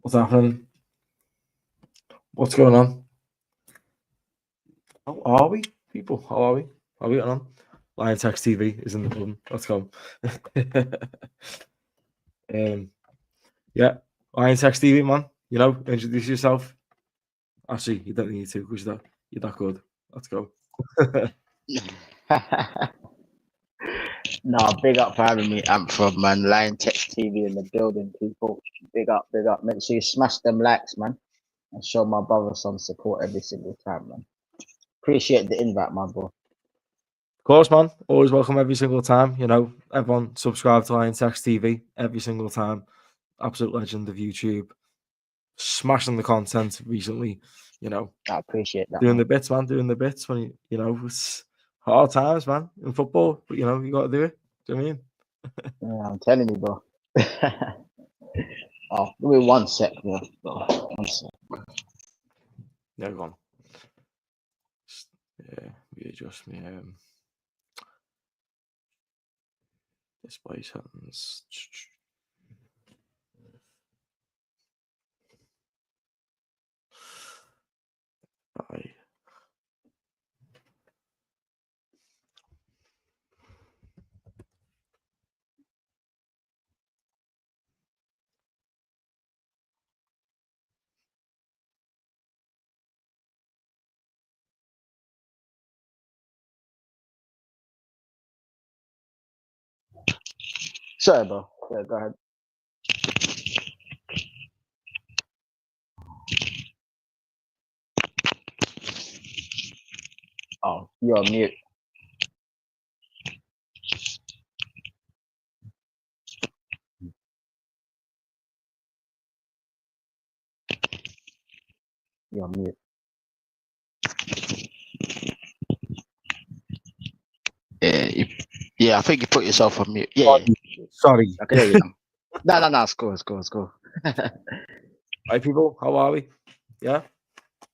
What's happening? What's going on? How are we, people? How are we? How are we getting on? Lion Text TV is in the building. Let's go. Yeah, Lion Text TV, man. You know, introduce yourself. Actually, you don't need to because you're that good. Let's go. No, big up for having me, Amphrom, man. Lion Text TV in the building, people. Big up, big up. Make sure you smash them likes, man. And show my brother some support every single time, man. Appreciate the invite, my bro. Of course, man. Always welcome every single time. You know, everyone subscribe to Lion Text TV every single time. Absolute legend of YouTube. Smashing the content recently. You know, I appreciate that. doing Man. the bits, man. Doing the bits when you know it's hard times, man, in football. But you know, you got to do it. Do you know what I mean? Yeah, I'm telling you, bro. Oh, give me 1 sec, bro. 1 sec. Yeah, go on. Yeah, readjust me. Display settings. Bye. Sorry, bro. Yeah, go ahead. Oh, you're on mute. You're on mute. Yeah, I think you put yourself on mute. Yeah, Sorry. I can hear you now. No, it's cool, it's cool, it's cool. Hi, people. How are we? Yeah.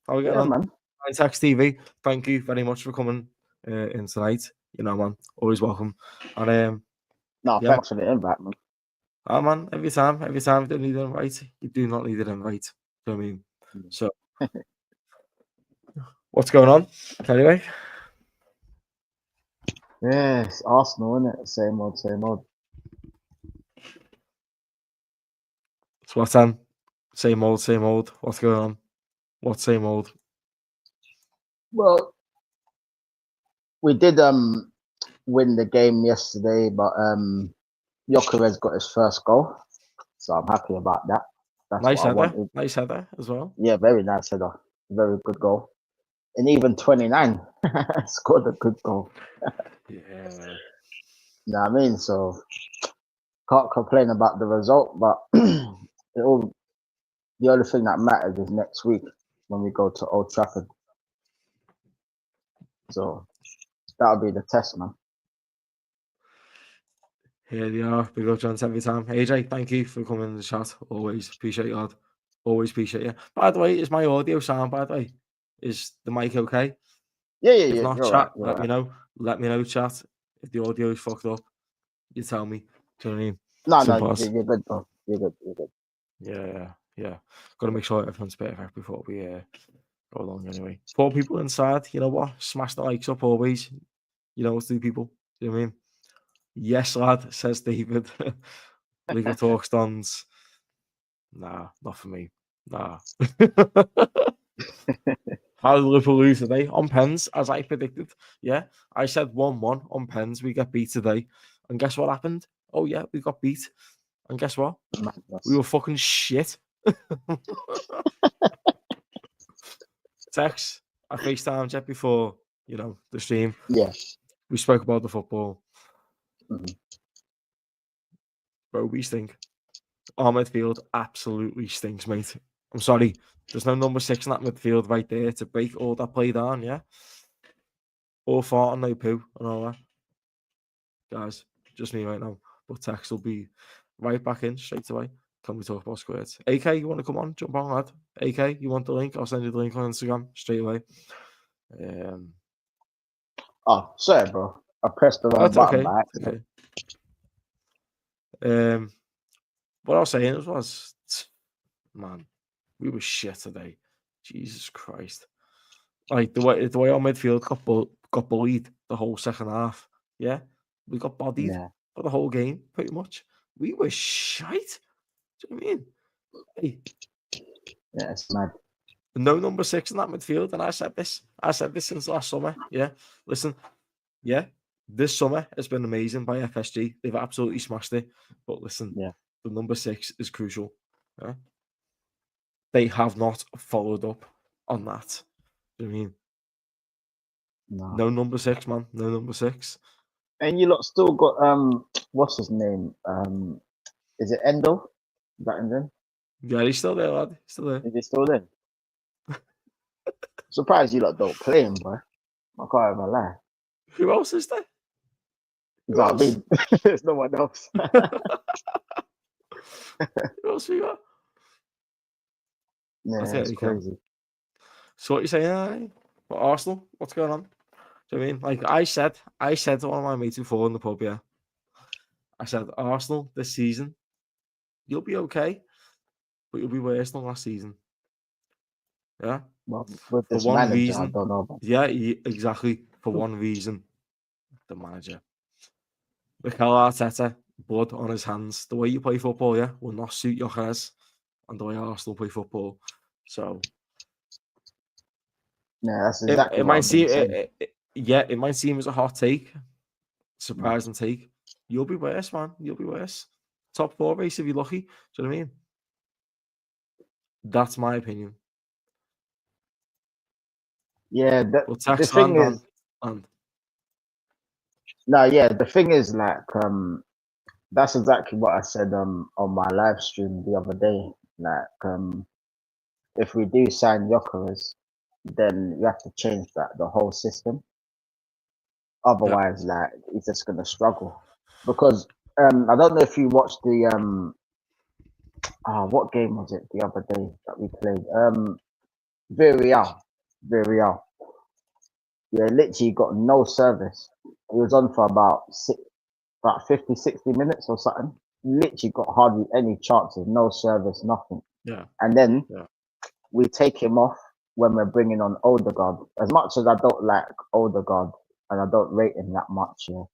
How are we getting Yeah, on? man. Text TV. Thank you very much for coming in tonight. You know, man. Always welcome. And No, yeah, thanks for the invite, man. oh, man. Every time you don't need an invite, you do not need an invite. Do you know what I mean? So, what's going on? Anyway. Yeah, it's Arsenal, isn't it? Same old, same old. So what's on? Same old, same old. What's going on? What's same old? Well, we did win the game yesterday, but Gyökeres got his first goal, so I'm happy about that. That's Nice what I header. wanted. Nice header as well. Yeah, very nice header. Very good goal. And even 29 scored a good goal. Yeah. You know what I mean? So can't complain about the result, but the only thing that matters is next week when we go to Old Trafford. So that'll be the test, man. Here they are. Big up chance every time. AJ, thank you for coming in the chat. Always appreciate you. Always appreciate you. By the way, is my audio sound, by the way? Is the mic okay? Yeah. If not, You're chat, right. let me know. Let me know, chat. If the audio is fucked up, you tell me. Do you know what I mean? No, Simple as. you're good, bro. You're good. Yeah. Got to make sure everyone's perfect before we go along anyway. 4 people inside. You know what? Smash the likes up always. You know what to do, people. Do you know what I mean? Yes, lad, says David. League of Talk stands. Nah, not for me. Nah. How did Liverpool lose today? On pens, as I predicted. Yeah, I said 1-1 on pens. We get beat today. And guess what happened? Oh, yeah, we got beat. And guess what? We were fucking shit. Tex, I FaceTimed Jet before, you know, the stream. Yeah. We spoke about the football. Mm-hmm. Bro, we stink. Our midfield absolutely stinks, mate. I'm sorry. There's no number 6 in that midfield right there to break all that play down, yeah? All fart and no poo and all that. Guys, just me right now. But Tex will be right back in straight away. Can we talk about squares? AK, you want to come on? Jump on, lad. AK, you want the link? I'll send you the link on Instagram straight away. Oh, sorry, bro. I pressed the wrong button by accident. Okay. What I was saying was man, we were shit today. Jesus Christ. Like the way our midfield got bullied the whole second half. Yeah. We got bodied Yeah, for the whole game, pretty much. We were shite. Do you know what I mean? Hey, yeah, it's mad. no number 6 in that midfield, and I said this since last summer. Yeah. Listen, yeah, this summer has been amazing by FSG. They've absolutely smashed it. But listen, Yeah. the number 6 is crucial. Yeah? They have not followed up on that. Do you know what I mean? No. No number 6, man. No number 6. And you lot still got what's his name? Is it Endo? Is that in there? Yeah, he's still there, lad. He's still there. Is he still there? Surprised you lot don't play him, bro. I can't even lie. Who else is there? You Who know what I else? mean? There's no one else. Who else we got? Yeah, That's it, it's you can. crazy. So what you saying? What, Arsenal? What's going on? Do you know what I mean? Like I said to one of my mates before in the pub, yeah. I said, Arsenal this season, you'll be okay, but you'll be worse than last season. Yeah. Well, with For this one manager, I reason. don't know. About. Yeah, exactly. For one reason. The manager. Mikel Arteta, blood on his hands. The way you play football, yeah, will not suit Jokeres and the way Arsenal play football. So Yeah, that's exactly it what might I've been seem, saying. it might seem as a hot take, surprising take. You'll be worse, man. You'll be worse. Top 4 race if you're lucky. Do you know what I mean? That's my opinion. Yeah, But the text thing is, and no, yeah, the thing is, like, that's exactly what I said on my live stream the other day. Like, if we do sign Jokeres, then you have to change the whole system. Otherwise, like, he's just gonna struggle. Because I don't know if you watched the what game was it the other day that we played? Villarreal. Villarreal. Yeah, literally got no service. He was on for about 50, 60 minutes or something. Literally got hardly any chances, no service, nothing. yeah, And then yeah, we take him off when we're bringing on Odegaard. As much as I don't like Odegaard and I don't rate him that much, yeah,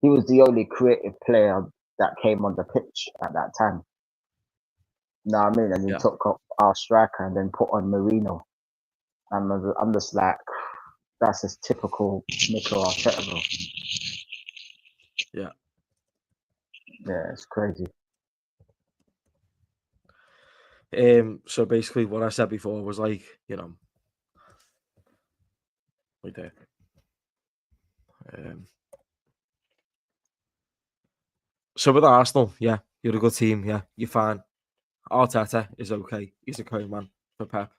he was the only creative player that came on the pitch at that time. You know what I mean? And he yeah. took up our striker and then put on Marino. And I'm just like, that's just typical Mikel Arteta, bro. Yeah. Yeah, it's crazy. So basically what I said before was like, you know, right there. So with Arsenal, yeah, you're a good team, yeah, you're fine. Arteta is okay. He's a co-man for Pep.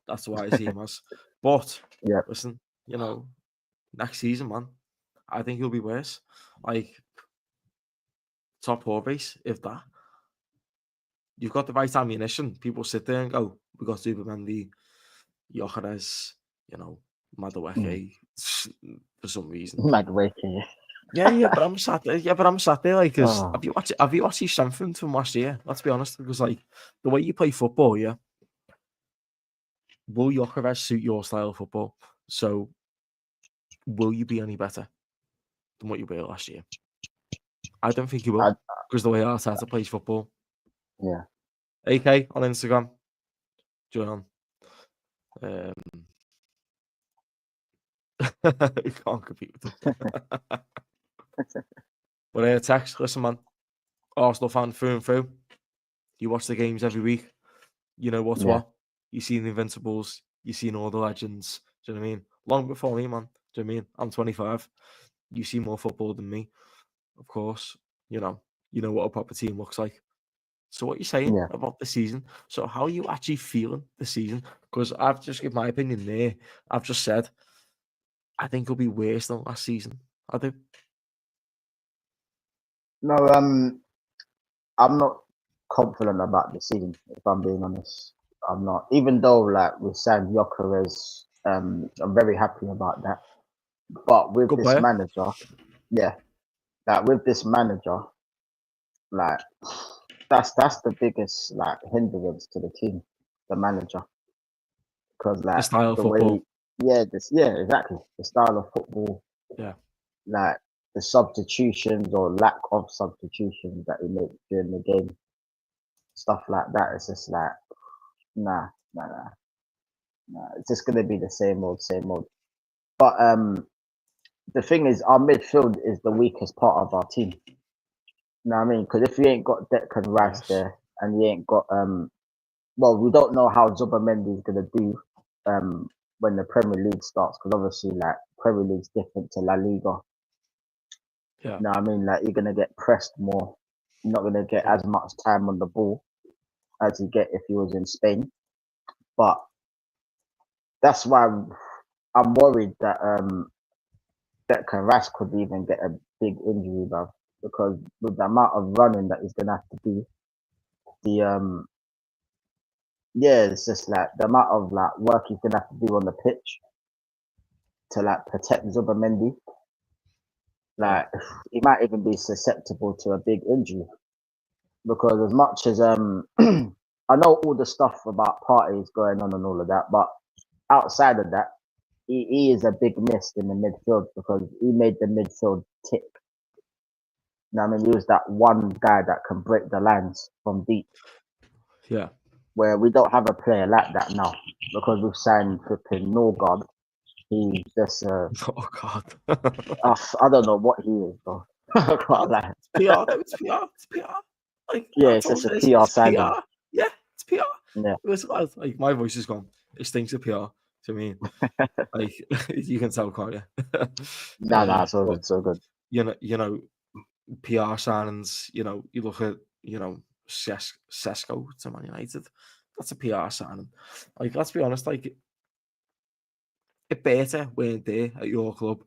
That's why I see him as. But Yeah. listen, you know, next season, man, I think he'll be worse. Like top 4 race, if that. You've got the right ammunition. People sit there and go, we got Zubimendi, Jokeres, you know, Madueke for some reason. Madueke. Yeah, but I'm sat there. Yeah, but I'm sat there like, cause Oh. have you watched his strengthened from last year? Let's be honest, because like the way you play football, yeah, will Jokeres suit your style of football? So, will you be any better than what you were last year? I don't think you will, because the way Arteta plays football. Yeah. AK on Instagram, join on. You can't compete with them. But text, listen, man. Arsenal fan through and through. You watch the games every week. You know what's what. You've seen the Invincibles. You've seen all the legends. Do you know what I mean? Long before me, man. Do you know what I mean? I'm 25. You see more football than me, of course. You know what a proper team looks like. So what are you saying about the season? So how are you actually feeling the season? Because I've just given my opinion there. I've just said I think it'll be worse than last season. I do. No, I'm not confident about the season, if I'm being honest. I'm not. Even though like we signed Jokeres, I'm very happy about that. But with Good this player. manager, like with this manager, like that's the biggest like hindrance to the team, the manager, because The like style of the way, football. exactly, the style of football, Yeah. like the substitutions or lack of substitutions that he makes during the game, stuff like that. It's just like nah, nah, nah, nah. It's just gonna be the same old, same old. But the thing is, our midfield is the weakest part of our team. You know what I mean? Because if you ain't got Declan Rice Yes. there, and you ain't got well, we don't know how Zubamendi is gonna do when the Premier League starts, because obviously, like Premier League's different to La Liga. Yeah. You know what I mean? Like you're gonna get pressed more. You're not gonna get Yeah. as much time on the ball as you get if you was in Spain. But that's why I'm worried that Declan Rice could even get a big injury, bro. Because with the amount of running that he's gonna have to do, the it's just like the amount of like work he's gonna have to do on the pitch to like protect Zubamendi. Like he might even be susceptible to a big injury because as much as I know all the stuff about parties going on and all of that, but outside of that, he is a big miss in the midfield because he made the midfield tick. You know what I mean? He was that one guy that can break the lines from deep. Yeah. Where we don't have a player like that now because we've signed flipping Norgard. He's just Oh God. I don't know what he is, bro. I can't lie. It's PR though. It's PR. It's PR. Like Yeah, that's it's all just it a is. PR It's signing. PR. Yeah, it's PR. Yeah. Listen, lads, like my voice is gone. It stinks of PR to me. Like you can tell, can't you? Nah, so But good, so good. you know, PR signings. You look at Sesko to Man United. That's a PR signing. Like let's be honest. Like if Beta weren't there at your club,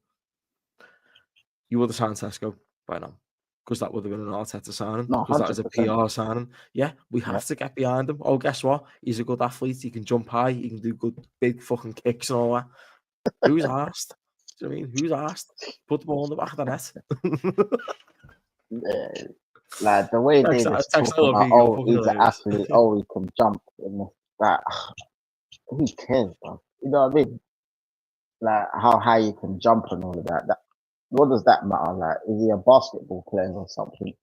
you would have signed Sesko by now. Because that would have been an Arteta signing. No, Because that is a 100%. PR signing. Yeah, we Yeah. have to get behind him. Oh, guess what? He's a good athlete. He can jump high. He can do good, big fucking kicks and all that. Who's asked? Do you know what I mean? Who's asked? Put the ball in the back of the net. Yeah. Like the way they just Text talk I love about, you. You're oh, fucking he's an hilarious. athlete, oh, he can jump, and like, who cares, bro? You know what I mean? Like how high you can jump and all of that. What does that matter? Like, is he a basketball player or something? You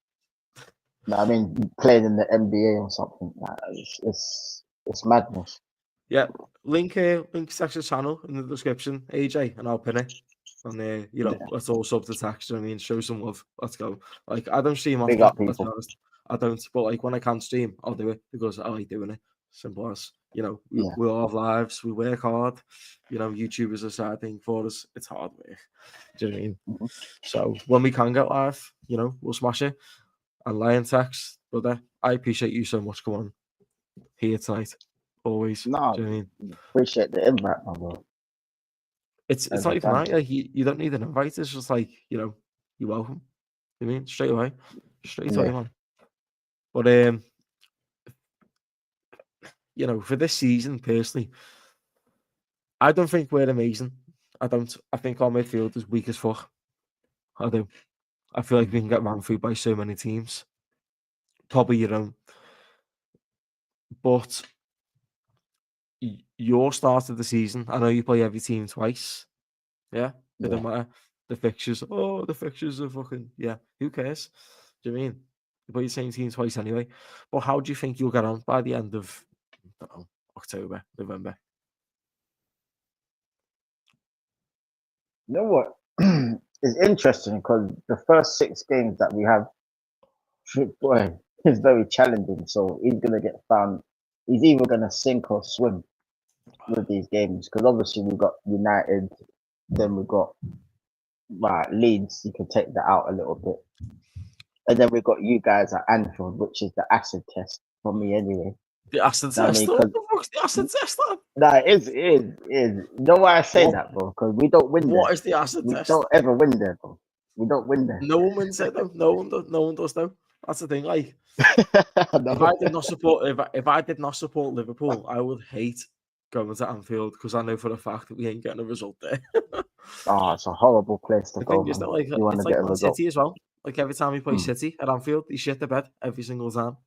know what I mean, playing in the NBA or something. Like, it's madness. Yeah, link section channel in the description, AJ, and I'll pin it. And let's all sub to text. You know what I mean, show some love. Let's go. Like I don't stream Big often. up, Let's be people. honest. I don't. But like when I can stream, I'll do it because I like doing it. Simple as Yeah. we all have lives. We work hard. YouTube is a side thing for us. It's hard work. Do you know what I mean? Mm-hmm. So when we can get live, we'll smash it. And Lion Text, brother, I appreciate you so much. Come on here tonight. Always. No, Do you know what I mean? appreciate the invite, my bro. It's not Every even time. that. Like, you don't need an invite. It's just like, you're welcome. You mean straight away. Straight away, Yeah. man. But for this season, personally, I don't think we're amazing. I don't. I think our midfield is weak as fuck. I do. I feel like we can get ran through by so many teams. Probably your own. But your start of the season, I know you play every team twice. Yeah, it don't matter. The fixtures, the fixtures are fucking, yeah, who cares? Do you know what I mean? You play the same team twice anyway. But how do you think you'll get on by the end of, I don't know, October, November? You know what? It's interesting because the first 6 games that we have, boy, is very challenging. So he's gonna get found. He's either gonna sink or swim with these games because obviously we got United, then we got Leeds. You can take that out a little bit, and then we got you guys at Anfield, which is the acid test for me anyway. The acid Know what I test? mean? What the fuck's the acid test, lad? No, it is. You know why I say that, bro? Because we don't win there. What is the acid We test? don't ever win there, bro. We don't win there. No one wins it though. No one does though. That's the thing. Like, No. if I did not support, if I did not support Liverpool, I would hate going to Anfield because I know for a fact that we ain't getting a result there. Oh, it's a horrible place to The go, thing is man. that like You want to it's get like a Man result. City as well. Like every time we play City at Anfield, they shit the bed every single time.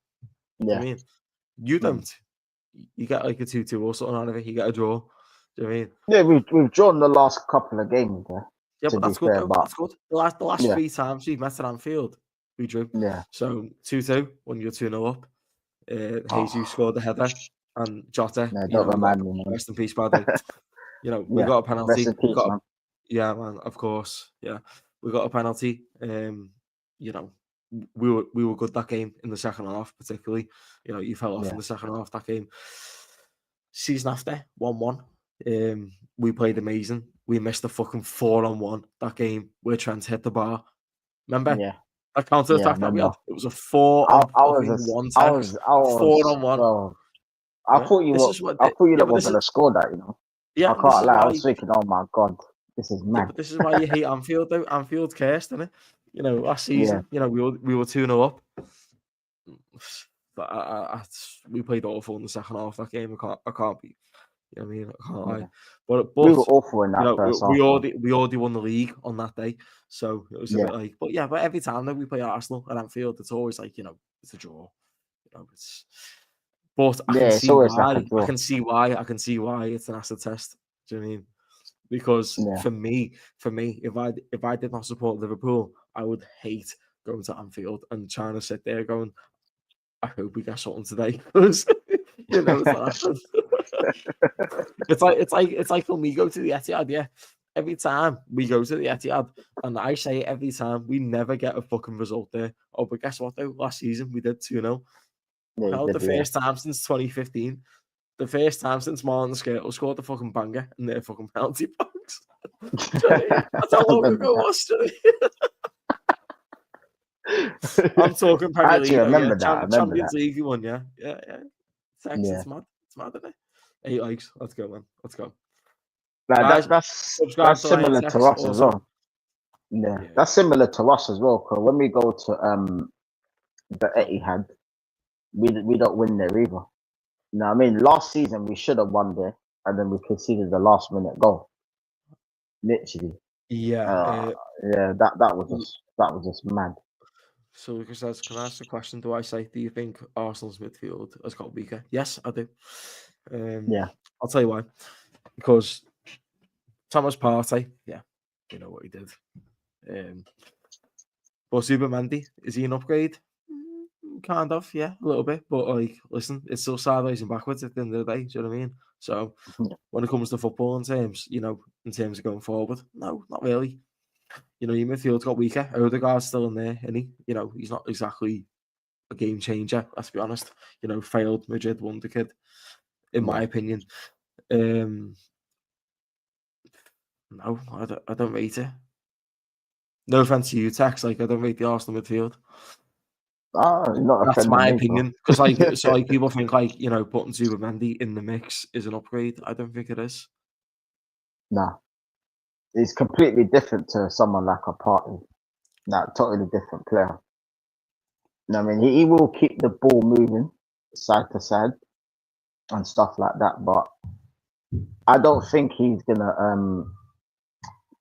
Do you know what I mean? You don't. You get like a 2-2 or something out of it. You get a draw. Do you know what I mean? Yeah, we've drawn the last couple of games there. Yeah, To but be that's good fair, though. but That's good. The last yeah, 3 times we've met at Anfield, we drew. yeah. So 2-2 when you're 2-0 up. Jesus Oh, scored the header, and Jota. no, You don't know, we got remind me, man. rest in peace, Bradley. You know, we Yeah, got a rest penalty. in peace, man. Yeah, man. Of course, yeah, we got a penalty. You know, we were good that game in the second half, particularly. You know, you fell off in the second half that game. Season after 1-1. We played amazing. We missed a fucking 4-on-1 that game where Trent hit the bar. Remember? Yeah, That counter yeah, I attack that we remember. had. It was a 4 I, on I was, fucking a, one I text. was, I was, 4-on-1. bro. I Yeah. thought you This were. is what. I thought you Yeah, lot but were this is. gonna score that. You know, I Yeah, this can't is lie. I why. was thinking, oh my god, this is Yeah, mad. but this is why you hate Anfield, though. Anfield's cursed, isn't it? You know, last Yeah, season, you know, we were 2-0 up. But we played awful in the second half of that game. I can't be. You know what I mean? I can't lie. yeah. But We were awful in you that know, first half. we already won the league on that day, so it was a Yeah, bit like. But yeah, but every time that we play Arsenal at Anfield, it's always like, you know, it's a draw. You know, it's. But I yeah. can It's see always like a why. I draw. can see why. I can see why it's an acid test. Do you know what I mean? Because Yeah, for me, if I did not support Liverpool, I would hate going to Anfield and trying to sit there going, I hope we get something today, because you know it's not happening. It's like when we go to the Etihad, yeah. Every time we go to the Etihad, and I say it every time, we never get a fucking result there. Oh, but guess what though? Last season we did 2-0. yeah, you Hell, the did, yeah. first time since 2015. The first time since Marlon Skirtle scored the fucking banger in their fucking penalty box. That's how I long remember ago it was. I'm talking I Premier actually League, though, yeah. remember that. I remember Champions that. League, you won, yeah. Yeah. Yeah, It's mad. It's mad, isn't it? 8 likes. Let's go, man. Let's go. like Guys, subscribe that's to Lion similar to Text us as also. well. Yeah, Yeah. that's similar to us as well. Because when we go to the Etihad, we don't win there either. You know what I mean? Last season we should have won there, and then we conceded the last minute goal. Literally, Yeah. yeah, that was just mad. So Lucas says, can I ask a question? Do you think Arsenal's midfield has got weaker? Yes, I do. Yeah, I'll tell you why. Because Thomas Partey, yeah, you know what he did. But Supermandy, is he an upgrade? Kind of, yeah, a little bit. But like, listen, it's still sideways and backwards at the end of the day. Do you know what I mean? So yeah, when it comes to football in terms, in terms of going forward, no, not really. You know, your midfield's got weaker. Odegaard's still in there, and you know, he's not exactly a game changer. Let's be honest. You know, failed Madrid wonder kid, in my opinion. No, I don't rate it. No offense to you, Tex. Like, I don't rate the Arsenal midfield. you're not That's offending my me, bro. opinion. Because people think like, you know, putting Supermandy in the mix is an upgrade. I don't think it is. Nah, it's completely different to someone like a Party. Nah, totally different player. You know what I mean? He will keep the ball moving side to side and stuff like that, but I don't think he's gonna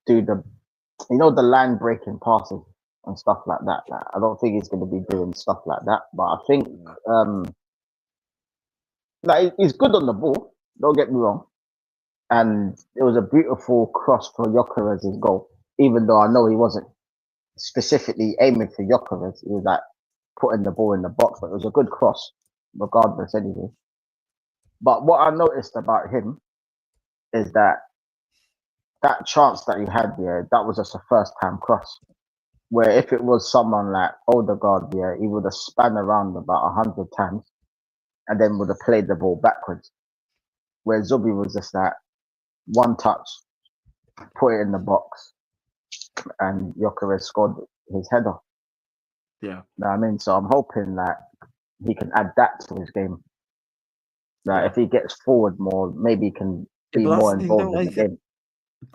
do the line breaking passes and stuff like that. Like, I don't think he's gonna be doing stuff like that. But I think like he's good on the ball. Don't get me wrong. And it was a beautiful cross for Gyökeres's goal. Even though I know he wasn't specifically aiming for Gyökeres, he was like putting the ball in the box. But it was a good cross, regardless, anyway. But what I noticed about him is that chance that he had there, that was just a first time cross. Where if it was someone like Odegaard, yeah, he would have spun around about 100 times and then would have played the ball backwards. Where Zubi was just like one touch, put it in the box, and Gyökeres scored his header. Yeah. You know what I mean? So I'm hoping that he can add that to his game. Like if he gets forward more, maybe he can be but that's more the thing, though. involved in the Like, game.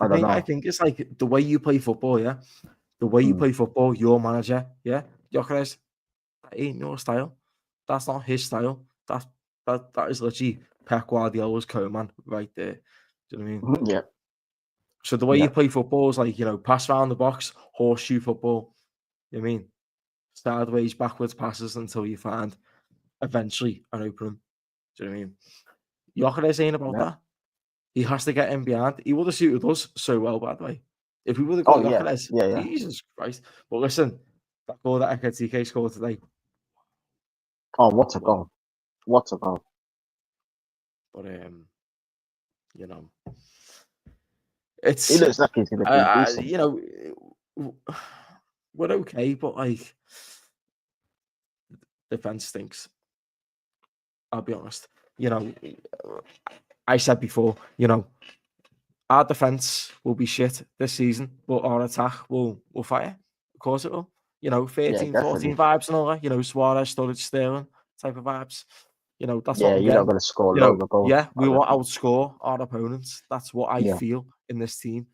the thing I think is like the way you play football, yeah. The way you play football, your manager, yeah. Gyökeres, that ain't your style. That's not his style. That is literally Pep Guardiola's co-man right there. Do you know what I mean? Yeah. So the way you play football is like, you know, pass around the box, horseshoe football. You know what I mean? Sideways, backwards passes until you find eventually and open him. Do you know what I mean? Gyökeres ain't about Yeah. that. He has to get in behind. He would have suited us so well, by the way. If we would have got Gyökeres, yeah. Jesus Christ. But listen, that goal that Ekitike scored today. Oh, what a goal. What a goal. But, you know, He it's, looks like he's going to be decent. you know, we're okay, but like, defense stinks. I'll be honest. You know, I said before, you know, our defense will be shit this season, but our attack will fire. Of course it will. You know, 13, Yeah, 14 vibes and all that. You know, Suarez, Sturridge, Sterling type of vibes. You know, that's what I'm you're not getting. going to score You know, loads of goals. yeah, we will outscore our opponents. That's what I Yeah. feel in this team.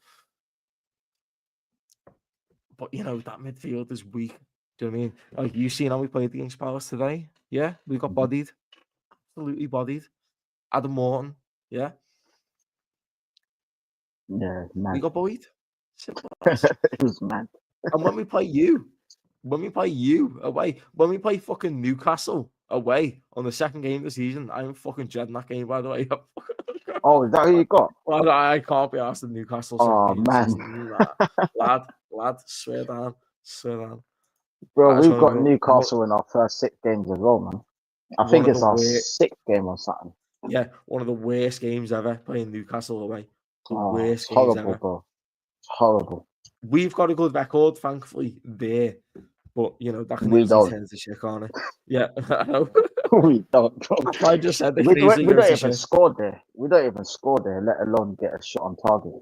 But, you know, that midfield is weak. Do you know what I mean? Like, you seen how we played against Palace today? Yeah, we got bodied. Absolutely bodied. Adam Morton, yeah. Yeah, man. We got bullied. Simple as. It was mad. And when we play you away, when we play fucking Newcastle away on the second game of the season, I'm fucking dreading that game, by the way. Oh, is that who you got? Well, I can't be asked in Newcastle. Oh, Second game of the man. season. Lad, swear down. Bro, That's we've got one- Newcastle in our first 6 games as well, man. I one think of it's the our worst- 6th game or something. Yeah, one of the worst games ever playing Newcastle away. The Oh, worst it's games horrible, ever. bro. It's horrible. We've got a good record, thankfully, there. But, you know, that can We easily don't. turn to shit, can't it? Yeah, I know. We don't, bro. I just said they We can easily don't go to even shit. score there. We don't even score there, let alone get a shot on target.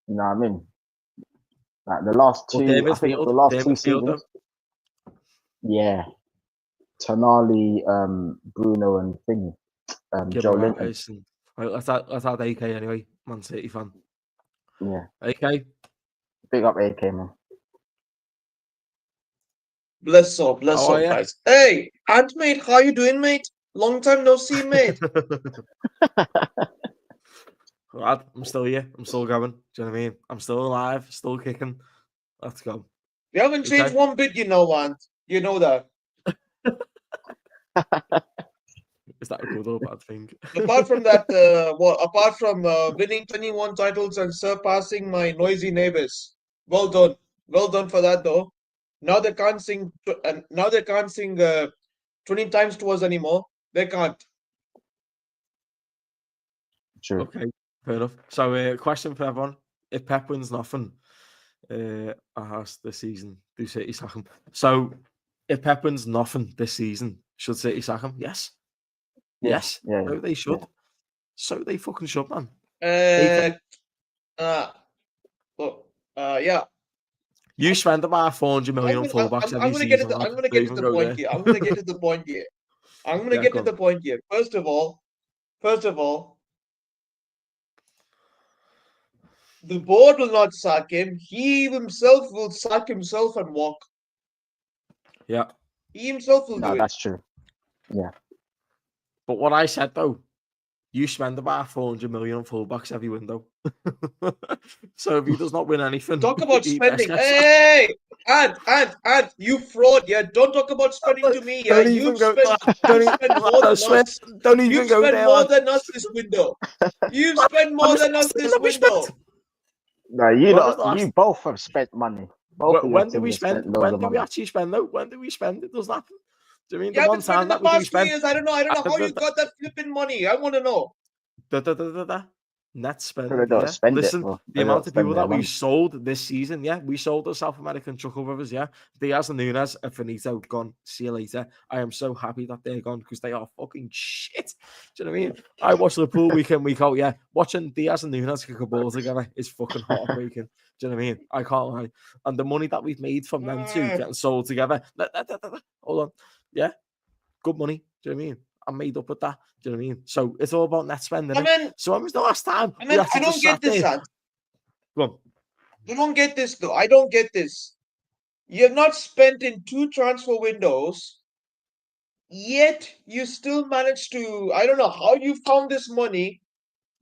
You know what I mean? Like the last But 2, their I think midfield, the last their 2 midfield, though. seasons. Yeah. Tonali, Bruno, and Thingy. Joe Linton. Listen, right, let's add AK anyway. Man City fan. Yeah. AK. Big up AK, man. Bless up, How are ya? guys. Hey, Ant mate, how you doing, mate? Long time no see, mate. Lad, I'm still here. I'm still going. Do you know what I mean? I'm still alive, still kicking. Let's go. You haven't changed one bit, you know, Ant. You know that. Is that a good or bad thing? Apart from that, apart from winning 21 titles and surpassing my noisy neighbors. Well done for that, though. Now they can't sing. Now they can't sing 20 times to us anymore. They can't. True. Okay, fair enough. So, question for everyone: if Pep wins nothing, I asked this season, do City sack him? So, if Pep wins nothing this season, should City sack him? Yes. Yeah. Yes. Yeah. So they should. So they fucking should, man. Yeah. You spend about 400 million on fullbacks every season. I'm gonna get to the point here. I'm gonna get to the point here. First of all, the board will not sack him. He himself will sack himself and walk. Yeah. He himself will do it. That's true. Yeah. But what I said though, you spend about 400 million on fullbacks every window. So if he does not win anything, Talk about he spending. best gets- Hey, Ant, you fraud. Yeah, don't talk about spending to me. Yeah, you spend more than us. Don't even You've go spent there. more lad. than us this window. You've spent more than us this window. No, you both have spent money. Both of When you do we have spend? spent loads When of do we money. actually spend though? When do we spend? It doesn't happen. Do you mean You the one haven't spent time in the that we do past 2 spend? years. I don't know how you got that flipping money. I want to know. Net spend, They don't yeah. spend it, Listen, bro. the They amount don't of spend people their that we money. sold this season, yeah. We sold the South American Chuckle Brothers, yeah. Diaz and Nunes and Finito gone. See you later. I am so happy that they're gone because they are fucking shit. Do you know what I mean? I watch Liverpool week in, week out, yeah. Watching Diaz and Nunes kick a ball together is fucking heartbreaking. Do you know what I mean? I can't lie. And the money that we've made from them two getting sold together, hold on, yeah, good money. Do you know what I mean? I'm made up with that. Do you know what I mean? So it's all about net spending. So when was the last time? I don't get this, Ant. Go on. You don't get this, though. I don't get this. You have not spent in 2 transfer windows, yet you still managed to. I don't know how you found this money,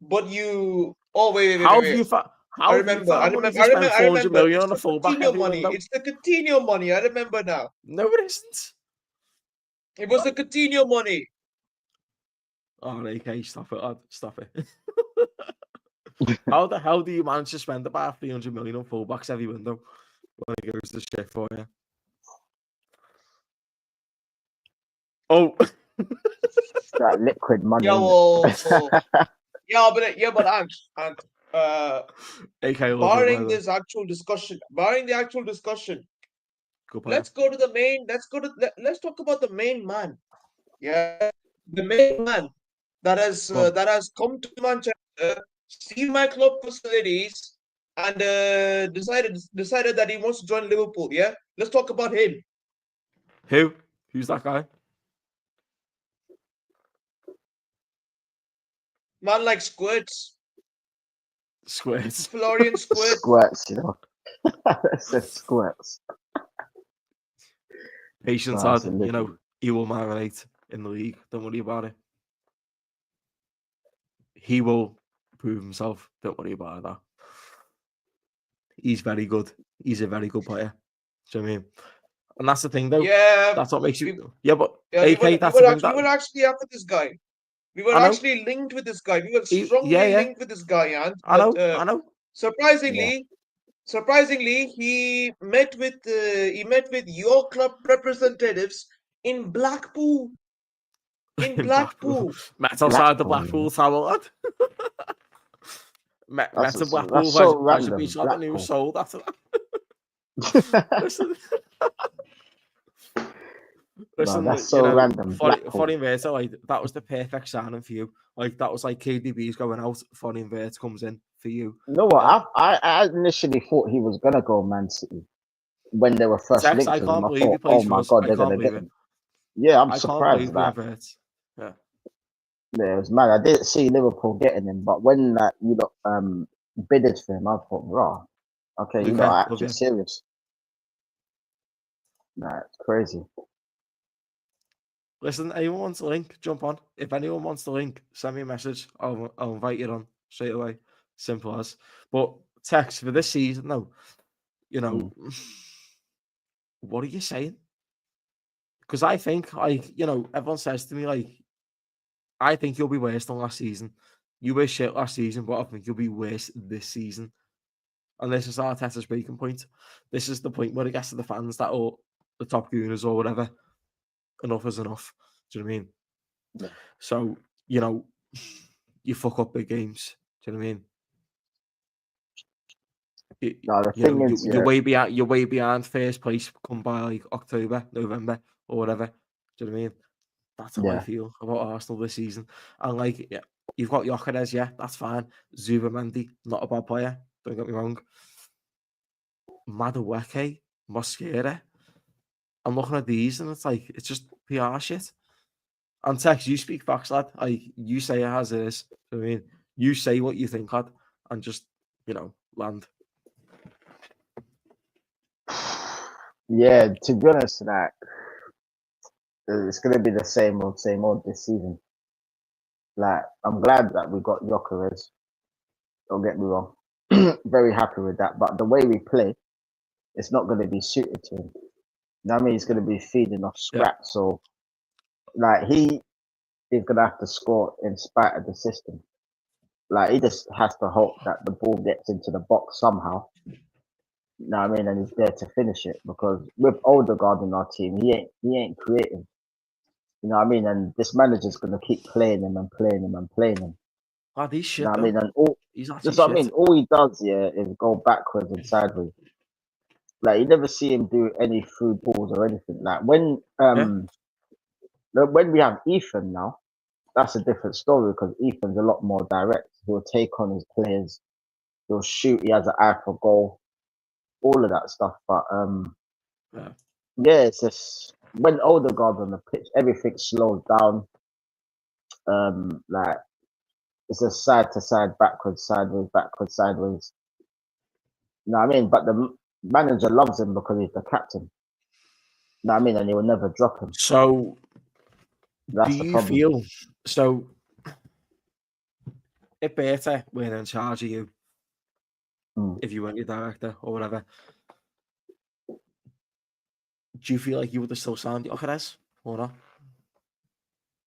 but you. Oh wait. How have you found? I remember. Million on a It's the fullback Coutinho every money. window. It's the Coutinho money. I remember now. No, it isn't. It was the Coutinho money. Oh, AK, stop it, lad. Stop it. How the hell do you manage to spend about 300 million on fullbacks every window when it goes to shit for you? Oh, That liquid money. Yeah, innit? well, but and AK, love you, by barring the way. this actual discussion, Good player. let's go to the main. Let's talk about the main man. Yeah, the main man that Go on. has come to Manchester, seen my club facilities, and decided that he wants to join Liverpool. Yeah, let's talk about him. Who? Who's that guy? Man like Squirts, Squares. Florian Squirts. Squirts, you know. It says squirts. Patience, Nah, lad. it's a You know, liquid. he will marinate in the league. Don't worry about it. He will prove himself. Don't worry about that. He's very good. He's a very good player. Do you know what I mean? And that's the thing, though. Yeah, That's what makes we, you. Yeah, but yeah, AK, that's the thing. we were That actually after this guy. We were I know. actually linked with this guy. We were Yeah, strongly yeah. linked with this guy, and I but know. I know. surprisingly, he met with your club representatives in Blackpool. In In Blackpool. Blackpool. Met outside the Blackpool, Blackpool Tower, lad. Met in Blackpool. That's so Pleasure random. Beach, lad, and he was Blackpool. sold after that. Listen, No, listen, that's you so know, random. Blackpool. for inverter, like that was the perfect signing for you. Like that was like KDB's going out, for inverter comes in for you. You know what? Yeah. I initially thought he was gonna go Man City when they were first Tex, linked I with him. can't I believe he thought, oh plays for my us. god, I they're can't gonna believe get it. him. Yeah, I'm I can't surprised believe we that. have it. Yeah. Yeah, it was mad. I didn't see Liverpool getting him, but when that bidded for him, I thought, raw. Okay, you lot Okay, are love actually you. serious. Nah, it's crazy. Listen, anyone wants a link, jump on. If anyone wants the link, send me a message. I'll invite you on straight away. Simple as. But Tex, for this season, no, you know, what are you saying? Because I think, like, you know, everyone says to me, like, I think you'll be worse than last season. You were shit last season, but I think you'll be worse this season. And this is Arteta's breaking point. This is the point where it gets to the fans that are the top gooners or whatever. Enough is enough. Do you know what I mean? Yeah. So, you know, you fuck up big games. Do you know what I mean? No, the thing is, You're way behind first place come by like October, November, or whatever. Do you know what I mean? That's how I yeah, feel about Arsenal this season. And like, yeah, you've got Gyökeres, yeah, that's fine. Zubamendi, not a bad player. Don't get me wrong. Madueke, Mosquera. I'm looking at these and it's like, it's just PR shit. And Tex, you speak facts, lad. Like, you say it as it is. Do you know what I mean? You say what you think, lad, and just, you know, land. yeah. To be honest, like it's gonna be the same old this season. Like, I'm glad that we got Gyökeres. Don't get me wrong. Very happy with that. But the way we play, it's not going to be suited to him. You know what I mean? He's going to be feeding off Yeah. scraps. So, like, he is going to have to score in spite of the system. Like, he just has to hope that the ball gets into the box somehow. You know what I mean? And he's there to finish it. Because with Odegaard in our team, he ain't creative. You know what I mean? And this manager's going to keep playing him and playing him and playing him. Lad, he's shit, You know what I though. mean? And He's actually just what I shit. mean, all he does, yeah, is go backwards and sideways. Like, you never see him do any through balls or anything. Like, when we have Ethan now, that's a different story because Ethan's a lot more direct. He'll take on his players, he'll shoot, he has an eye for goal, all of that stuff. But yeah, it's just when Odegaard's on the pitch, everything slows down. Like, it's a side to side, backwards, sideways. You know what I mean? But the manager loves him because he's the captain. You know what I mean? And he will never drop him. So, That's do the you problem. feel so? If Berta were in charge of you, if you weren't your director or whatever, do you feel like you would have still signed Gyökeres or not?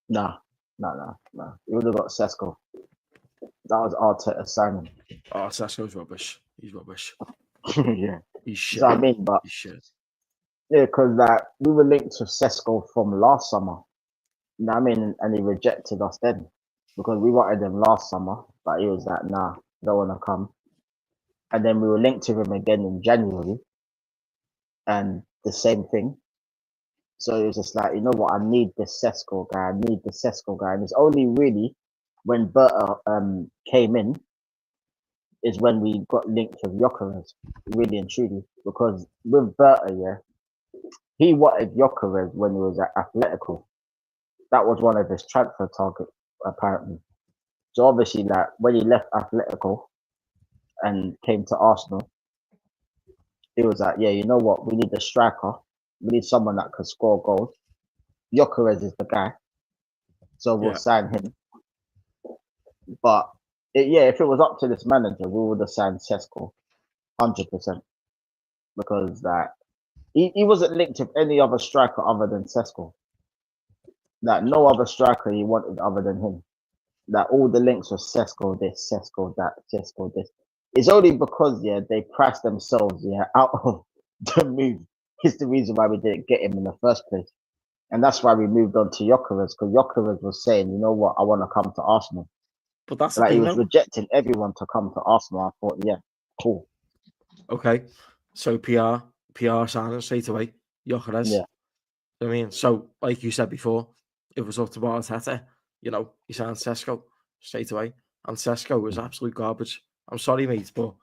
Nah. He would have got Sesko. That was Arteta's signing. Oh, Sesko's rubbish. He's rubbish. Yeah. He's shit. So I mean, but He's shit. yeah, because we were linked to Sesko from last summer. You know what I mean? And he rejected us then because we wanted him last summer, but he was like, nah, don't want to come. And then we were linked to him again in January, and the same thing. So it was just like, you know what? I need this Sesko guy. And it's only really when Berta came in is when we got linked with Jokeres, really and truly. Because with Berta, yeah, he wanted Jokeres when he was at Atletico. That was one of his transfer targets, apparently. So obviously, like when he left Atletico and came to Arsenal, he was like, yeah, you know what? We need a striker. We need someone that can score goals. Jokeres is the guy. So we'll sign him. But if it was up to this manager, we would have signed Sesko 100%. Because he wasn't linked with any other striker other than Sesko. Like no other striker he wanted other than him. Like all the links were Sesko this, Sesko that, Sesko this. It's only because they priced themselves out of the move. Is the reason why we didn't get him in the first place. And that's why we moved on to Jokeres, because Jokeres was saying, you know what, I want to come to Arsenal. But that's the Like he thing, was though. rejecting everyone to come to Arsenal. I thought, yeah, cool. Okay, so PR signing straight away. Jokeres. Yeah. I mean, so like you said before, it was up to Arteta. You know, he signed Sesko straight away, and Sesko was absolute garbage. I'm sorry, mate, but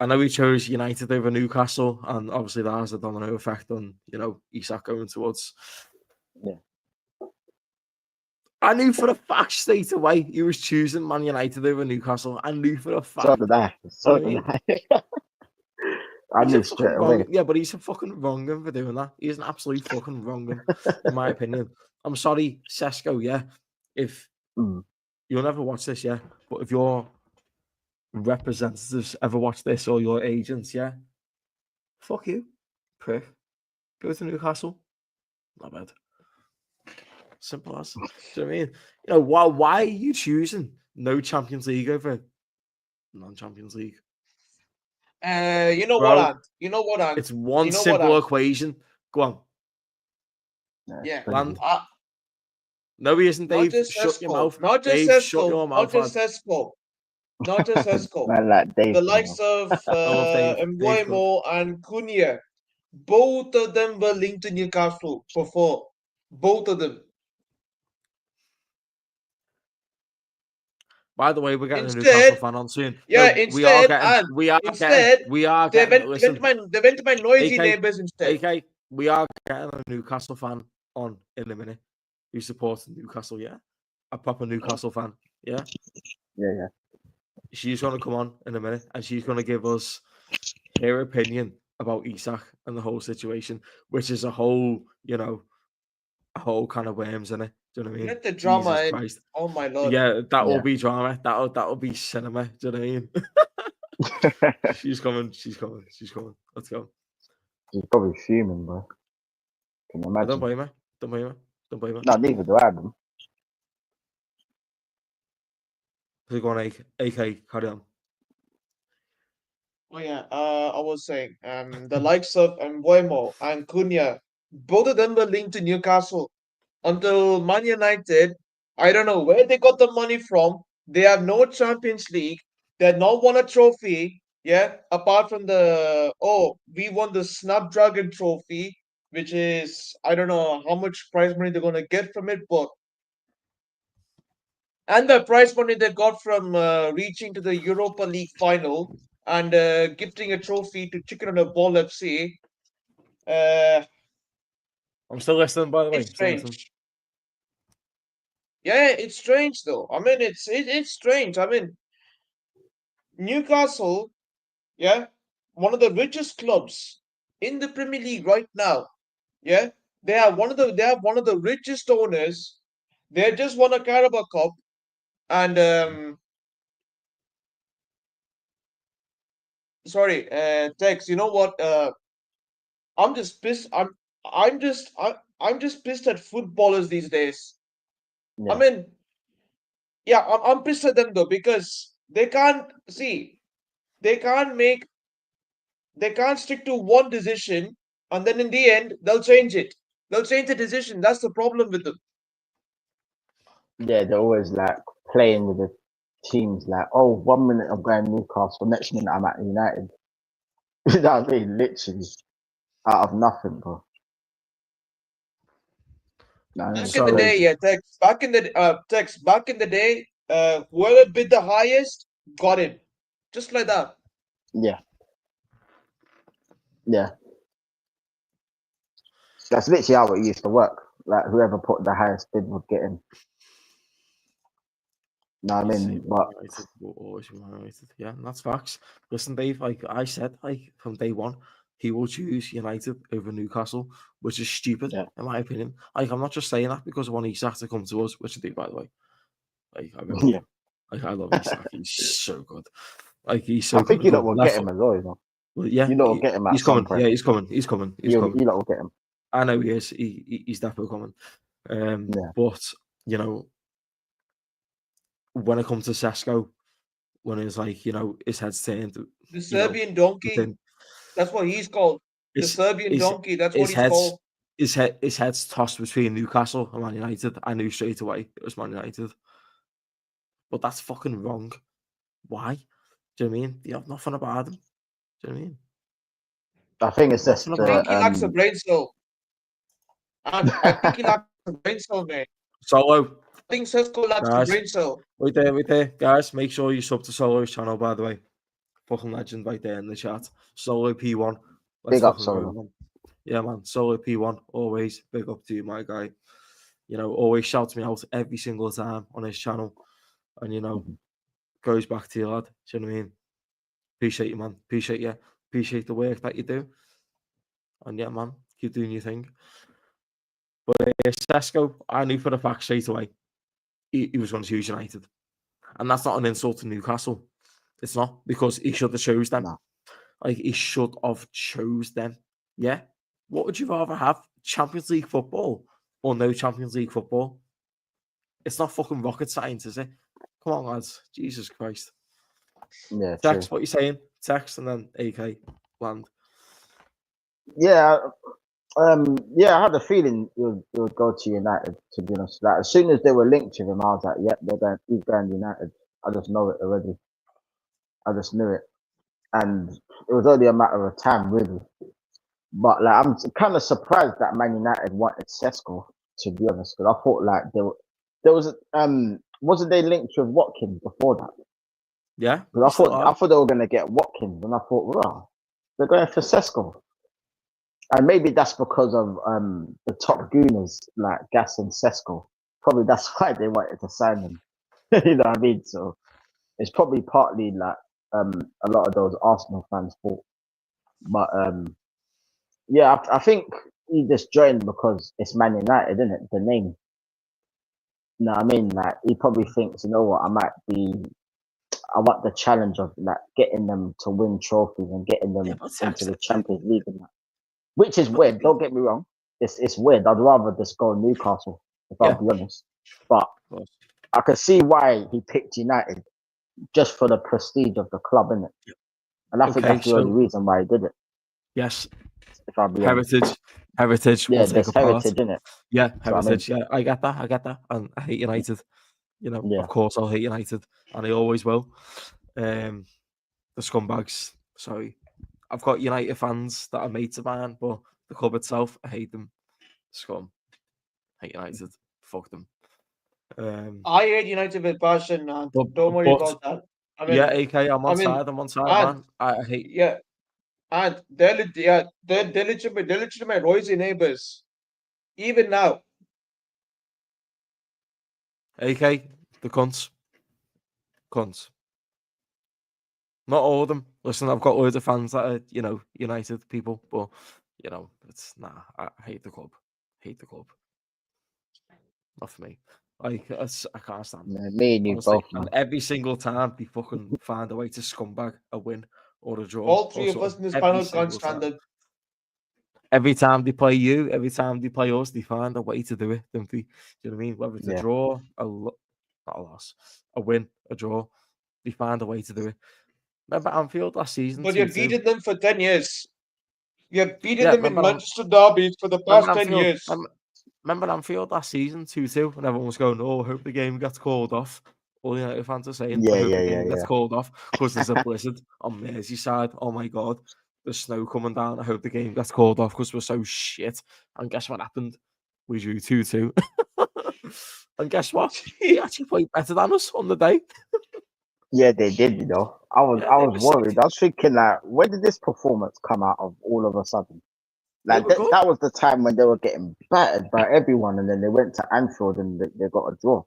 I know he chose United over Newcastle, and obviously that has a domino effect on Isak going towards. Yeah. I knew for a fact straight away he was choosing Man United over Newcastle. I knew for a fact. So did I. So did I. I knew straight away. Yeah, but he's a fucking wrong for doing that. He's an absolute fucking wrong in my opinion. I'm sorry, Sesko, yeah. If you'll never watch this, yeah, but if your representatives ever watch this or your agents, yeah, fuck you, prick. Go to Newcastle. Not bad. Simple as. Do you know what I mean? You know, why are you choosing no Champions League over non-Champions League? You know Bro, what, Ant? You know what, Ant? It's one You know simple what, equation. Go on. Yeah. Land. No, he isn't, Dave. Not just Shut your Sesko. mouth. Not just Dave, shut Sesko. your Not mouth, just lad. Sesko. Not just Sesko. Man, like Dave, The likes of I love Dave. Dave's good. Mbuemo and Cunha. Both of them were linked to Newcastle before. Both of them. By the way, we're getting a Instead, Newcastle fan on soon. yeah, No, instead, we are instead, getting, listen, they went to my noisy AK, neighbours instead. AK, we are getting a Newcastle fan on in a minute who supports Newcastle, yeah? A proper Newcastle fan, yeah? Yeah. She's going to come on in a minute and she's going to give us her opinion about Isak and the whole situation, which is a whole kind of worms in it. Do you know what I mean? Let the drama Jesus in. Christ. Oh my Lord. Yeah, that will be drama. That'll be cinema. Do you know what I mean? She's coming. Let's go. She's probably fuming, bro. Can you imagine? Don't blame her. No, neither do I, man. So go on, AK, carry on. Oh yeah, I was saying, the likes of Mbuemo and Cunha, both of them were linked to Newcastle until Man United. I don't know where they got the money from. They have no Champions League. They had not won a trophy. Yeah, apart from we won the Snapdragon Trophy, which is I don't know how much prize money they're gonna get from it, but and the prize money they got from reaching to the Europa League final and gifting a trophy to Chicken and a Ball FC. I'm still listening, by the way. It's strange. Yeah, it's strange though. I mean, it's strange. I mean, Newcastle, yeah, one of the richest clubs in the Premier League right now. Yeah, they have one of the richest owners. They just won a Carabao Cup, and sorry, Tex. You know what? I'm just pissed. I'm just pissed at footballers these days. I mean, yeah, I'm pissed at them though because they can't they can't stick to one decision, and then in the end they'll change it. They'll change the decision. That's the problem with them. Yeah, they're always like playing with the teams. Like, oh, 1 minute I'm going Newcastle, next minute I'm at United. You know what I mean? Literally out of nothing, bro. Back in the day, yeah, back in the day, whoever bid the highest got it, just like that. Yeah. That's literally how it used to work. Like whoever put the highest bid would get in. No, I mean, but United will always be United. Yeah, and that's facts. Listen, Dave, like I said, like from day one, he will choose United over Newcastle, which is stupid, in my opinion. Like, I'm not just saying that because I want Isak to come to us, which I do, by the way. Like, I really do. Like, I love Isak. He's so good. Like, he's so I think good. you lot will get him as well, you know. Well, yeah, you lot will get him at he's some coming. point. Yeah, he's coming. He's coming. You lot will get him. I know he is. He's definitely coming. But, you know, when it comes to Sesko, when it's like, you know, his head's turned. The Serbian donkey. That's what he's called. The Serbian donkey. That's what he's called. His head's tossed between Newcastle and Man United. I knew straight away it was Man United. But that's fucking wrong. Why? Do you know what I mean? You have nothing about him. Do you know what I mean? I think it's just. I think he lacks a brain cell. I think he lacks a brain cell, man. Solo. I think Sesko lacks a brain cell. Wait there. Guys, make sure you sub to Solo's channel, by the way. Fucking legend right there in the chat. Solo P1. Big up, Solo. Yeah, man. Solo P1. Always big up to you, my guy. You know, always shouts me out every single time on his channel. And, you know, goes back to you, lad. Do you know what I mean? Appreciate you, man. Appreciate you. Appreciate the work that you do. And yeah, man, keep doing your thing. But Sesko, I knew for the fact straight away he was going to choose United. And that's not an insult to Newcastle. It's not, because he should have chose them. No. Like, he should have chose them. Yeah? What would you rather have? Champions League football or no Champions League football? It's not fucking rocket science, is it? Come on, lads. Jesus Christ. Yeah, Text, true. what you saying? Text and then AK land. Yeah, I had a feeling he would go to United, to be honest. Like, as soon as they were linked to him, I was like, yep, he's going to United. I just know it already. I just knew it. And it was only a matter of time, really. But like, I'm kind of surprised that Man United wanted Sesko, to be honest, because I thought like there was wasn't they linked with Watkins before that? Yeah. Because I thought they were gonna get Watkins, and I thought, wow, they're going for Sesko. And maybe that's because of the top gooners like Gas and Sesko. Probably that's why they wanted to sign him. You know what I mean? So it's probably partly like a lot of those Arsenal fans' fault. But yeah, I think he just joined because it's Man United, isn't it? The name. You know what I mean? Like, he probably thinks, you know what, I want the challenge of like getting them to win trophies and getting them into the Champions League and that. Which is weird, don't get me wrong. It's weird. I'd rather just go Newcastle, if I'll be honest. But I can see why he picked United, just for the prestige of the club, innit? And I think that's the only reason why he did it. Yes. If I'll be Heritage. Yeah, there's heritage, innit? Yeah, heritage. Yeah, I get that. And I hate United. You know, of course I'll hate United. And I always will. The scumbags. Sorry. I've got United fans that are mates of mine, but the club itself, I hate them. Scum. Hate United. Fuck them. I hate United with passion, man. Don't worry about that. I mean, yeah, AK, I'm on side, man. I hate. Yeah, and they're legitimate Roy's neighbors, even now. AK, the cunts. Not all of them. Listen, I've got loads of fans that are, you know, United people, but you know, it's I hate the club. Not for me. Like, I can't stand it. Yeah, me and you both, man. And every single time they fucking find a way to scumbag a win or a draw. All three of us in this panel can't stand it. every time they play you, every time they play us, they find a way to do it, don't they? Do you know what I mean? Whether it's a Yeah. draw, not a loss, a win, a draw, they find a way to do it. Remember Anfield last season, But you've 2-2? beaten them for 10 years. You've beaten Yeah, them in Manchester derbies for the past 10 years. Remember Anfield last season, 2-2, and everyone was going, "Oh, I hope the game gets called off." All the United fans are saying, "I hope the game gets called off because there's a blizzard on Merseyside. Oh my god, there's snow coming down. I hope the game gets called off because we're so shit." And guess what happened? We drew 2-2. And guess what? They actually played better than us on the day. Yeah, they did, you know. I was Yeah, they were worried. sick. I was thinking like, where did this performance come out of all of a sudden? They Like were good. that was the time when they were getting battered by everyone, and then they went to Anfield and they got a draw.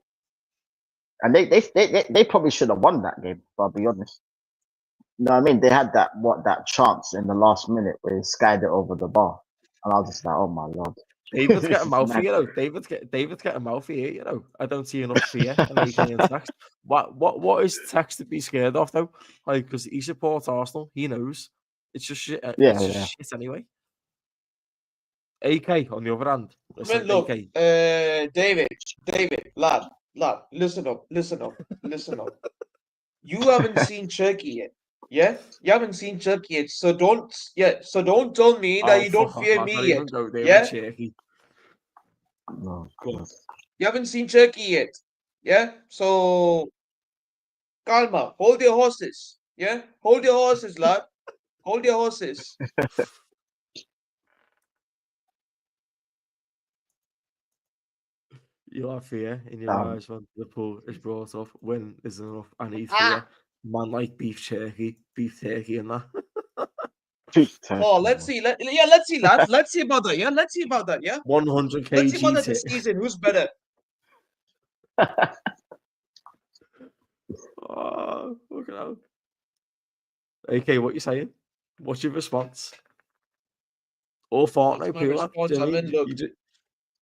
And they probably should have won that game, but I'll be honest. You know what I mean? They had that chance in the last minute where they skied it over the bar. And I was just like, oh my lord. David's This getting is mouthy, mad. you know. David's getting mouthy here, you know. I don't see enough fear in AK and text. What is text to be scared of though? Like, because he supports Arsenal, he knows it's just shit. Yeah, It's just yeah. shit anyway. AK on the other hand, I listen, mean, look, AK. David, lad, listen up. You haven't seen Turkey yet. Yeah? You haven't seen Turkey yet. So don't tell me that Oh you don't fuck off, fear man! me Don't yet. even go there Yeah? with Cherky. No, Go on. God. You haven't seen Turkey yet. Yeah? So calma, hold your horses. Yeah? Hold your horses, lad. Hold your horses. You have fear in your Um, eyes when the pool is brought up. When isn't enough? I need fear. Man, like beef turkey, and that. Peak Turkey, Oh, let's man. see. Let's see, lad. Let's see about that. Yeah? Let's see about that. Yeah? 100 Let's see about kg that this season. Who's better? Oh, look at that. AK, what you saying? What's your response? All What's Fortnite my pool, lad. response? Do you know I what I mean, mean? look. You just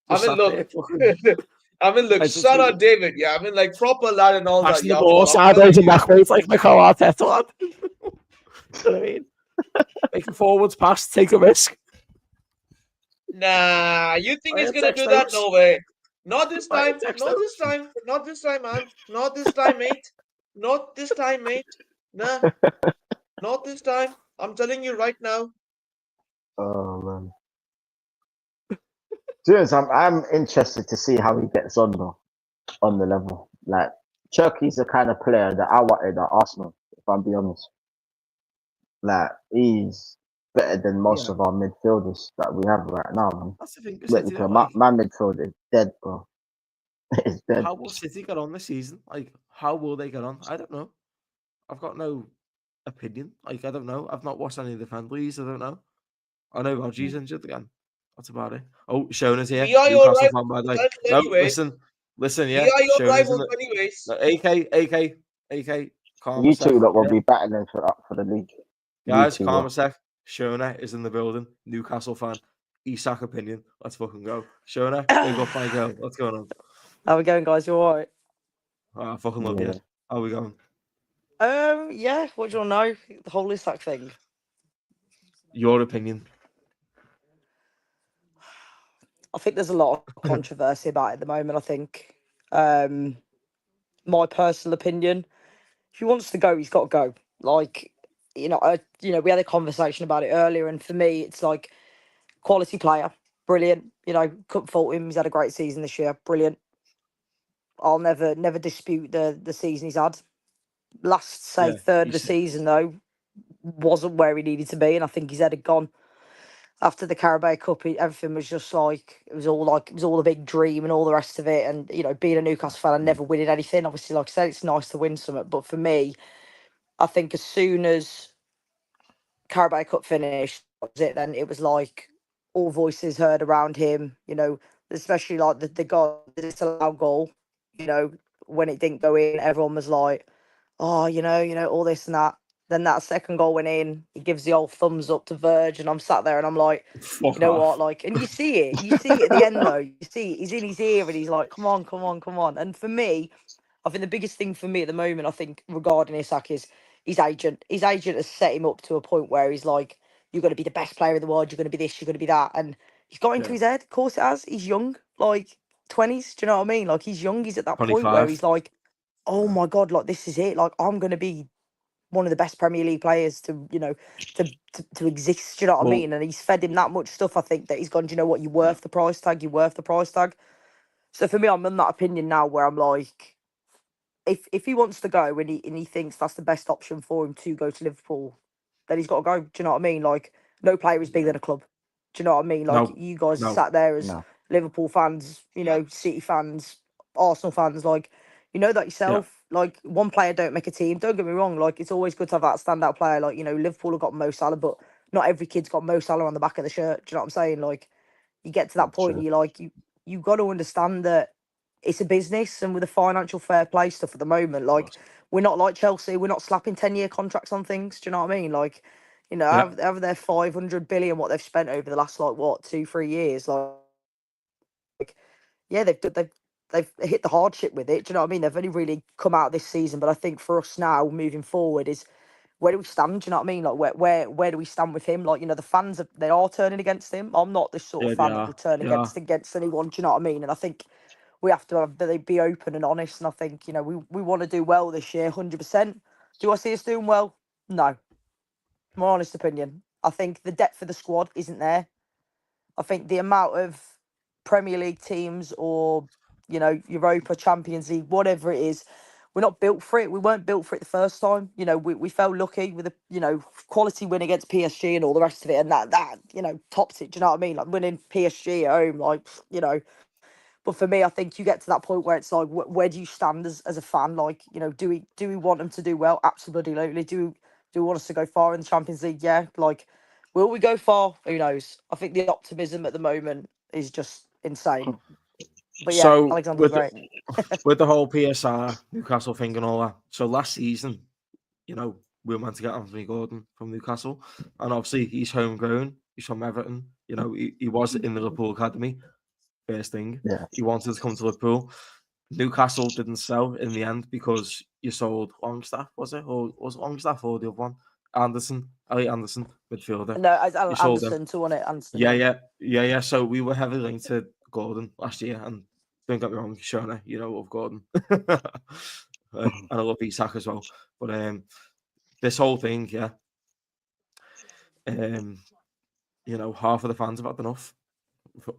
I mean, sat look. there fucking. I mean, look. I just Shout out David. Yeah, I mean, like proper lad and all that. passing the Yeah, ball but I'm telling sideways and you, backwards like Mikel Arteta, lad. Do you know what I mean? Make a forwards pass, take a risk. nah. You think I he's had gonna text do that? notes. No way. Not this I had time. text Not this notes. time. Not this time, man. Not this time, mate. Not this time, mate. Nah. Not this time. I'm telling you right now. Oh man. Serious, I'm interested to see how he gets on though, on the level. Like Turkey's the kind of player that I wanted at Arsenal, if I'm being honest. Like he's better than most Yeah, of our midfielders that we have right now, man. that's the thing with Wait, City because though. my, Like, my midfield is dead, bro. It's dead. how will City get on this season? Like, how will they get on? I don't know. I've got no opinion. Like, I don't know. I've not watched any of the friendlies. I don't know. I know Rodgers injured again. That's about it. Oh, Shona's here. We are your Newcastle fan, rivals by the in the way. title No, anyways. listen, We yeah. are your Shona's in rivals the. anyways. No, AK, calm You a sec. two lot will Yeah. be battling for the league. You Guys, two calm a lot. sec. Shona is in the building. Newcastle fan. Isak opinion. Let's fucking go. Shona, big up my girl. What's going on? How we going, guys? You all right? I fucking love you. Yeah. How we going? Yeah. What do you want to know? The whole Isak thing. Your opinion. I think there's a lot of controversy about it at the moment. I think. My personal opinion: if he wants to go, he's got to go. Like, we had a conversation about it earlier, and for me, it's like quality player, brilliant. Couldn't fault him. He's had a great season this year, brilliant. I'll never dispute the season he's had. Last, say, Yeah, third of the he's season though wasn't where he needed to be, and I think his head had gone. After the Carabao Cup, everything was just like it was all a big dream and all the rest of it. And being a Newcastle fan and never winning anything, obviously, like I said, it's nice to win something. But for me, I think as soon as Carabao Cup finished, that was it. Then it was like all voices heard around him. Especially like the goal, the disallowed goal. When it didn't go in, everyone was like, "Oh, all this and that." Then that second goal went in. He gives the old thumbs up to Verge, and I'm sat there and I'm like, fuck you know off. what? Like, and you see it at the end though. You see, he's in his ear, and he's like, "Come on, come on, come on." And for me, I think the biggest thing for me at the moment, I think regarding Isak is his agent. His agent has set him up to a point where he's like, you're going to be the best player in the world, you're going to be this, you're going to be that. And he's got into Yeah. his head. Of course it has. He's young, like 20s. Do you know what I mean? Like he's young. He's at that point where 25. he's like, oh Yeah. my God, like this is it. Like I'm going to be one of the best Premier League players to, you know, to exist. Do you know what I Well, mean? And he's fed him that much stuff, I think, that he's gone, do you know what, you're yeah. worth the price tag, you're worth the price tag. So for me, I'm in that opinion now where I'm like, if he wants to go and he thinks that's the best option for him to go to Liverpool, then he's got to go. Do you know what I mean? Like, no player is bigger than a club. Do you know what I mean? Like, No, you guys no. sat there as No. Liverpool fans, you know, City fans, Arsenal fans, like, you know that Yeah. yourself. Like, one player don't make a team. Don't get me wrong. Like, it's always good to have that standout player. Like, you know, Liverpool have got Mo Salah, but not every kid's got Mo Salah on the back of the shirt. Do you know what I'm saying? Like, you get to that point, True. and you're like, you got to understand that it's a business, and with the financial fair play stuff at the moment, Of like course. we're not like Chelsea, we're not slapping 10-year contracts on things. Do you know what I mean? Like, you know, Yeah. have their 500 billion what they've spent over the last like what 2-3 years, like yeah, they've hit the hardship with it. Do you know what I mean? They've only really come out this season, but I think for us now moving forward is where do we stand? Do you know what I mean? Like where do we stand with him? Like, you know, the fans they are turning against him. I'm not this sort Yeah, of they fan that are. will turn They are. against anyone. Do you know what I mean? And I think we have to they be open and honest. And I think, you know, we want to do well this year, 100%. Do I see us doing well? No. My honest opinion. I think the depth of the squad isn't there. I think the amount of Premier League teams or, you know, Europa, Champions League, whatever it is, we're not built for it. We weren't built for it the first time. You know, we felt lucky with a, you know, quality win against PSG and all the rest of it. And that, you know, tops it. Do you know what I mean? Like winning PSG at home, like, you know. But for me, I think you get to that point where it's like, where do you stand as a fan? Like, you know, do we want them to do well? Absolutely. Do we want us to go far in the Champions League? Yeah. Like, will we go far? Who knows? I think the optimism at the moment is just insane. But yeah, So Alexander's great. with the whole PSR Newcastle thing and all that. So last season, you know, we were meant to get Anthony Gordon from Newcastle, and obviously he's homegrown. He's from Everton. You know, he was in the Liverpool academy. First thing, Yeah. he wanted to come to Liverpool. Newcastle didn't sell in the end because you sold Longstaff, was it? Or was it Longstaff or the other one? Elliot Anderson, midfielder. No, as You sold him. Anderson to on it. Anderson, Yeah. So we were heavily linked to Gordon last year, and don't get me wrong, Shona, you know, of Gordon. And I love Isak as well. But this whole thing, yeah. You know, half of the fans have had enough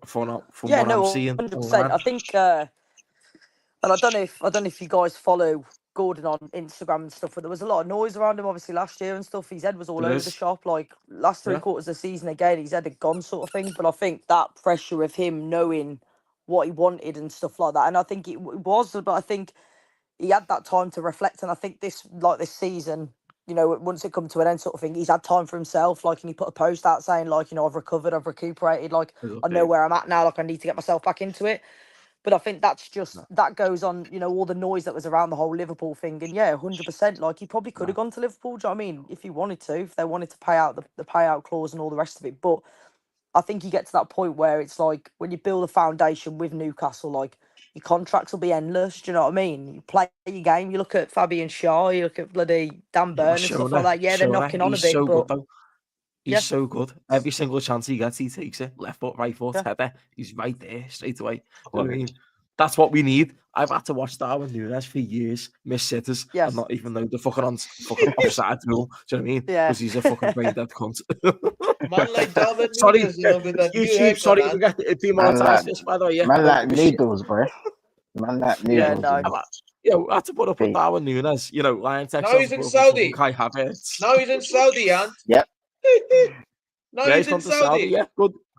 from Yeah, what I'm no, seeing 100%. online. I think, and I don't know if you guys follow Gordon on Instagram and stuff, but there was a lot of noise around him obviously last year and stuff. His head was all There over the is, shop. Like last three yeah, quarters of the season again, his head had gone sort of thing. But I think that pressure of him knowing what he wanted and stuff like that, and I think it was, but I think he had that time to reflect. And I think this season, you know, once it come to an end sort of thing, he's had time for himself. Like, and he put a post out saying, like, you know, I've recovered, I've recuperated, like I know where I'm at now, like I need to get myself back into it. But I think that's just that goes on, you know, all the noise that was around the whole Liverpool thing. And yeah, 100%. Like he probably could have gone to Liverpool. Do you know what I mean? If he wanted to, if they wanted to pay out the payout clause and all the rest of it. But I think you get to that point where it's like when you build a foundation with Newcastle, like your contracts will be endless. Do you know what I mean? You play your game. You look at Fabian Shaw, you look at bloody Dan yeah, Burn and stuff like that. Yeah, they're knocking on a he's bit, so good but though. He's yeah, so good. Every single chance he gets, he takes it. Left foot, right foot, yeah, header. He's right there straight away. Do you know what I mean? That's what we need. I've had to watch Darwin Núñez for years, miss sitters, and yes, not even know the fucking offside rule. Do you know what I mean? yeah. Because he's a fucking brain dead cunt. Man like Darwin Sorry, Núñez, with that new YouTube. haircut, Sorry, we man. get Man demonetized like this, by the way. Yeah, man I don't like give a shit. noodles, bro. Man like Yeah, Yeah, noodles. no. I had to put up with Pete. Darwin Núñez. You know, Lion Tech Now he's in above fucking Saudi. Kai Havertz. Now he's in Saudi, Ant. Yep. Now Yeah, he's he's in gone to Saudi. Saudi. Yeah,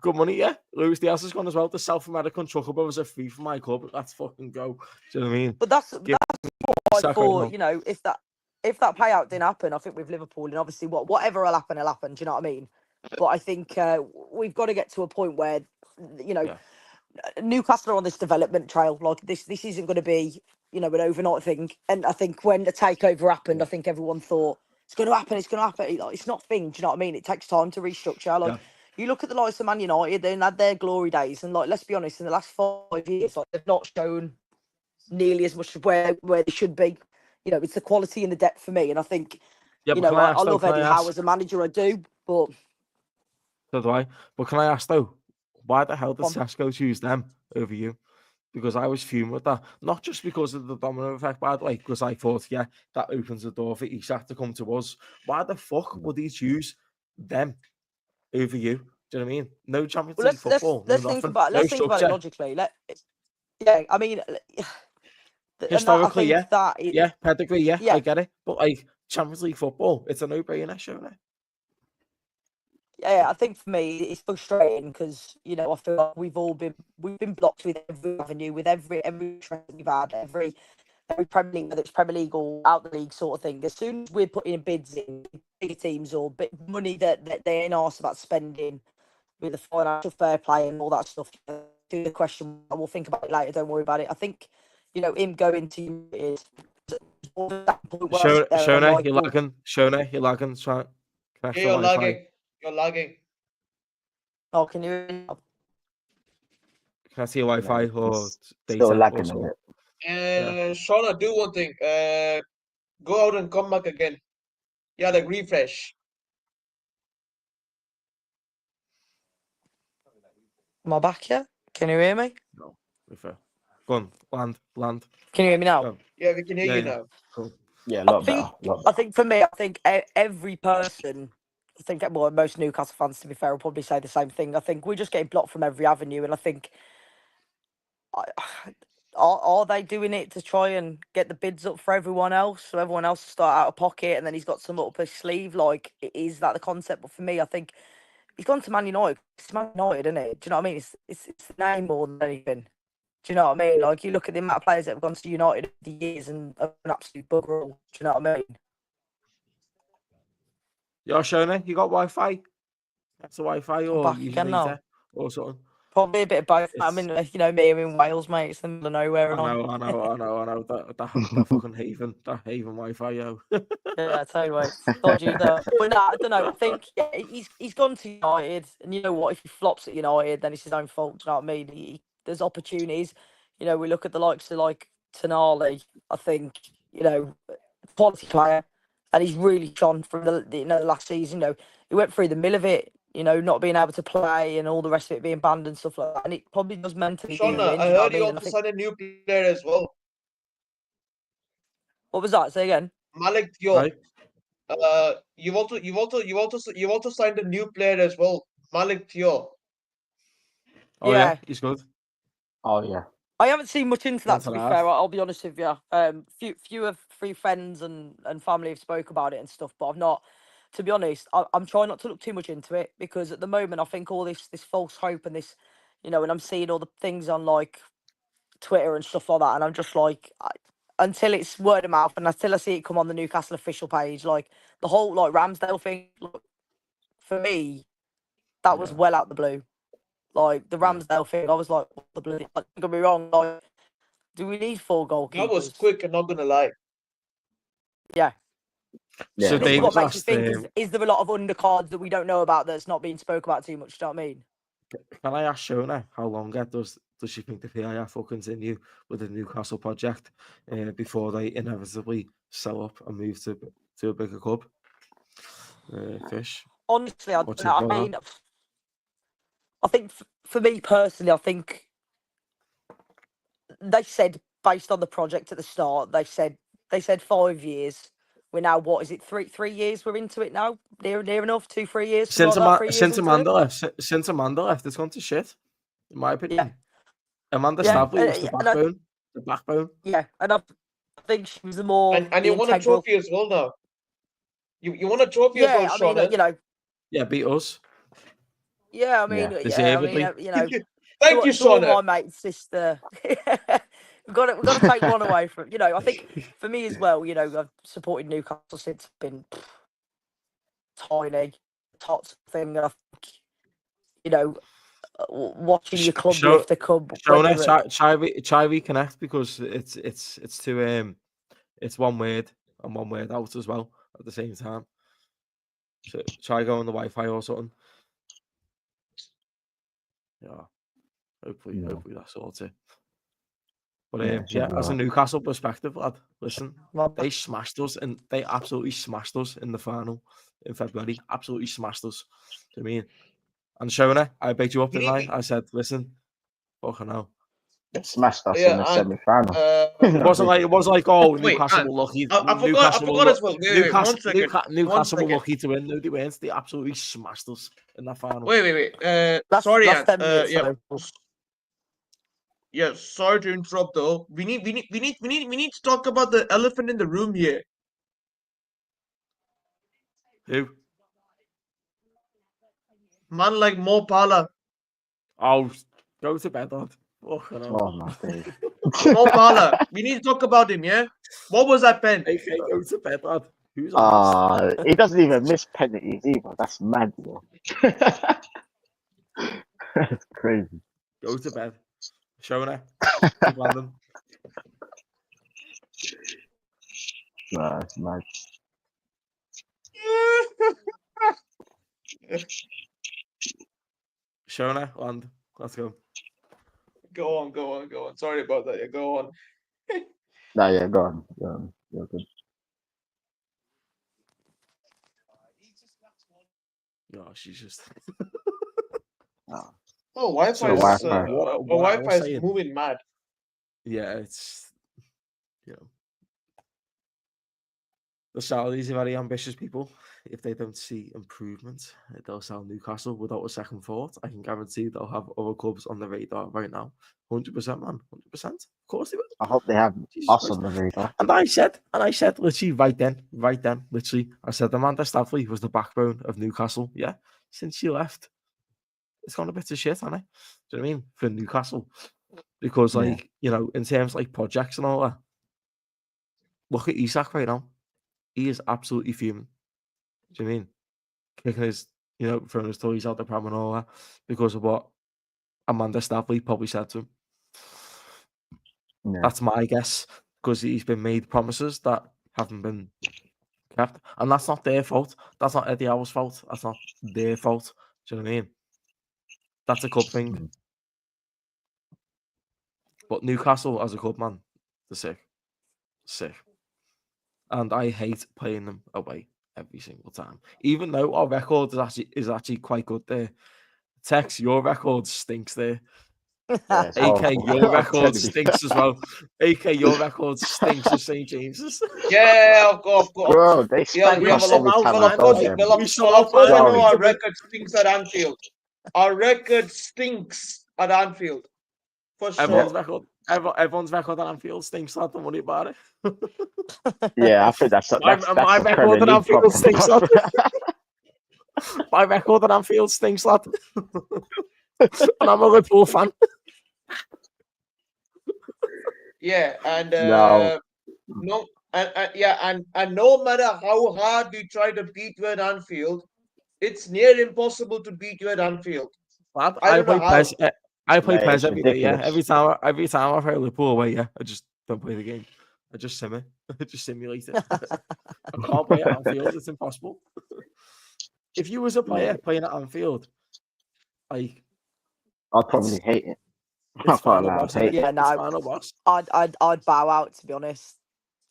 good money. Yeah, Luis Diaz has gone as well. The South American Trucker Brothers are free for my club. Let's fucking go. Do you know what I mean? But that's Give what I Isak right thought, now. you know, if that payout didn't happen, I think with Liverpool and obviously whatever will happen, it'll happen. Do you know what I mean? But I think we've got to get to a point where, you know, Yeah. Newcastle are on this development trail. Like this isn't going to be, you know, an overnight thing. And I think when the takeover happened, I think everyone thought it's going to happen. It's going to happen. Like, it's not a thing. Do you know what I mean? It takes time to restructure. Like Yeah. you look at the likes of Man United, they had their glory days, and like let's be honest, in the last 5 years, like they've not shown nearly as much of where they should be. You know, it's the quality and the depth for me. And I think, Yeah, you but know, can I I ask though? love Can I Eddie Howe ask? as a manager. I do, but So do I. But can I ask though, why the hell did Go on. Sesko choose them over you? Because I was fuming with that. Not just because of the domino effect, by the way, because I thought, yeah, that opens the door for Isak to come to us. Why the fuck would he choose them over you? Do you know what I mean? No Champions Well, League football, no let's think nothing, about no it structure. logically. Yeah, I mean, and that, I Historically, think that yeah, pedigree, yeah, yeah. I get it. But like Champions League football, it's a no-brainer, surely. Yeah, I think for me it's frustrating because I feel like we've been blocked with every avenue, with every trend we've had, every Premier League, whether it's Premier League or out the league sort of thing. As soon as we're putting bids in big teams or bit money that they ain't asked about spending with the financial fair play and all that stuff, do the question, we'll think about it later. Don't worry about it. I think him going to United. Shona, you're lagging. Shona, you're lagging. Try connect Yeah, to you're Wi-Fi. lagging. You're lagging. Oh, can you? Can I see your Wi-Fi or It's data? still lagging a Also? bit. And Shauna, do one thing. Go out and come back again. Yeah, like refresh. Am I back yet? Can you hear me? No, refer. Go on, land. Can you hear me now? Go. Yeah, we can hear Yeah, you yeah. now. Cool. Yeah, a lot better. I think for me, I think every person, most Newcastle fans, to be fair, will probably say the same thing. I think we're just getting blocked from every avenue, and I think are they doing it to try and get the bids up for everyone else, so everyone else start out of pocket, and then he's got some up his sleeve? Like, is that the concept? But for me, I think he's gone to Man United. It's Man United, isn't it? Do you know what I mean? It's the name more than anything. Do you know what I mean? Like, you look at the amount of players that have gone to United over the years and are an absolute bugger all. Do you know what I mean? Yo, Shona, you got Wi-Fi? That's the Wi-Fi I'm or back using again now. data or something? Probably a bit of both. I It's- mean, me here in Wales, mate. It's in the middle of nowhere, I and on. know. That fucking that haven Wi-Fi, yo. Yeah, totally. It's dodgy though. But no, I don't know. I think he's gone to United, and you know what? If he flops at United, then it's his own fault. Do you know what I mean? There's opportunities. We look at the likes of like Tonali. I think quality player, and he's really shone from the last season. He went through the mill of it. Not being able to play and all the rest of it being banned and stuff like that, and it probably does mentally do you Shauna, in. I Do you know heard what I you mean? And I also think signed a new player as well. what was that? Say again. Malik Diop. Right? You've also signed a new player as well. Malik Diop. Oh Yeah. he's good. Oh yeah. I haven't seen much into that, Once to and be a fair. half. I'll be honest with you. Few friends and family have spoke about it and stuff, but I've not. To be honest, I'm trying not to look too much into it because at the moment I think all this false hope and this, and I'm seeing all the things on like Twitter and stuff like that, and I'm just like, until it's word of mouth and until I see it come on the Newcastle official page, like the whole like Ramsdale thing, for me, that was Yeah. well out the blue. Like the Yeah. Ramsdale thing, I was like, what the bloody? Like, don't get me wrong, like. Do we need 4 goalkeepers? That was quick, I'm not gonna lie. Yeah. Yeah. So This is what David's makes you asked, think, is there a lot of undercards that we don't know about that's not being spoke about too much? Do you know what I mean? can I ask Shona how long does she think the PIF will continue with the Newcastle project before they inevitably sell up and move to a bigger club? Fish. Honestly, I What's don't know. your I thought? mean, I think for me personally, I think they said based on the project at the start, they said 5 years. We're now what is it? 3 years. We're into it now. Near enough. 2-3 years. Since, Like that, 3 years into it. Since Amanda left, it's gone to shit, in my opinion. Yeah. Amanda Yeah. Staveley was the backbone. The backbone. Yeah, and I think she was the more And you won a integral. trophy as well now. You won a trophy as well, Yeah, I mean, Shauna. Yeah, beat us. Yeah, I mean, Yeah. yeah, I mean, Deservedly. Thank you, to all Shauna. my mates, sister. we've got to take one away from. I think for me as well. I've supported Newcastle since I've been tiny, tots thing. And I think watching your club lift a cup. Shona, try reconnect because it's too it's one word and one word out as well at the same time. So try going the Wi-Fi or something. Yeah, hopefully that's sorted. But should be as a alright. Newcastle perspective, lad, listen, Well, they smashed us and they absolutely smashed us in the final in February. Absolutely smashed us. I mean, And Shona, I picked you up, We didn't need- I? I said, listen, fucking hell. They smashed us Yeah, in the and, semi-final. It was like, oh, Wait, Newcastle and were lucky. I Newcastle forgot as well. Wait, one second. Newcastle were second. lucky to win. No, they weren't. They absolutely smashed us in that final. Wait. That's Sorry, that's Ant. 10 minutes. Yeah. though. Yeah, sorry to interrupt though. We need to talk about the elephant in the room here. Who? Man like Mo Pala. Oh, go to bed, lad. Fucking hell. Oh my days. Mo Pala. We need to talk about him, yeah? What was that pen? AK, go to bed, lad. Who's on this? He doesn't even miss penalties either. That's mad, bro. That's crazy. Go to bed. Shona. Keep on them. Nah, it's mad. Shona, land. Let's go. Go on. Sorry about that. Yeah, go on. Nah, yeah, go on. You're good. No, she's just. Oh, Wi-Fi So is Wi-Fi. What I was Wi-Fi is saying- moving mad. Yeah, it's. You know. The Saudis are very ambitious people. If they don't see improvement, they'll sell Newcastle without a second thought. I can guarantee they'll have other clubs on the radar right now. 100%, man. 100%. Of course they will. I hope they have Jesus us Christ. on the radar. And I said, literally, right then, literally, I said, Amanda Staffley was the backbone of Newcastle. Yeah, since she left, it's gone a bit of shit, hasn't it? Do you know what I mean? For Newcastle. Because, Yeah. like, you know, in terms of, like, projects and all that, look at Isak right now. He is absolutely fuming. Do you know what I mean? Kicking his, you know, throwing his toys out the pram and all that because of what Amanda Staffley probably said to him. Yeah. That's my guess, because he's been made promises that haven't been kept. And that's not their fault. That's not Eddie Howe's fault. That's not their fault. Do you know what I mean? That's a club thing. Mm. But Newcastle as a club, man, they're sick. Sick. And I hate playing them away every single time. Even though our record is actually quite good there. Tex, your record stinks there. Yeah, it's AK, horrible. your I'm record telling you. stinks as well. AK, your record stinks at St. James's. Yeah, of course. Bro, they Yeah, spank we us saw every out, time well, I of go course, there. well, We of, saw well, of course, you Sorry. know our record stinks at Anfield. Our record stinks at Anfield. For sure. Everyone's record at Anfield stinks, lad. Don't worry about it. Yeah, I think that's My the record Premier at League Anfield problem. stinks, lad. My record at Anfield stinks, lad. And I'm a Liverpool fan. Yeah, and No. no, and no matter how hard we try to beat you at Anfield, it's near impossible to beat you at Anfield. Lad, I I don't know play how. PES. I play Mate, PES it's every day. Yeah, ridiculous. every time I play Liverpool away, yeah, I just don't play the game. I just sim it. I just simulate it. I can't play at Anfield. It's impossible. If you was a player playing at Anfield, like I'd probably hate it. I it's can't final lie, boss. I'd hate Yeah, it. no. It's final boss. I'd bow out, to be honest.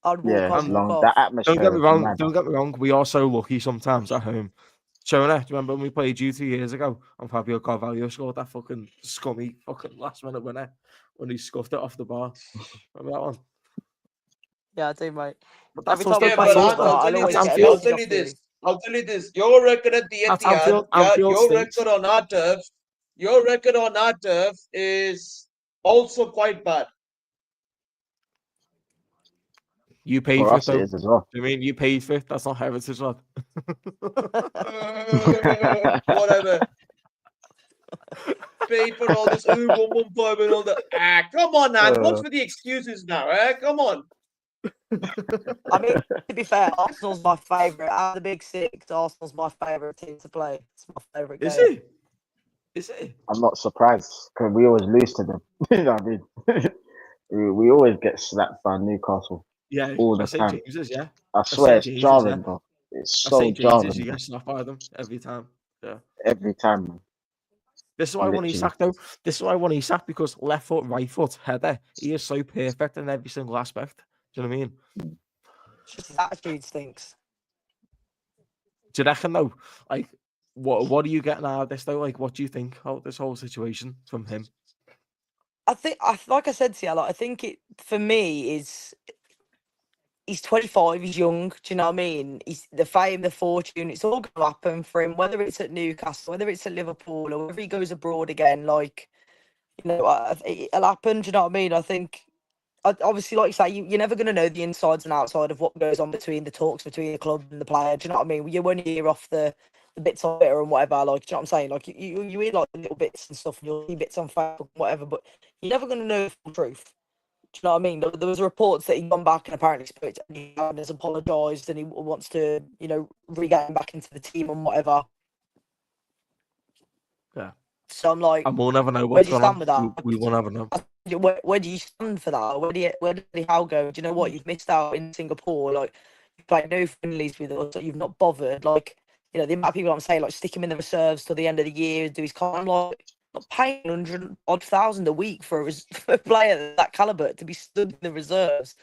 I'd walk Yeah, on, it's walk long. off. That atmosphere Don't get me is wrong. mad. Don't get me wrong. We are so lucky sometimes at home. Shona, do you remember when we played you 2 years ago and Fabio Carvalho scored that fucking scummy fucking last minute winner when he scuffed it off the bar? Remember that one? Yeah, I do, mate. But that's Every time us. we Yeah, play but each other, I'll I'll tell you always this. get a I'll message tell off you you. this. I'll tell you this. Your record at the That's Etihad, Anfield your stinks. record on our turf, your record on our turf is also quite bad. You paid For for it us, it though. is as well. I mean, you paid for it. That's not heritage, lad. Whatever. Paid for all this 115 and all that. Ah, come on, man. What's with the excuses now? Come on. I mean, to be fair, Arsenal's my favourite. Out of the big six, Arsenal's my favourite team to play. It's my favourite game. Is it? Is it? I'm not surprised because we always lose to them. You know what I mean? we always get slapped by Newcastle Yeah. all the I say time. James's, yeah. I swear it's St. James's, jarring, yeah. bro. It's I so say James's, jarring you bro. get slapped by them every time. Yeah. Every time, man. This is why I want Literally. Isak though. This is why I want Isak because left foot, right foot, header. He is so perfect in every single aspect. Do you know what I mean? It's just his attitude stinks. Do you reckon though? Like What are you getting out of this though? Like, what do you think of this whole situation from him? I think, like I said to you, like, I think it for me is he's 25, he's young. Do you know what I mean? He's the fame, the fortune. It's all going to happen for him, whether it's at Newcastle, whether it's at Liverpool, or whether he goes abroad again. Like, it'll happen. Do you know what I mean? I think. Obviously, like you say, you're never going to know the insides and outside of what goes on between the talks between the club and the player. Do you know what I mean? You only hear off the bits on Twitter and whatever. Like, do you know what I'm saying? Like, you hear like the little bits and stuff, and you'll see bits on Facebook and whatever, but you're never going to know the full truth. Do you know what I mean? There was reports that he'd gone back and apparently spoke to Andy and has apologised and he wants to, regain back into the team and whatever. Yeah. So I'm like, And we'll never know where what's do you going stand on. with that? We will never know. Where do you stand for that? Where did the how go? Do you know what? You've missed out in Singapore. Like, you've played no friendlies with us. You've not bothered. Like, the amount of people I'm saying, like, stick him in the reserves till the end of the year, do his time. Like, not paying 100,000 a week for for a player of that caliber to be stood in the reserves.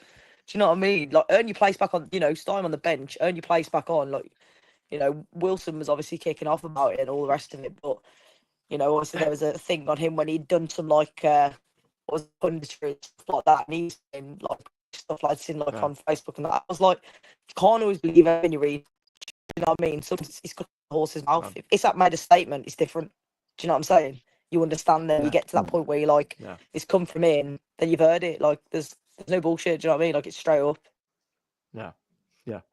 Do you know what I mean? Like, earn your place back on, start him on the bench, earn your place back on. Like, Wilson was obviously kicking off about it and all the rest of it. But, obviously there was a thing on him when he'd done some, like, what was punditry and stuff like that. And he's saying, like, stuff like this Yeah. on Facebook and that. I was like, you can't always believe everything you read. You know what I mean? Sometimes he's got the horse's mouth. If Isak made a statement, it's different. Do you know what I'm saying? You understand that you get to that point where you're like, it's come from in, then you've heard it. Like, there's no bullshit. Do you know what I mean? Like, it's straight up. Yeah,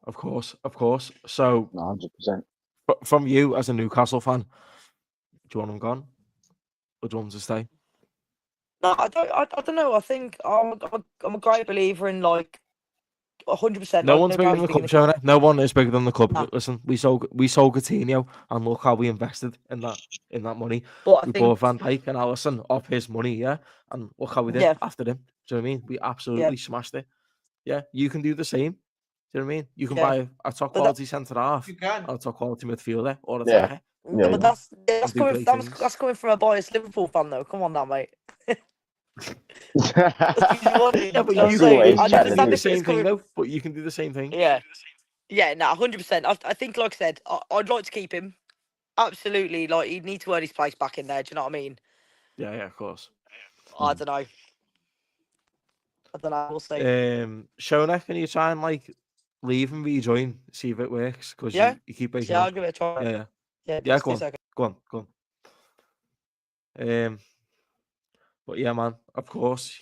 of course. So, 100%. from you as a Newcastle fan, do you want him gone, or do you want him to stay? No, I don't know. I think I'm a great believer in, like, 100%. No one's bigger than the club, Shona. No one is bigger than the club. Nah. Listen, we sold Coutinho, and look how we invested in that money. But We bought Van Dijk and Alisson off his money, yeah, and look how we did after him. Do you know what I mean? We absolutely smashed it. Yeah, you can do the same. Do you know what I mean? You can buy a top quality centre half, You can. or a top quality midfielder, or a Yeah. attacker. Yeah, but that's do coming great that's, things. that's coming from a biased Liverpool fan, though. Come on, now, mate. Yeah, but That's you always can do challenging. the same thing, though. But you can do the same thing. Yeah, no, 100%. I think, like I said, I'd like to keep him. Absolutely, like, he'd need to earn his place back in there. Do you know what I mean? Yeah, of course. I don't know. We'll see. Shona, can you try and leave and rejoin, see if it works? Because Yeah. you keep breaking Yeah, up. I'll give it a try. Yeah. Yeah, Yeah, just go 2 on. seconds. Go on. But yeah, man, of course,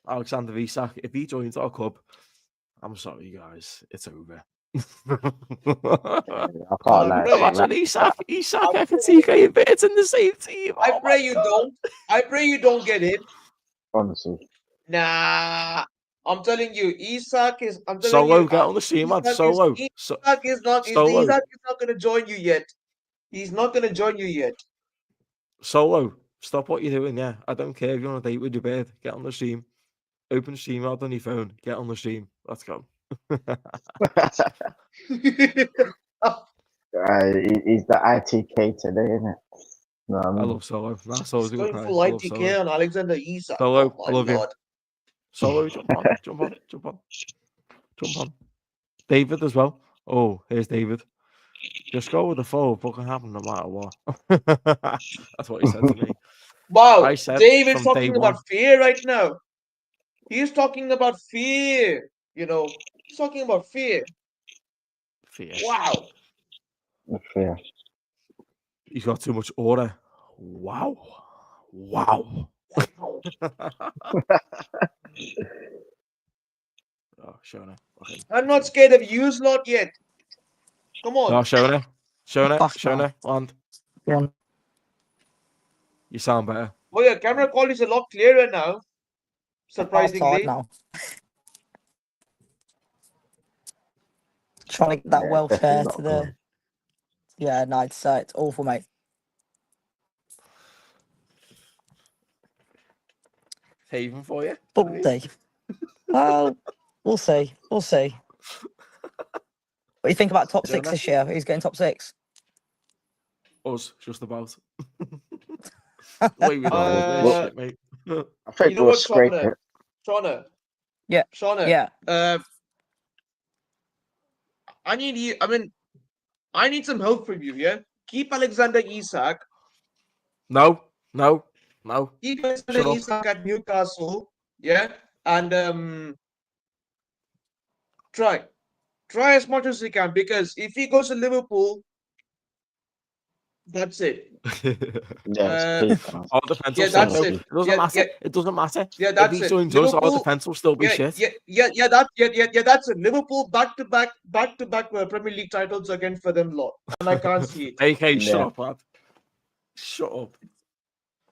Alexander Isak, if he joins our club, I'm sorry, guys, it's over. I can't lie. Imagine Isak, I can see getting bits in the same team. I pray you don't. I pray you don't get him. Honestly. Nah. I'm telling you, Isak is. I'm telling Solo, you, get on the team, man. Solo. Isak is not. Solo. Isak is not going to join you yet. He's not going to join you yet. Solo, stop what you're doing. Yeah, I don't care if you're on a date with your bed. Get on the stream. Open stream out on your phone. Get on the stream. Let's go. He's the ITK today, isn't it? No, I love Solo. Nah, Solo's a good going price. full I love ITK Solo. on Alexander Isak. Solo, Oh, I love my you. Lord. Solo, jump on. David as well. Oh, here's David. Just go with the flow. Fucking happen no matter what. That's what he said to me. Wow, I said David's from talking day about one. fear right now. He's talking about fear. He's talking about fear. Fear. Wow. Yeah. He's got too much order. Wow. Oh, Shona. Okay. I'm not scared of you lot yet. Come on. No, Shona, land. Yeah. You sound better. Oh, your camera quality is a lot clearer now. Surprisingly. Now. Trying to get that welfare to the. Good. Yeah, no, it's awful, mate. Haven for you. But we'll see. Well, we'll see. What do you think about top six this year? Who's getting top six? Us, just about. The way we done this shit, mate. I think we'll scrape it. Shauna. Yeah. Shauna. Yeah. I need you. I need some help from you, yeah? keep Alexander Isak. No. Keep Alexander Shut up. Isak at Newcastle. Yeah, and try as much as you can, because if he goes to Liverpool, that's it. Yeah, it's Uh, peak, man. Our defense yeah, will stink that's out. it. It doesn't Yeah, matter. yeah, It doesn't matter. yeah, If that's he it. joins us, our Liverpool. defense will still be Yeah, shit. yeah, that's it. Liverpool back to back Premier League titles again for them lot, and I can't see it. AK, shut Yeah. up, lad. Shut up.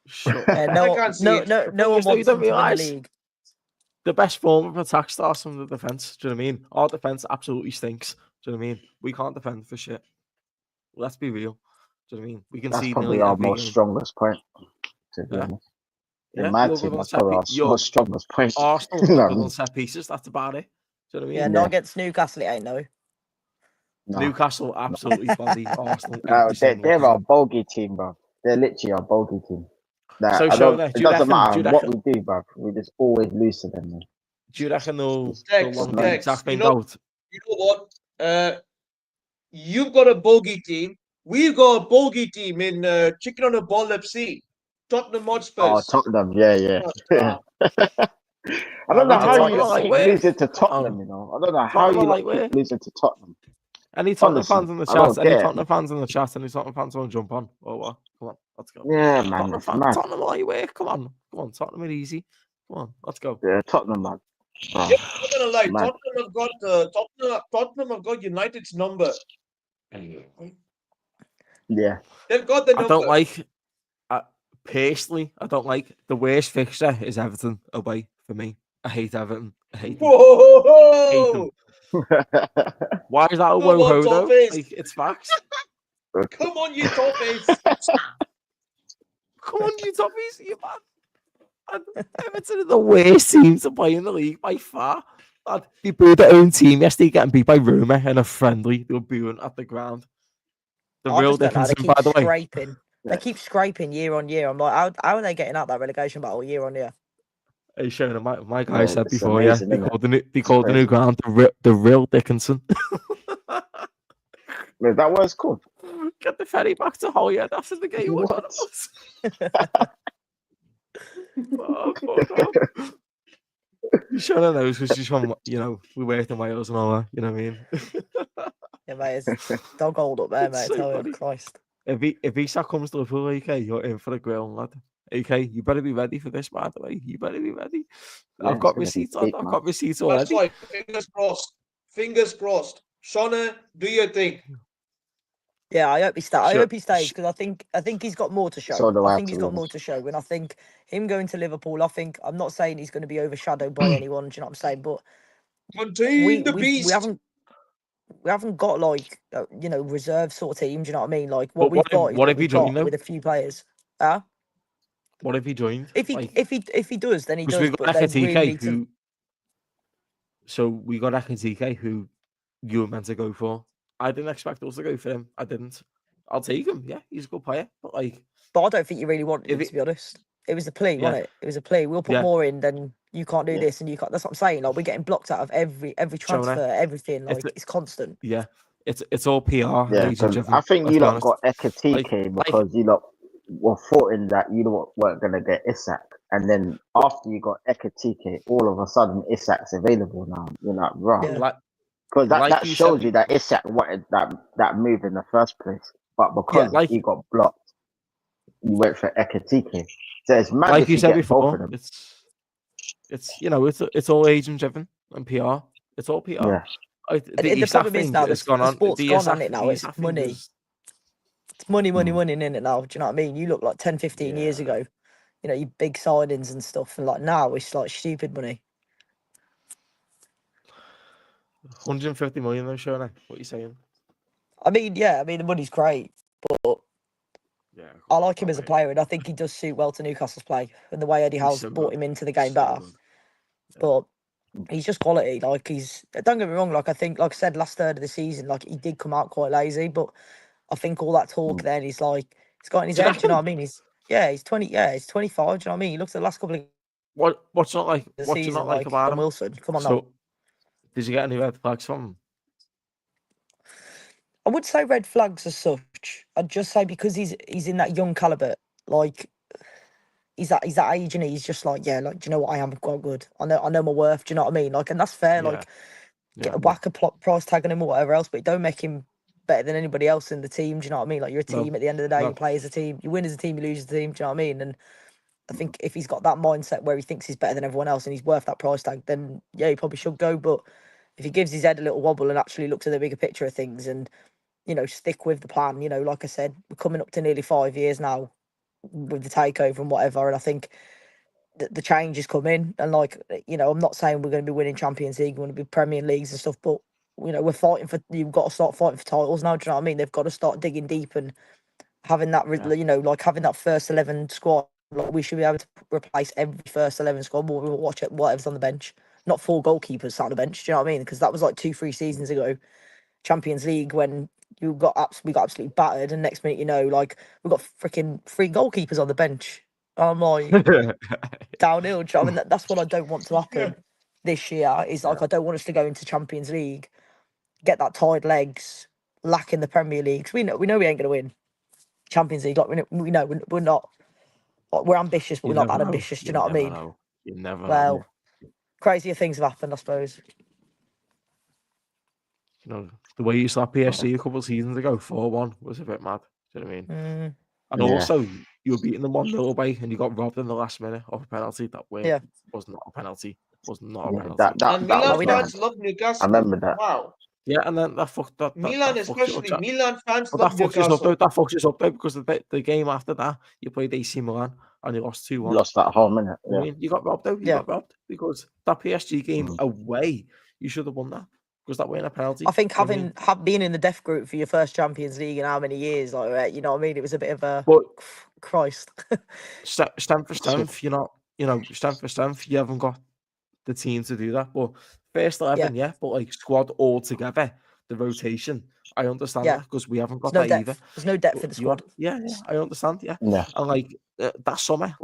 Shut Yeah, up. I no, can't see no, it. no, The no thing one is, though, you wants don't them to win the realise league. the best form of attack starts from the defense. Do you know what I mean? Our defense absolutely stinks. Do you know what I mean? We can't defend for shit. Let's be real. Do you know what I mean? We can That's see probably nearly our every most game. strongest point, to be Yeah. honest. Yeah, In my you're team, good on that's set probably our most strongest point. Arsenal You know are what I good mean? on set pieces. That's about it. Do you know what I Yeah, mean? not Yeah. against Newcastle, it ain't no. No. Newcastle absolutely body Arsenal every single They're our time. bogey team, bro. They're literally our bogey team. Like, So, I don't. Shona, It doesn't matter what we do, bro. We just always lose to them, man. do you reckon they'll Dex, want to Dex, Zach Bing out? you know what? You've got a bogey team. We've got a bogey team in Chicken on a Ball FC, Tottenham Oh, Hotspurs. Tottenham, yeah. Ah, I don't know Nah, how Tottenham you are keep lightweight. losing to Tottenham, you know. I don't know how Tottenham are you lightweight. keep losing to Tottenham. Any Tottenham Honestly, fans in the I chat? don't Any get it. Tottenham fans in the chat? Any Tottenham fans want to jump on? Oh, what? Come on, let's go. Yeah, man, it's mad. Tottenham are lightweight. Come on, Tottenham are easy. Come on, let's go. Yeah, Tottenham, man. Bro, yeah, I'm not gonna lie. mad. Tottenham have got United's number. Yeah. They've got the I number. don't like. Personally, I don't like the worst fixture is Everton away for me. I hate Everton. I hate them. Hate them. Whoa! Why is that a Come whoa on, ho though? Toffees. Like it's facts. Come on, you Toffees. Come on, you Toffees, you man. And Everton are the worst team to play in the league by far. And they booed their own team yesterday, getting beat by Roma in a friendly. They were booing at the ground. The I real just don't know. They Dickinson, keep by the way. scraping. They keep scraping year on year. I'm like, how are they getting out that relegation battle year on year? Hey, Shona, my guy said it's before, amazing, they innit? called the new ground the real Dickinson. Is that what it's called? Get the ferry back to Holyhead after the game. What? Oh, fuck off. Shona knows because she's from, we worked in Wales and all that, you know what I mean? Yeah, mate, it's dog old up there, It's mate. so I tell funny. you, Christ. If Isak comes to Liverpool, AK, you're in for the grill, lad. AK, you better be ready for this, by the way. You better be ready. Yeah, I've got it's gonna be receipts on. big, I've man. got receipts That's already. why. Fingers crossed. Fingers crossed. Shona, do your thing. Yeah, I hope he stays. I Sure. hope he stays because I think he's got more to show. So do I, I think to he's be got more honest. to show. And I think him going to Liverpool, I'm not saying he's going to be overshadowed by anyone. Do you know what I'm saying? But Contain the beast. we haven't got like reserve sort of team. Do you know what I mean? Like But what we've got is what what if he we've got joined though? with a few players. What if he joined? If he does, then he Because does. we But got they really Ekatike need to. So we got Ekatike who you were meant to go for. I didn't expect us to go for him. I didn't. I'll take him. Yeah, he's a good player. But But I don't think you really wanted him, to be honest. It was a plea, wasn't it? It was a plea. We'll put more in than you can't do this and you can't. That's what I'm saying. Like we're getting blocked out of every transfer, everything. Like it's constant. Yeah, it's all PR. Yeah, because I think you lot got Ekatike because you lot were thoughting that you lot weren't gonna get Isak, and then after you got Ekatike, all of a sudden Isak's available now. You're not wrong. Because that shows you that Isak wanted that move in the first place, but because he got blocked, you went for Ekatike. So it's mad like if you said get before. both of them. It's all agent driven and PR. It's all PR. Yeah. The problem is now the sport's gone on it now. It's money. It's money, in it now. Do you know what I mean? You look like 10, 15 years ago. You big signings and stuff, and like now it's like stupid money. 150 million though, Shona. What are you saying? I mean, the money's great, but I like him as a player, and I think he does suit well to Newcastle's play and the way Eddie Howe's brought him into the game better. But he's just quality. Like don't get me wrong. Like I think, like I said, last third of the season, like he did come out quite lazy, but I think all that talk then he's like he's got in his head. Do you know what I mean? He's 20. Yeah, he's 25. Do you know what I mean? He looks at the last couple of what's not like what's season, not like about him? Wilson. Come on, so, did you get any red flags from him? I would say red flags as such. I'd just say because he's in that young caliber, like he's that age, and he's just like, yeah, like, do you know what, I am quite good. I know my worth. Do you know what I mean? Like, and that's fair. Yeah. Like, Yeah. get a whack a price tag on him or whatever else, but it don't make him better than anybody else in the team. Do you know what I mean? Like, you're a No, team at the end of the day. no. You play as a team. You win as a team. You lose as a team. Do you know what I mean? And I think if he's got that mindset where he thinks he's better than everyone else and he's worth that price tag, then yeah, he probably should go. But if he gives his head a little wobble and actually looks at the bigger picture of things and, you know, stick with the plan, you know, like I said, we're coming up to nearly 5 years now with the takeover and whatever. And I think the change is coming. And, like, you know, I'm not saying we're going to be winning Champions League, we're going to be Premier Leagues and stuff, but, you know, we're fighting for, you've got to start fighting for titles now. Do you know what I mean? They've got to start digging deep and having that, Yeah. you know, like having that first 11 squad. Like, we should be able to replace every first 11 squad. We'll watch it, whatever's on the bench. Not 4 goalkeepers sat on the bench. Do you know what I mean? Because that was like 2-3 seasons ago, Champions League, when we got absolutely battered, and next minute, you know, like, we've got freaking 3 goalkeepers on the bench. I'm like, downhill. Do you know what I mean? That's what I don't want to happen this year. Is like, I don't want us to go into Champions League, get that tired legs, lack in the Premier League. 'Cause we know we ain't going to win Champions League. Like, we know we're not. Like, we're ambitious, but You we're not never that know. ambitious. Do you You know what I never mean? know. You never know. Well, crazier things have happened, I suppose. You know, the way you saw PSG a couple of seasons ago, 4-1, was a bit mad. Do you know what I mean? Mm, And Yeah. also, you were beating them 1-0 away, and you got robbed in the last minute of a penalty that Yeah. was not a penalty. Was not a Yeah, penalty. And that Milan was fans mad. love I Newcastle. remember that. Wow. Yeah, and then that fucked that Milan, fucked your especially chat. Milan fans But love that fucks us up though. Newcastle. That fucks us up though, because the game after that, you played AC Milan and you lost 2-1. Lost that whole minute. I Yeah. mean, you got robbed though. You Yeah. got robbed because that PSG game Mhm. away, you should have won that because that wasn't a penalty. I think You know what I mean? being in the death group for your first Champions League in how many years, like, you know what I mean? It was a bit of a But Christ. strength for strength, you're not, you know, strength for strength, you haven't got the team to do that. But first 11, yeah, but like squad all together, the rotation, I understand Yeah. that because we haven't got There's no that either. depth. There's no depth But in the you have, squad. yeah, I understand, yeah. Yeah. And like last summer,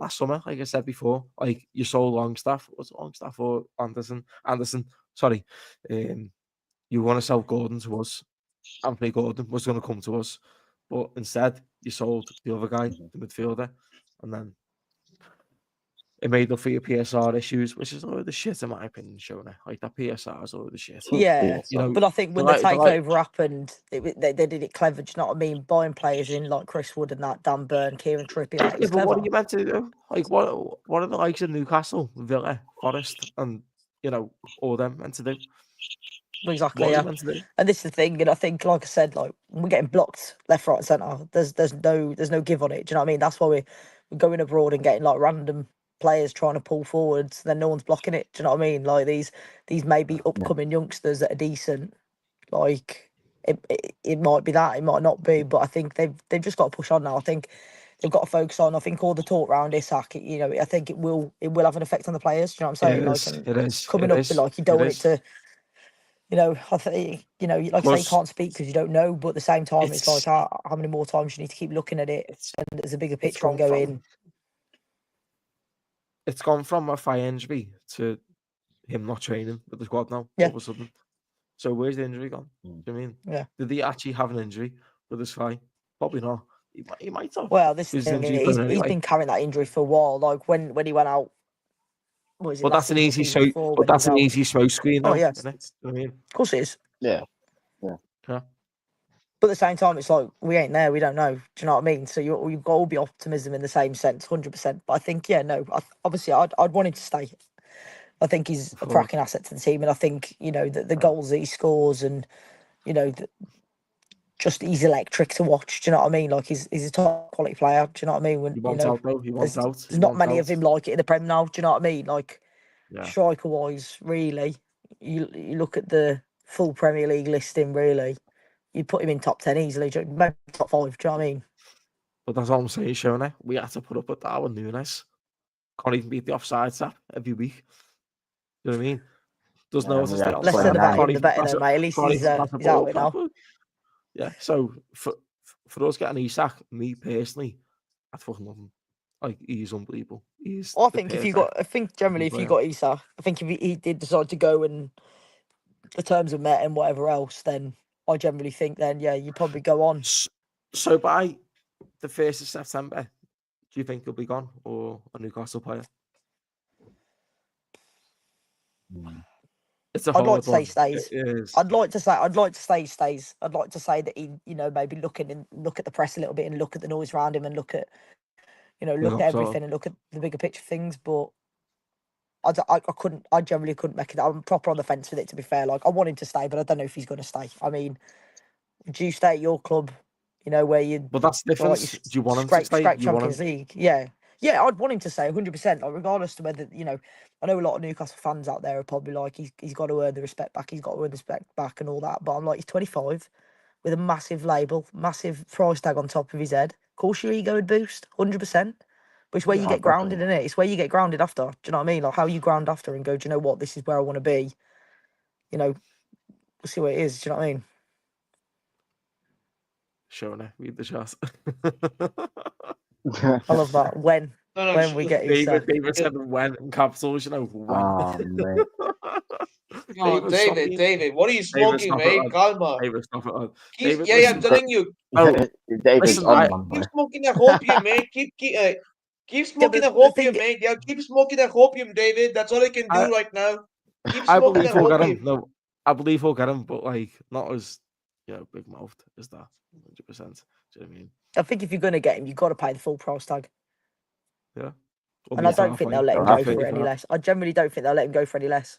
like I said before, like you sold Longstaff, was it Longstaff or Anderson? Sorry, you want to sell Gordon to us. Anthony Gordon was going to come to us, but instead you sold the other guy, the midfielder, and then it made up for your PSR issues, which is a load of shit in my opinion, Shona. Like that PSR is a load of shit. Yeah, You know, but I think when the takeover happened, they did it clever. Do you know what I mean? Buying players in like Chris Wood and that, Dan Burn, Kieran Trippier. Like, it yeah, was but what clever. are you meant to do? Like, what are the likes of Newcastle, Villa, Forest, and you know, all them meant to do? Exactly, What are yeah. you meant to do? And this is the thing, and I think, like I said, like, we're getting blocked left, right, and centre. There's no give on it. Do you know what I mean? That's why we're going abroad and getting like random players trying to pull forwards. Then no one's blocking it. Do you know what I mean? Like these maybe upcoming youngsters that are decent. Like it might be that, it might not be, but I think they've just got to push on now. I think they've got to focus on. I think all the talk around Isak, you know, I think it will have an effect on the players. Do you know what I'm saying? Like, and It is coming up, like, you don't want it to. You know, I think, you know, like I say, you can't speak because you don't know, but at the same time, it's like how many more times you need to keep looking at it, and there's a bigger picture and going. It's gone from a thigh injury to him not training with the squad now. Yeah. All of a sudden. So where's the injury gone? Do you know what I mean? Yeah. Did he actually have an injury with his thigh? Probably not. He might have. Well, this His thing, injury's he's been carrying that injury for a while. Like when he went out. What is it? But that's an easy show. But that's an easy smoke screen, though. Oh yeah. Isn't it? You know what I mean? Of course it is. Yeah. But at the same time, it's like we ain't there. We don't know. Do you know what I mean? So you've got to all be optimism in the same sense, 100%. But I think, yeah, no. Obviously, I'd want him to stay. I think he's a cracking asset to the team, and I think, you know, the goals that he scores, and you know, just he's electric to watch. Do you know what I mean? Like he's a top quality player. Do you know what I mean? When He wants out though. He wants out. There's not many of him like it in the Prem now. Do you know what I mean? Like striker wise, really, you look at the full Premier League listing, really. You put him in top 10 easily, maybe top 5. Do you know what I mean? But that's all I'm saying, Shona. We had to put up with Darwin Núñez. Can't even beat the offside tap every week. You know what I mean? Doesn't know what to stay on. Less said about him, the better, though, mate. At least he's out of it now. Yeah, so for us getting Isak, me personally, I'd fucking love him. Like, he's unbelievable. I think generally, if you got Isak, I think if he did decide to go and the terms are met and whatever else, then I generally think then, yeah, you probably go on. So by the 1st of September, do you think he'll be gone or a Newcastle player? It's a I'd like hard to say one. he stays. It is. I'd like to say he stays. I'd like to say that he, maybe look at the press a little bit and look at the noise around him and look at, look at everything and look at the bigger picture things. But I generally couldn't make it. I'm proper on the fence with it, to be fair. Like, I want him to stay, but I don't know if he's going to stay. I mean, would you stay at your club, where you... Well, that's the difference. Do you want him to stay? Scrape Champions League. Yeah. Yeah, I'd want him to stay 100%, like, regardless of whether, I know a lot of Newcastle fans out there are probably like, he's got to earn the respect back, and all that. But I'm like, he's 25 with a massive label, massive price tag on top of his head. Of course, your ego would boost 100%. But it's where you get grounded, in it. It's where you get grounded after. Do you know what I mean? Like, how you ground after and go, do you know what? This is where I want to be. We'll see what it is. Do you know what I mean? Shona, read the chat. I love that. When we get David said when in capitals, when. Oh, man. No, David, what are you smoking, mate? Calma. David, stop it on. David, David, I'm telling you. David's listen, on one, Keep smoking that hopium, mate. Keep smoking that hopium, mate. Yeah, keep smoking that hopium, David. That's all I can do right now. Keep smoking that he'll get him. hopium. No, I believe he'll get him, but like not as big mouthed as that. 100%. Do you know what I mean? I think if you're going to get him, you've got to pay the full price tag. Yeah. And I don't think they'll let him go for any less. I generally don't think they'll let him go for any less.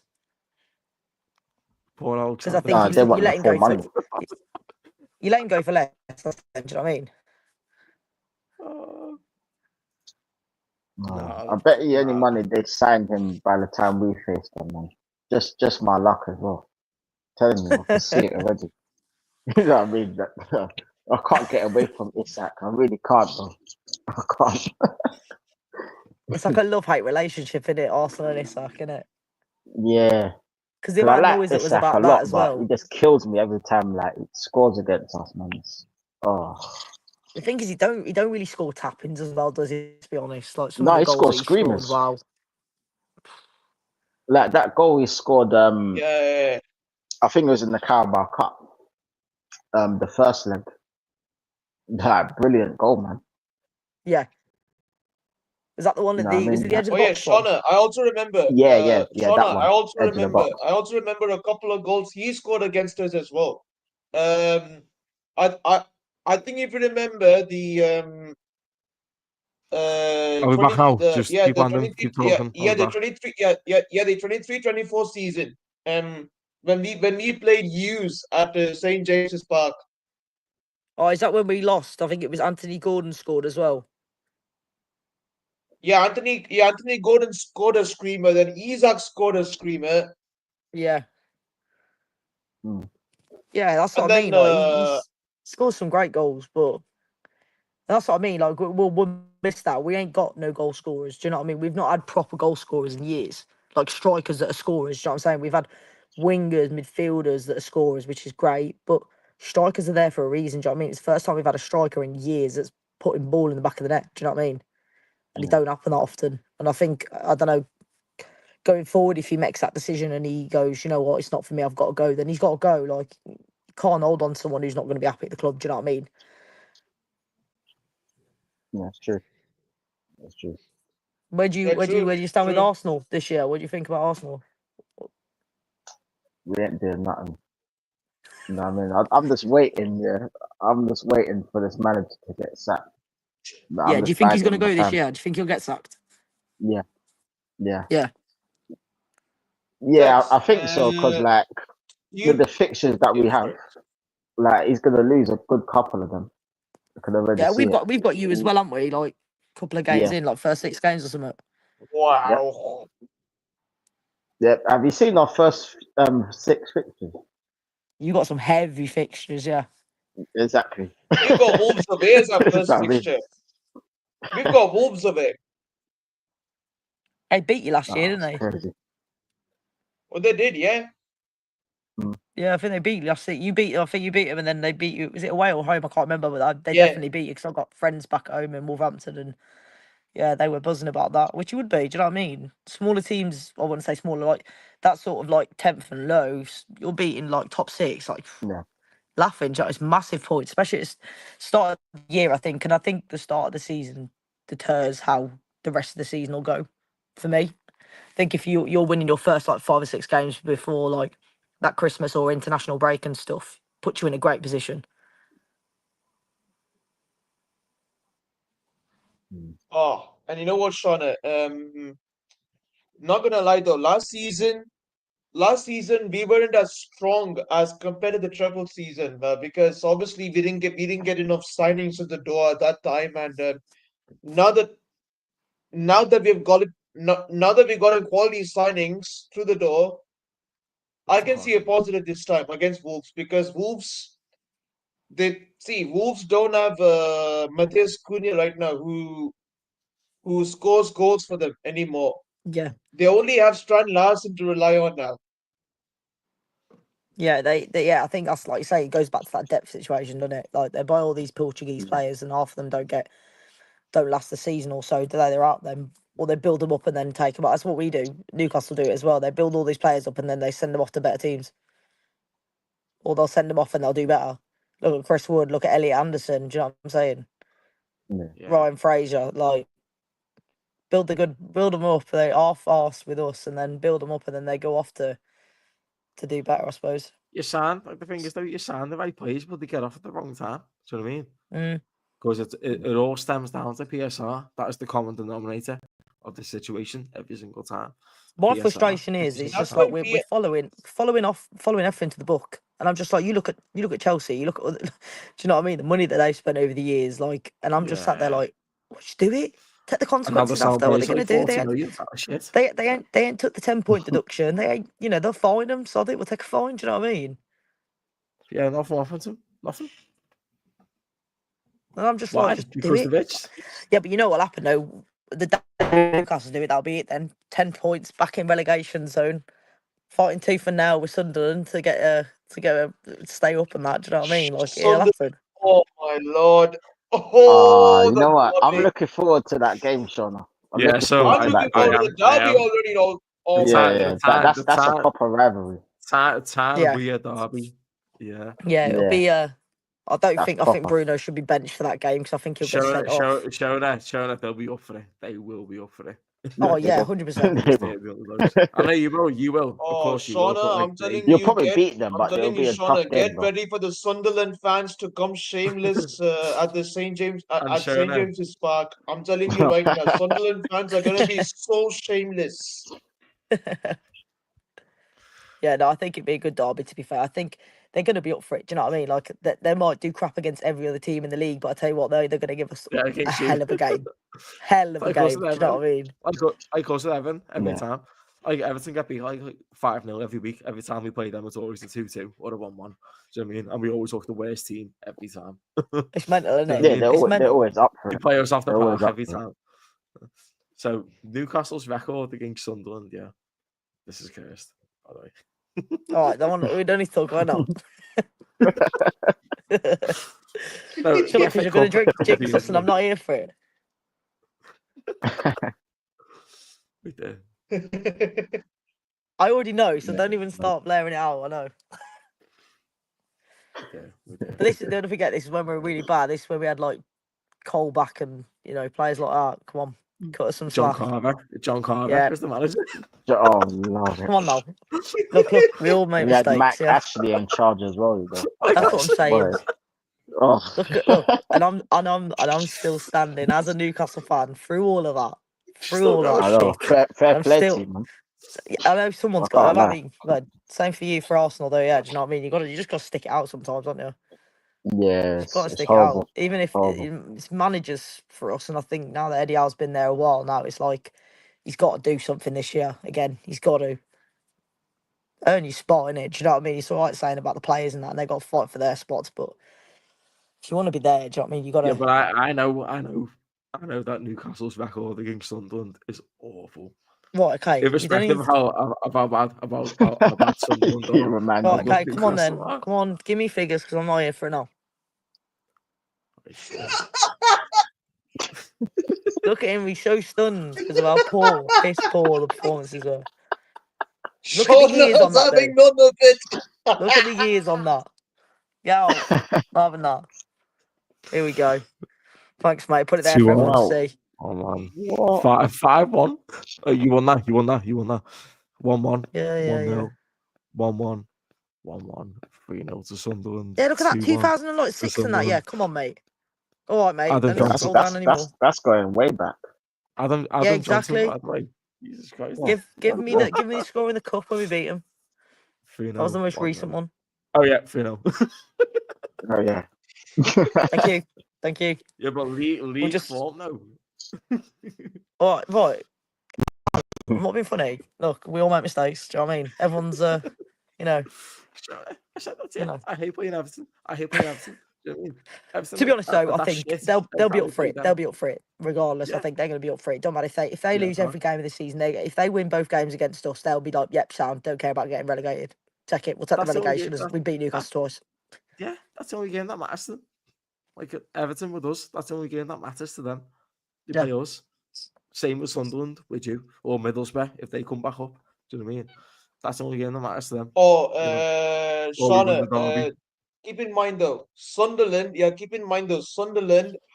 Poor old. Because I think you let him go for you let him go for less. Do you know what I mean? I bet you any money they signed him by the time we faced them, man. Just my luck as well. I'm telling you, I can see it already. You know what I mean? I can't get away from Isak. I really can't, bro. I can't. It's like a love-hate relationship, isn't it? Arsenal and Isak, isn't it? Yeah. Because the amount of noise that was about that as well. He just kills me every time, like, he scores against us, man. The thing is, he don't really score tap-ins as well, does he? To be honest, like he scores screamers. Wow. Like that goal he scored. Yeah. I think it was in the Carabao Cup. The first leg. That brilliant goal, man. Yeah. Is that the one that was the edge of the box? Shauna, I also remember. Yeah, Shauna, that one. I also remember a couple of goals he scored against us as well. I think if you remember the Are we back now? Just keep talking. the 23-24 season. When we played Hughes at St. James's Park. Oh, is that when we lost? I think it was Anthony Gordon scored as well. Yeah, Anthony Gordon scored a screamer, then Isak scored a screamer. Yeah. Yeah, that's what I mean. Like, he scores some great goals, but that's what I mean. Like, we'll miss that. We ain't got no goal scorers. Do you know what I mean? We've not had proper goal scorers in years. Like strikers that are scorers. Do you know what I'm saying? We've had wingers, midfielders that are scorers, which is great, but strikers are there for a reason. Do you know what I mean? It's the first time we've had a striker in years that's putting ball in the back of the net. Do you know what I mean? And it don't happen that often. And I think, I don't know, going forward, if he makes that decision and he goes, you know what, it's not for me, I've got to go, then he's got to go. Like, you can't hold on to someone who's not going to be happy at the club. Do you know what I mean? Yeah, that's true. That's true. Where do you stand with Arsenal this year? What do you think about Arsenal? We ain't doing nothing. You know what I mean? I'm just waiting. Yeah, I'm just waiting for this manager to get sacked. Yeah, do you think he's going to go this year? Do you think he'll get sacked? Yeah. Yeah, I think so. Because with the fixtures that we have, like he's going to lose a good couple of them. I can already see we've got you as well, haven't we? Like a couple of games in, like first 6 games or something. Wow. Yeah. Have you seen our first 6 fixtures? You got some heavy fixtures, yeah. Exactly. We've got Wolves away as our first fixture. We've got Wolves away. They beat you last year, didn't they? Crazy. Well, they did, yeah. Yeah, I think they beat you last year. I think you beat them, and then they beat you. Was it away or home? I can't remember, but they definitely beat you because I've got friends back at home in Wolverhampton, and yeah, they were buzzing about that, which you would be. Do you know what I mean? Smaller teams, I wouldn't say smaller, like that sort of like 10th and low. You're beating like top 6, like laughing. Do you know, it's massive points, especially at the start of the year, I think. And I think the start of the season deters how the rest of the season will go for me. I think if you're winning your first like 5 or 6 games before like that Christmas or international break and stuff, puts you in a great position. Oh, and you know what, Shauna? Not gonna lie though, last season we weren't as strong as compared to the treble season because obviously we didn't get enough signings at the door at that time, and now that we've got it, now that we've gotten quality signings through the door, I can see a positive this time against Wolves because Wolves don't have Matthias Cunha right now who scores goals for them anymore. Yeah. They only have Strand Larsen to rely on now. Yeah, I think that's like you say, it goes back to that depth situation, doesn't it? Like they buy all these Portuguese players and half of them don't last the season or so. They're out then, or they build them up and then take them out. That's what we do. Newcastle do it as well. They build all these players up and then they send them off to better teams, or they'll send them off and they'll do better. Look at Chris Wood. Look at Elliot Anderson. Do you know what I'm saying? Yeah. Ryan Fraser. Like build them up. They half-arse with us and then build them up and then they go off to do better, I suppose. You sign, like the thing is though, you sign the right players, but they get off at the wrong time. Do you know what I mean? Because it all stems down to PSR. That is the common denominator of the situation every single time. My PSR. frustration is it's just like we're following everything to the book, and I'm just like, you look at Chelsea, you look at other, do you know what I mean? The money that they've spent over the years, like, and I'm just sat there like, what you do it? Take the consequences after. What are they going to do? They ain't took the 10-point deduction. They ain't, they'll fine them. So I think we'll take a fine. Do you know what I mean? Yeah, nothing happened to them. Nothing. And I'm just Why? like, just do Because it. the rich. Yeah, but you know what'll happen though? The day Newcastle do it, that'll be it then. 10 points back in relegation zone, fighting tooth and nail with Sunderland to stay up and that. Do you know what I mean? Like it'll happen. Oh my lord! Oh, you know what? I'm derby. looking forward to that game, Shauna. I'm looking forward to the derby already. That's a proper rivalry. Be a derby. Yeah. Yeah, it'll be I think Bruno should be benched for that game because I think he'll get sent off. Show that they'll be up for it. They will be up for it. Oh yeah, 100%. I know you will. You will. Oh, of course, Shauna, you will. I'm telling you'll probably beat them, but it'll be a tough game. Get ready for the Sunderland fans to come shameless at the St James's Park. I'm telling you right now, Sunderland fans are going to be so shameless. Yeah, no, I think it'd be a good derby. To be fair, I think they're going to be up for it. Do you know what I mean? Like they might do crap against every other team in the league, but I tell you what, they're going to give us a hell of a game. Hell of a game. Do you know what I mean? I close to Everton every time. Like Everton get beat like 5-0 every week. Every time we play them, it's always a 2-2 or a 1-1. Do you know what I mean? And we always look the worst team every time. It's mental, isn't it? Yeah, they're always up for it. They play us off the park every time. So Newcastle's record against Sunderland, yeah, this is cursed. By the way. All right, we don't need to talk right now. No, because you're going to drink Jigsaw and I'm not here for it. We do. I already know, so don't even start blaring it out. I know. We do. But don't forget, this is when we're really bad. This is when we had like Cole back and players like that. Come on. Cut us some slack. John Carver is the manager. Oh, Lord. Come on now. Look, we all make mistakes. We had Mac Ashley in charge as well. That's what I'm saying. Oh. Look, and I'm still standing as a Newcastle fan through all of that. Fair play to you, man. I know someone's got. I mean, same for you for Arsenal though. Yeah, do you know what I mean? You just got to stick it out sometimes, don't you? Yeah, got to stick it out, even if it's managers for us. And I think now that Eddie Howe's been there a while, now it's like he's got to do something this year again. He's got to earn your spot in it. Do you know what I mean? It's all right saying about the players and that, and they got to fight for their spots. But if you want to be there, do you know what I mean? You got to. Yeah, but I know that Newcastle's record against Sunderland is awful. Right, okay. Irrespective of how bad Sunderland are. Right, okay, come on then. Come on, give me figures because I'm not here for it now. Look at him, he's so stunned because of how piss poor the performances were. Look at the years on that. Look at the years on that. Get out. Not having that. Here we go. Thanks, mate. Put it there for 2-1. everyone to Wow. see. Oh man. What? 5-1. Oh, you won that. 1-1. Yeah. 1-0. 1-1. 1-1. 3-0 to Sunderland. Yeah, look at that. 2-1 2006 to and that. Yeah, Sunderland. come on, mate. All right, mate. Adam Don't need to Johnson. scroll down anymore. That's going way back. Adam Yeah, Johnson, exactly. by the way. Jesus Christ. Give me the score in the cup when we beat him. 3-0. That was the most 1-0. recent one. Oh yeah, 3-0. Oh yeah. Thank you. Yeah, but league just- form no. All right. I'm not being funny. Look, we all make mistakes. Do you know what I mean? Everyone's, you know. I said that's You it. know. I hate playing Everton. Do you know what I mean? Everton, To be honest, though, I that's think shit. they'll be Every up for time it. we They'll play be up for it, regardless. I Yeah. think they're going to be up for it. Don't matter if they Yeah, lose every game of the season. If they win both games against us, they'll be like, "Yep, sound. Don't care about getting relegated. Take it. We'll take That's the the only relegation game as we beat Newcastle twice." yeah, that's the only game that matters to them. Like Everton with us, that's the only game that matters to them. They Yeah. play us. Same with Sunderland, with you, or Middlesbrough if they come back up. Do you know what I mean? That's the only game that matters to them. Oh, Or we win Shauna, the derby. keep in mind though, Sunderland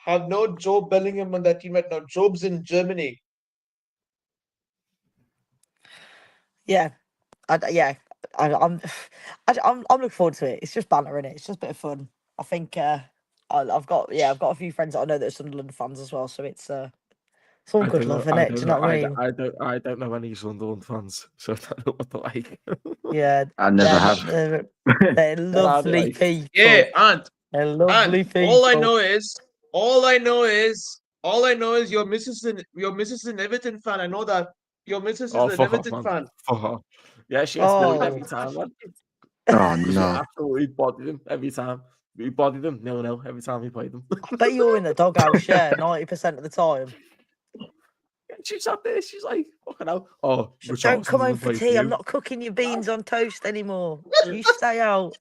have no Joe Bellingham on that team right now. Job's in Germany. Yeah, I'm looking forward to it. It's just banter, innit? It's just a bit of fun. I think I've got a few friends that I know that are Sunderland fans as well, so it's all good love, innit? Do you know what I mean? I don't know any Sunderland fans, so I don't know what they're like. Yeah, I never have. they're lovely like? people. Yeah, and They're lovely people. all I know is your missus is an Everton fan. I know that your missus is an fuck off, Everton man. fan. Fuck off. Yeah, she gets bullied Oh. every time, man. Oh We no. absolutely bodied them every time. We bodied them 0-0 every time we played them. I bet you're in the doghouse, yeah, 90% of the time. She's up there. She's like, fucking hell. Oh, Don't come home for tea. I'm not cooking your beans on toast anymore. You stay out.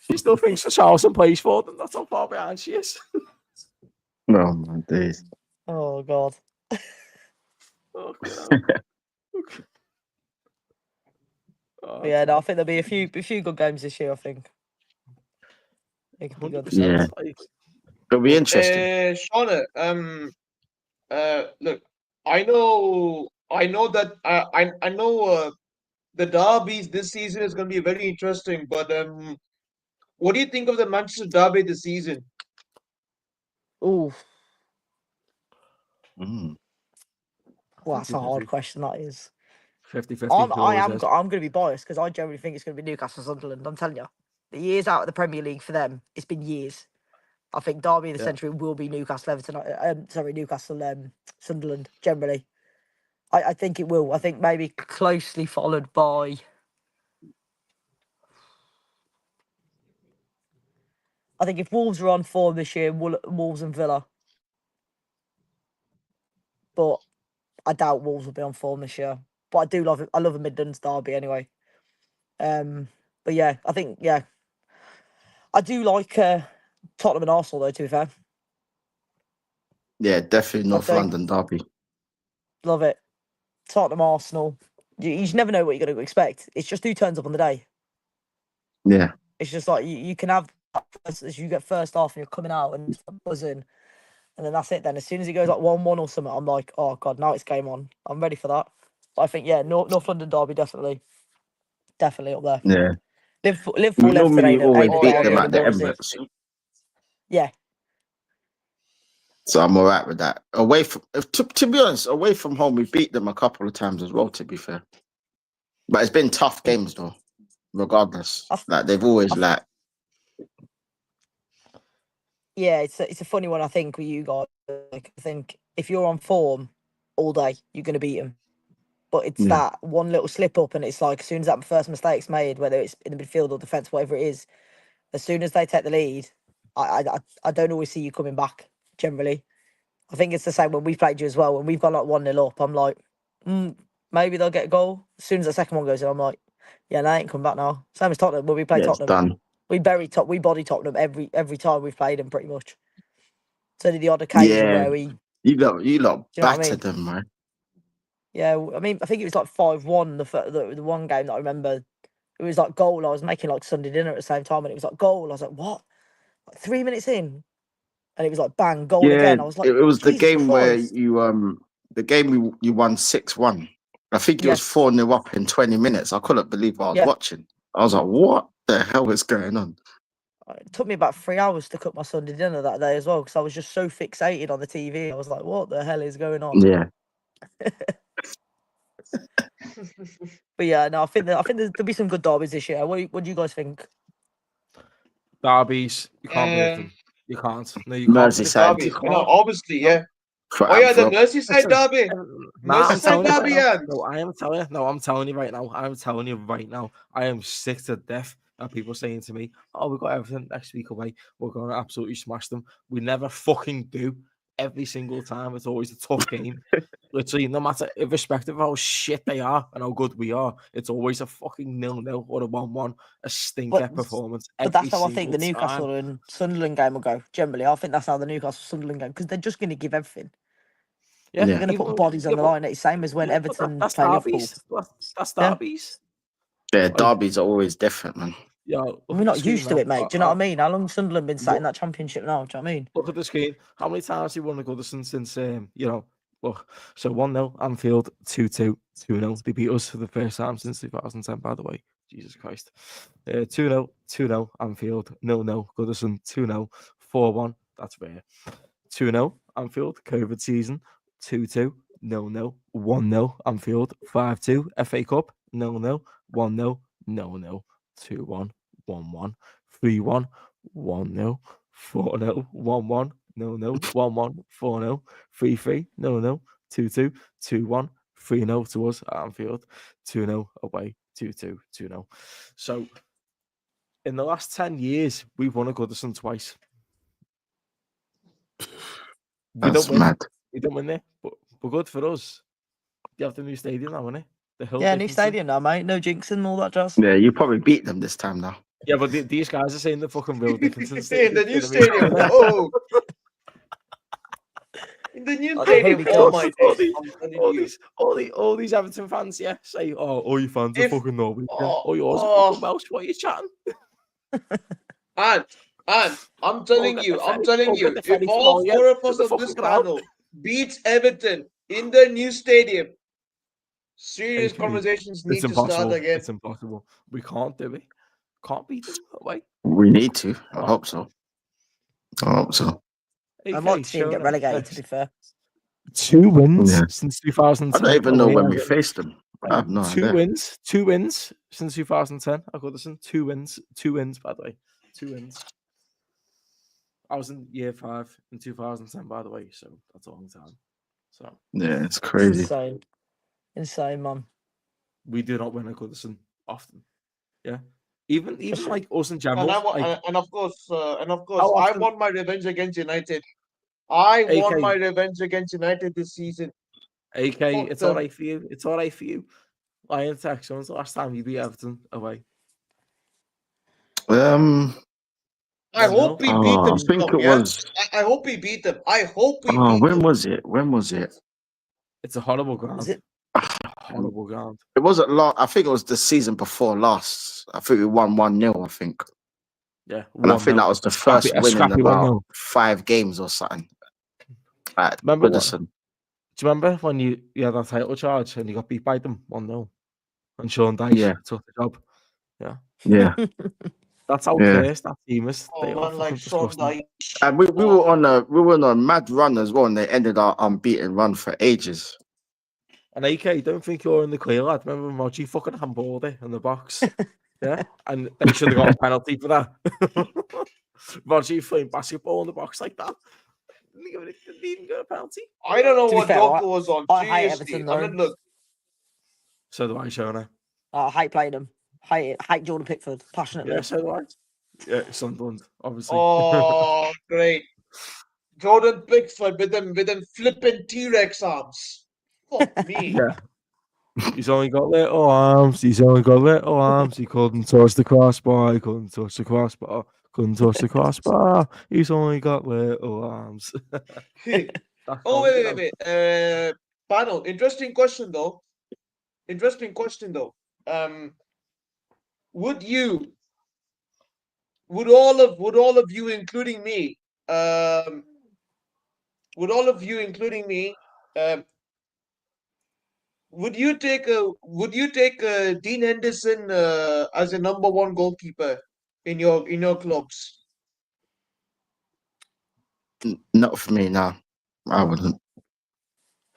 She still thinks Richarlison plays for them. That's how far behind she is. Oh my days. Oh God. Fucking hell. Oh, But yeah, no, I think there'll be a few good games this year. I think. It could be good. 100%. Yeah. Like, It'll be interesting. Shauna, look, I know that I know the derbies this season is going to be very interesting. But what do you think of the Manchester derby this season? Ooh, Mm. well, that's a 50-50. hard question. That is. 50-50. I'm going to be biased because I generally think it's going to be Newcastle Sunderland. I'm telling you, the years out of the Premier League for them, it's been years. I think derby of the century will be Newcastle Everton. Newcastle Sunderland. Generally, I think it will. I think maybe closely followed by. I think if Wolves are on form this year, Wolves and Villa. But I doubt Wolves will be on form this year. But I do love it. I love a Midlands derby anyway. But yeah, I think I do like Tottenham and Arsenal though. To be fair, Yeah, definitely North do. London derby. love it. Tottenham Arsenal. You just never know what you're going to expect. It's just who turns up on the day. Yeah. It's just like you can have as you get first half and you're coming out and it's buzzing, and then that's it. Then as soon as it goes like 1-1 or something, I'm like, oh God, now it's game on. I'm ready for that. But I think North London derby definitely up there. Yeah. Liverpool We normally Everton always ain't beat derby them at the anymore, is it? Emirates. Yeah. So I'm alright with that. Away from to be honest, away from home, we beat them a couple of times as well, to be fair. But it's been tough games though, regardless. Like they've always like. Yeah, it's a funny one. I think with you guys, like, I think if you're on form all day, you're going to beat them. But it's that one little slip up, and it's like as soon as that first mistake's made, whether it's in the midfield or defence, whatever it is, as soon as they take the lead, I don't always see you coming back. Generally, I think it's the same when we've played you as well. When we've gone like 1-0 up, I'm like, maybe they'll get a goal. As soon as the second one goes in, I'm like, yeah, they ain't come back now. Same as Tottenham when we play Tottenham. It's done. We body Tottenham every time we've played them, pretty much. So the odd occasion where you lot battered I mean? them, man. Yeah, I mean, I think it was like 5-1 the one game that I remember It was like goal. I was making like Sunday dinner at the same time, and it was like goal. I was like, what? Like 3 minutes in, and it was like bang, goal Yeah, again. I was like, it was the Jesus game where Christ. you won 6-1. I think it was Yes. 4-0 up in 20 minutes. I couldn't believe what I was Yeah. watching. I was like, what the hell is going on? It took me about 3 hours to cook my Sunday dinner that day as well, because I was just so fixated on the TV. I was like, what the hell is going on? Yeah. But yeah, no, I think there'll be some good derbies this year. What do you guys think? Derbies, you can't predict them. You can't. No, you can't predict Merseyside. them. You Derbies. You know, can't. obviously, yeah. For Oh yeah, the Antwerp. Merseyside derby. Nah, I'm Merseyside telling you right derby, now. yeah. No, I am telling you. No, I'm telling you right now. I'm telling you right now. I am sick to death of people saying to me, "Oh, we've got everything next week away. We're going to absolutely smash them." We never fucking do. Every single time, it's always a tough game. Literally, no matter, irrespective of how shit they are and how good we are, it's always a fucking 0-0 or a 1-1, a stinker performance. But Every that's how I think the single Newcastle time. and Sunderland game will go. Generally, I think that's how the Newcastle Sunderland game, because they're just going to give everything. Yeah, They're going to even put though- bodies on yeah, the but- line. It's the same as when yeah, but Everton that's play Liverpool. derbies. That's Yeah. derbies. Yeah, Like- derbies are always different, man. Yeah, look We're at the not screen used to now. it, mate. Do you know what I mean? How long Sunderland been sat in that championship now? Do you know what I mean? Look at the screen. How many times have you won the Goodison since look, so 1-0 Anfield, 2-2, 2-0. They beat us for the first time since 2010, by the way. Jesus Christ. 2-0, 2-0 Anfield, 0-0 Goodison, 2-0, 4-1. That's rare. 2-0 Anfield, COVID season, 2-2, 0-0, 1-0 Anfield, 5-2 FA Cup, 0-0, 1-0, 0-0, 2-1, 1-1, 3-1, 1-0, 4-0, 1-1, 0-0, 1-1, 4-0, 3-3, 0-0, 2-2, 2-1, 3-0 to us at Anfield, 2-0 away, 2-2, 2-0. So in the last 10 years, we've won a Goodison twice. We That's don't win. mad. We don't win there, but good for us. You have the new stadium now, innit? The Hill Yeah, new Dickinson. stadium now, mate. No jinxing, all that jazz. Yeah, you probably beat them this time now. Yeah, but these guys are saying the fucking Will Dickinson In stadium. the new you know what I mean? stadium. Oh. In the new Like the stadium. Holy Oh Ghost. my all, days. I'm telling these, you. all these Everton fans, yeah, say, "Oh, all your fans are If- fucking Norwegian. oh, Oh, yours are oh. fucking Welsh. What are you chatting?" And I'm telling you, get the if ferry all for four of you. us The on this fucking crowd. panel beats Everton in the new stadium, serious AK, conversations It's need to impossible. start again. It's impossible. We can't do it. Can't beat them that way. We need to. I hope so. I hope so. I'd like to see him get relegated, to be fair. 2 wins Yeah. since I 2010. don't even know away when at we Everton. faced them. I have no Two idea. wins since 2010. I got this in 2 wins, by the way. 2 wins. I was in year 5 in 2010, by the way, so that's a long time. So Yeah, it's crazy. Insane, man. we do not win a Goodison often. Yeah. Even like us in And, general. of course, How I often- want my revenge against United. I want AK. my revenge against United this season. AK, Fuck it's them. all right for you. It's all right for you. Lion Tex, when's the last time you beat Everton away? I hope we beat I them. think still, it yeah? was. I hope we beat them. I hope we Oh, beat when them. was it? When was it? It's a horrible ground. Is it? Horrible ground. It wasn't last. I think it was the season before last. I think we won 1-0. I think, Yeah. and I think 1-0. that was the first a win in scrappy about 1-0. 5 games or something. At Remember what? Goodison. Do you remember when you had that title charge and you got beat by them 1-0? And Sean Dyche Yeah. took the job. Yeah, That's how Yeah. cursed that team is. They Oh, are man, like fucking Sean disgusting. Dyche. and we were on a mad run as well, and they ended our unbeaten run for ages. And AK, don't think you're in the clear, lad. Remember when Moji fucking handballed it in the box? Yeah? And they should have got a penalty for that. Moji playing basketball in the box like that. Didn't even get a penalty. I don't know To be what fair, Doku was on. I hate Seriously. Everton, I mean, though. look. So do I, Shona. I hate playing them. Hate it. Hate Jordan Pickford passionately. Yeah, so do I. Yeah, Sunderland, obviously. Oh, great. Jordan Pickford with them flipping T-Rex arms. Fuck me. Yeah. He's only got little arms. He couldn't touch the crossbar. He couldn't touch the crossbar. Couldn't touch the crossbar. He's only got little arms. Oh, wait. Panel, interesting question though. would all of you, including me, would all of you, including me, um, would you take Dean Henderson as a number one goalkeeper in your clubs? Not for me, no. I wouldn't.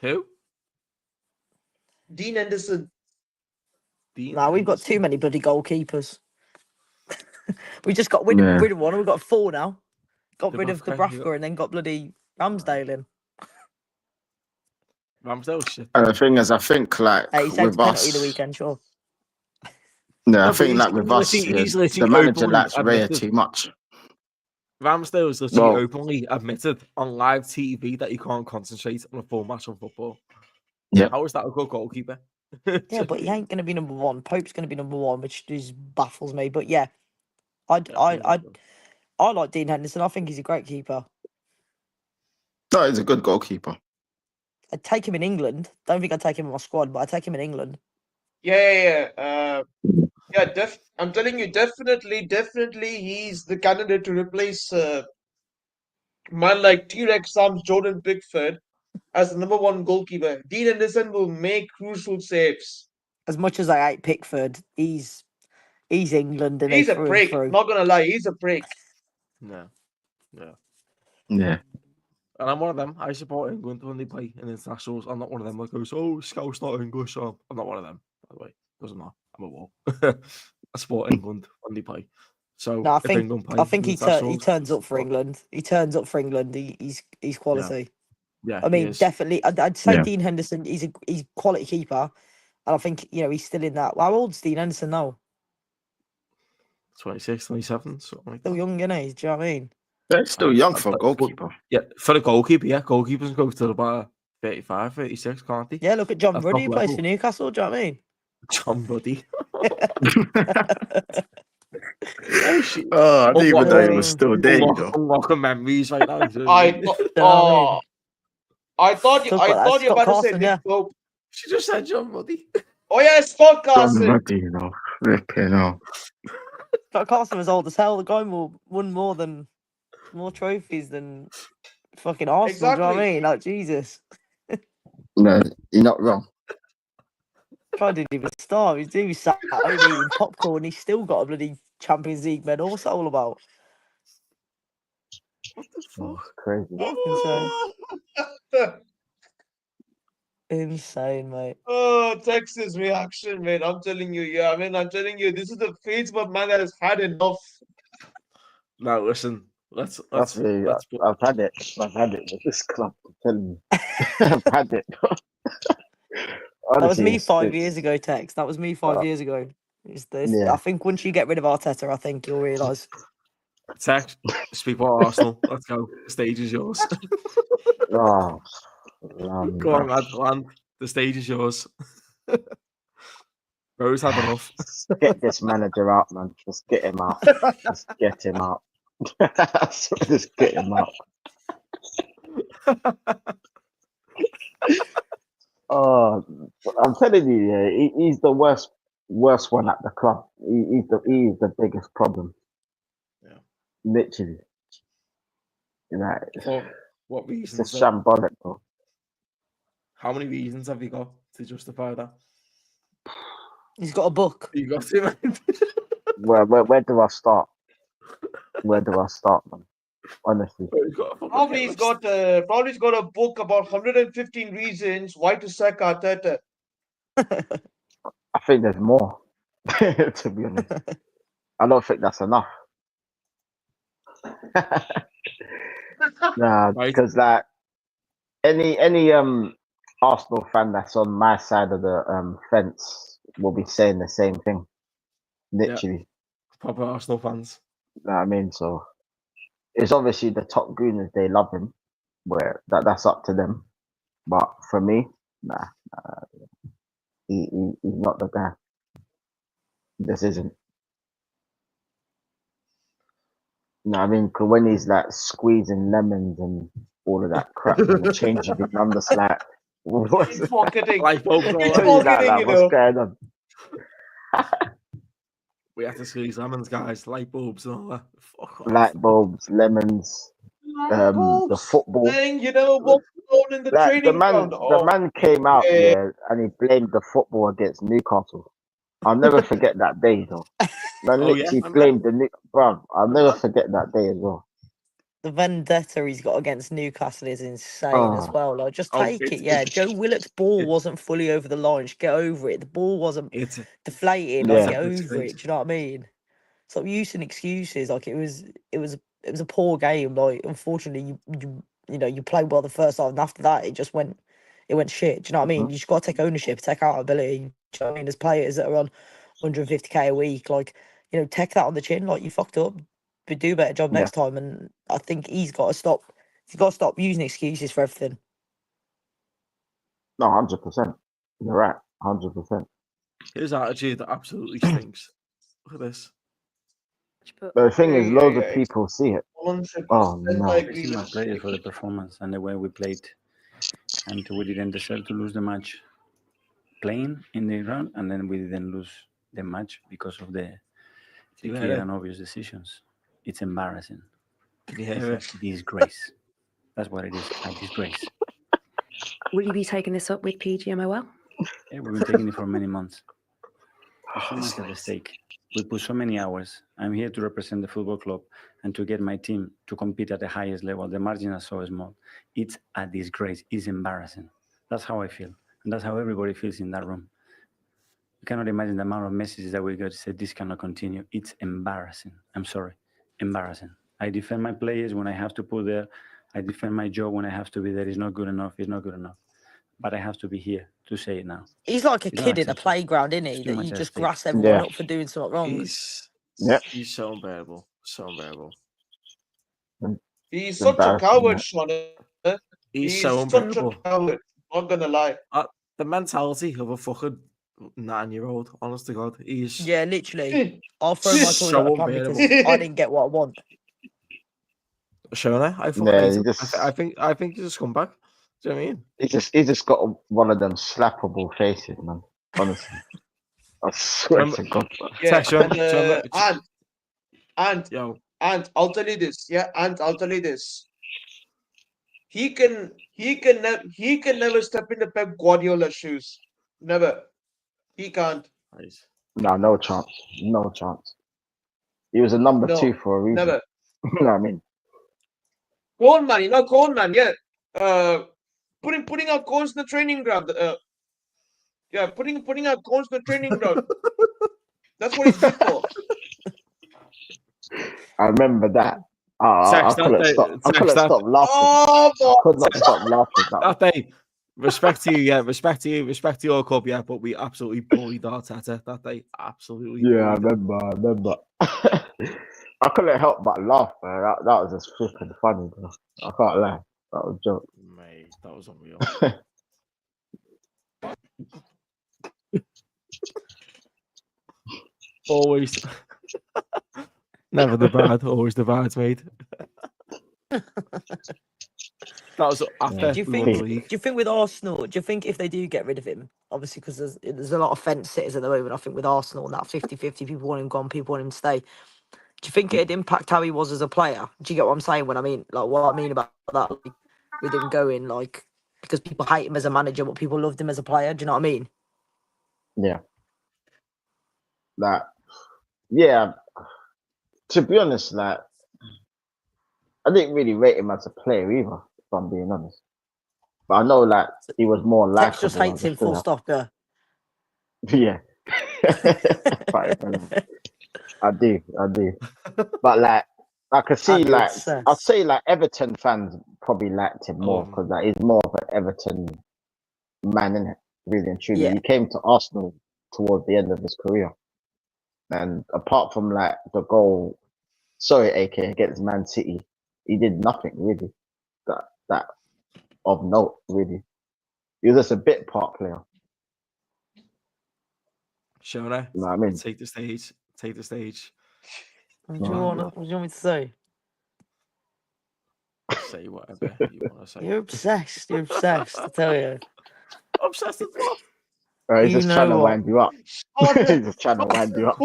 Who? Dean Henderson. Dean No, we've got Henderson. too many bloody goalkeepers. We just got rid Yeah. of one, and we've got 4 now. Got rid of Dubravka, you Dubravka got- and then got bloody Ramsdale in. Ramsdale shit. And the thing is, I think like Hey, he saved with a penalty us, the weekend, sure. yeah, No, I but think he's- like with he's us, literally- yeah, he's literally the manager openly likes Raya admitted- too much. Ramsdale has literally Well- openly admitted on live TV that he can't concentrate on a full match of football. Yeah. How is that a good goalkeeper? Yeah, but he ain't going to be number one. Pope's going to be number one, which just baffles me. But yeah, I like Dean Henderson. I think he's a great keeper. No, he's a good goalkeeper. I'd take him in England. Don't think I'd take him in my squad, but I'd take him in England. Yeah. I'm telling you, definitely, he's the candidate to replace man like T-Rex Sam's Jordan Pickford as the number one goalkeeper. Dean Henderson will make crucial saves. As much as I hate Pickford, he's England and He's a through and prick. through. Not gonna lie, he's a prick. No. Yeah. And I'm one of them. I support England when they play in internationals. I'm not one of them that goes, "Oh, Scout's not English." So I'm not one of them. By the way, doesn't matter. I'm a wall. I support England when they play. So No, I if think England play, I think in he internationals, turns up for well, England. He turns up for England. He's quality. Yeah, I he mean, is. definitely. I'd say Yeah. Dean Henderson. He's quality keeper, and I think he's still in that. How old's Dean Henderson now? 26, 27, something like Still that. young, isn't he? Do you know what I mean? That's still young for a goalkeeper. Yeah, for the goalkeeper, yeah, goalkeepers go to about 35, 36, can't they? Yeah, look at John That's Ruddy, top who plays level. for Newcastle. Do you know what I mean? John Buddy. Oh shit! Oh, I didn't even know he Oh. was still there, you know. Unlocking memories right now. do you know what I I mean? thought, Do you know what I mean? I thought you Talk about that, were Scott about to say Carson, Nick yeah. Pope. She just said John Buddy. Oh yeah, Scott John Carson. Ruddy, you know. Flipping hell. Scott Carson was old as hell. The guy won more trophies than fucking Arsenal. Do you know what I Exactly. mean? Like Jesus. No, you're not wrong. Guy didn't even start. He was sat at home eating popcorn. He's still got a bloody Champions League medal. What's that all about? What the Oh, fuck? crazy. Insane, mate. Oh, Texas reaction, man. I'm telling you, yeah. I mean, I'm telling you, this is the face of a man that has had enough. Now listen, let's That's really, let's put, I've had it. I've had it with this club. I'm telling you. I've had it. That was me Honestly, 5 years ago, Tex. That was me 5 years ago. Yeah. I think once you get rid of Arteta, I think you'll realise. Tech, speak about Arsenal. Let's go. The stage is yours. Oh, Go on, lad. Land. The stage is yours. Rose had enough. Get this manager out, man. Just get him out. Just get him out. Just get him out. Oh, I'm telling you, yeah, he's the worst one at the club. He's the biggest problem. Yeah. Literally. Like, What it's reasons? a though? shambolic, bro. How many reasons have you got to justify that? He's got a book. You got to, man. Where do I start? Where do I start, man? Honestly. You've got a fucking Probably hit he's got a book about 115 reasons why to sack Arteta. I think there's more, to be honest. I don't think that's enough. Nah, Right. because like any Arsenal fan that's on my side of the fence will be saying the same thing. Literally. proper Arsenal fans. You know what I mean? So it's obviously the top gooners, they love him. Where that's up to them. But for me, nah, he's not the guy. This isn't. You know what I mean? 'Cause when he's like squeezing lemons and all of that crap and changing his numbers, like, what's He's marketing. Like both He's all Tell you that, marketing, like, you what's know. going on? We have to squeeze lemons, guys. Light bulbs and all that. Fuck off. Light bulbs, lemons, the Bulbs, football. saying, what's going on in the Like training ground. the Oh, man came out yeah. and he blamed the football against Newcastle. I'll never forget that day though. Man Oh, yeah, literally remember? blamed the bruv. I'll never Remember? forget that day as well. The vendetta he's got against Newcastle is insane as Oh, well. Like, just Oh, take it. it's Yeah, Joe Willock's ball it- wasn't fully over the line. Just get over it. The ball wasn't it's deflating. Yeah. Like, get it's over great. it. Do you know what I mean? Stop using excuses. Like, it was a poor game. Like, unfortunately, you played well the first half, and after that, it went shit. Do you know what I mean? Mhm. You just got to take ownership, take accountability. Do you know what I mean? There's players that are on 150k a week. Like, take that on the chin. Like, you fucked up, but do a better job Yeah. next time. And I think he's got to stop. He's got to stop using excuses for everything. No, 100%. You're right. 100%. His attitude absolutely stinks. Look at this. But But the thing is, loads Yeah, of people see it. 100% Oh I no. agree It's my with players you. for the performance and the way we played, and we didn't deserve to lose the match playing in the ground, and then we didn't lose the match because of the You hear clear it? and obvious decisions. It's embarrassing. Can you It's hear a it? disgrace. That's what it is. A disgrace. Will you be taking this up with PGMOL? Yeah, we've been taking it for many months. There's so much at stake. We put so many hours. I'm here to represent the football club and to get my team to compete at the highest level. The margins are so small. It's a disgrace. It's embarrassing. That's how I feel. And that's how everybody feels in that room. You cannot imagine the amount of messages that we got to say this cannot continue. It's embarrassing. I'm sorry. Embarrassing. I defend my players when I have to put there. I defend my job when I have to be there. It's not good enough. It's not good enough. But I have to be here to say it now. he's like a It's not kid in a acceptable. playground, isn't he? It's too That much you at just stake. grass everyone Yeah. up for doing something wrong. Yep. He's so unbearable. So unbearable. He's such a Embarrassing, coward, yeah. Sean. He's He's so such a unbearable. coward. Not gonna lie. The mentality of a fucking 9-year-old, honest to God. He's Yeah, literally. I'll throw my toys so out the pram because unbearable. I didn't get what I want. Shona, I fucking Yeah, hate he him. just I think he's a scumbag. Do you know what I mean? he just got one of them slappable faces, man. Honestly. I swear Remember- to God. Yeah, Text you, and, remember- Yo. And I'll tell you this, I'll tell you this. He can never step into Pep Guardiola's shoes. Never. He can't. Nice. No chance. No chance. He was a number No, 2 for a reason. never. You know what I mean? Cone man, yeah. Putting out cones in the training ground. Putting out cones in the training ground. That's what he's good for. I remember that. I Text that couldn't day- stop. I text couldn't that- stop laughing. Oh, I could not stop laughing. That day, respect to you, yeah. Respect to you, respect to your club, yeah. But we absolutely bullied Arteta that day. Absolutely. Yeah, I bullied him. remember. I couldn't help but laugh, man. That was just flipping funny, bro. I can't lie. That was a joke. Mate, that was unreal. Always. Never the bad, always the bad, mate. That was after Do you we won the think? league. Do you think with Arsenal? Do you think if they do get rid of him, obviously because there's a lot of fence sitters at the moment. I think with Arsenal and that 50-50, people want him gone, people want him to stay. Do you think it'd impact how he was as a player? Do you get what I'm saying? When I mean, like, what I mean about that, like, with him going, like, because people hate him as a manager, but people loved him as a player. Do you know what I mean? Yeah. Yeah. To be honest, I didn't really rate him as a player either, if I'm being honest. But I know, he was more Tex likable. just hates him. Full stop. Yeah. Yeah. I do. But I could see I'd say Everton fans probably liked him more because he's more of an Everton man, innit? Really and truly. Yeah. He came to Arsenal towards the end of his career. And apart from the goal, AK against Man City, he did nothing really that of note, really. He was just a bit part player. Shona, You know what I mean? take the stage. Take the stage. What do you want me to say? Say whatever you want to say. You're obsessed. You're obsessed. I tell you. Obsessed with what? He's You just trying know to what? wind you up. He's just trying to wind you up.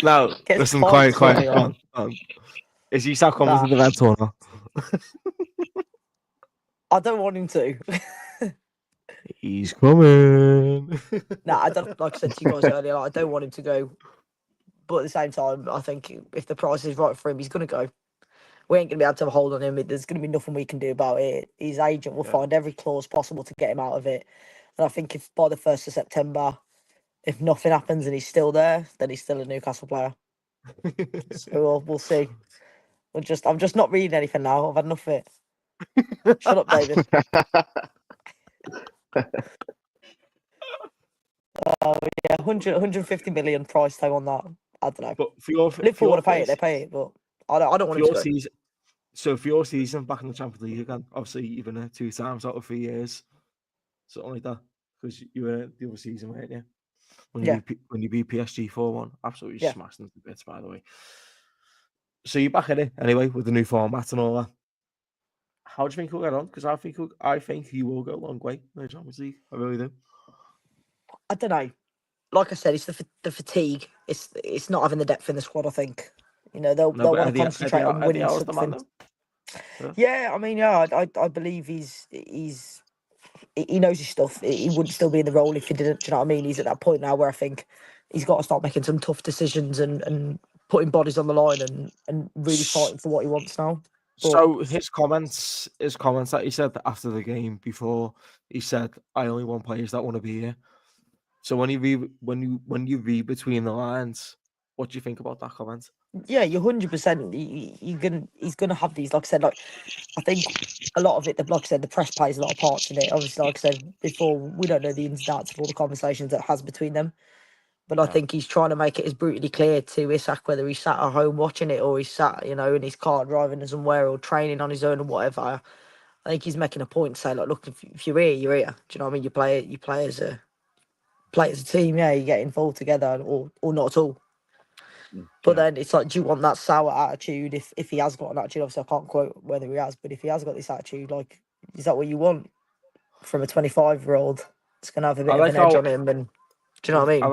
Now, Gets listen, points quiet. from me, Go on. Is he start coming Nah. to the red or not? I don't want him to. He's coming. Nah, I don't. Like I said to you guys earlier, I don't want him to go. But at the same time, I think if the price is right for him, he's going to go. We ain't going to be able to have a hold on him. There's going to be nothing we can do about it. His agent will Yeah. find every clause possible to get him out of it. And I think if by the 1st of September, if nothing happens and he's still there, then he's still a Newcastle player. So we'll see. I'm just not reading anything now. I've had enough of it. Shut up, David. Yeah, 150 million price tag on that. I don't know. But for Liverpool your want to pay it, they pay it, but I don't want him to go. season, so for your season back in the Champions League again, obviously you've been there 2 times out of 3 years, something like that, because you were the other season, weren't you? When you beat PSG 4-1, absolutely smashed them to bits, by the way. So you're back in it anyway with the new format and all that. How do you think he'll get on? Because I think he will go a long way in the Champions League. I really do. I don't know. Like I said, it's the fatigue. It's not having the depth in the squad. I think they'll want to concentrate on winning something. Yeah, I mean, I believe he knows his stuff. He wouldn't still be in the role if he didn't. Do you know what I mean? He's at that point now where I think he's got to start making some tough decisions and putting bodies on the line and really fighting for what he wants now. So his comments that he said after the game before, he said, "I only want players that want to be here." So when you read between the lines, what do you think about that comment? Yeah, you're 100%. He's gonna have these. Like I said, I think a lot of it. Like I said, the press plays a lot of parts in it. Obviously, like I said before, we don't know the ins and outs of all the conversations that has between them. But I think he's trying to make it as brutally clear to Isak whether he's sat at home watching it or he's sat, in his car driving somewhere or training on his own or whatever. I think he's making a point to say, like, look, if you're here, you're here. Do you know what I mean? You play as a team. Yeah, you get involved together or not at all. But then it's like, do you want that sour attitude? If he has got an attitude, obviously I can't quote whether he has, but if he has got this attitude, like, is that what you want from a 25-year-old? It's gonna have a bit of an edge on him, and do you know what I mean? I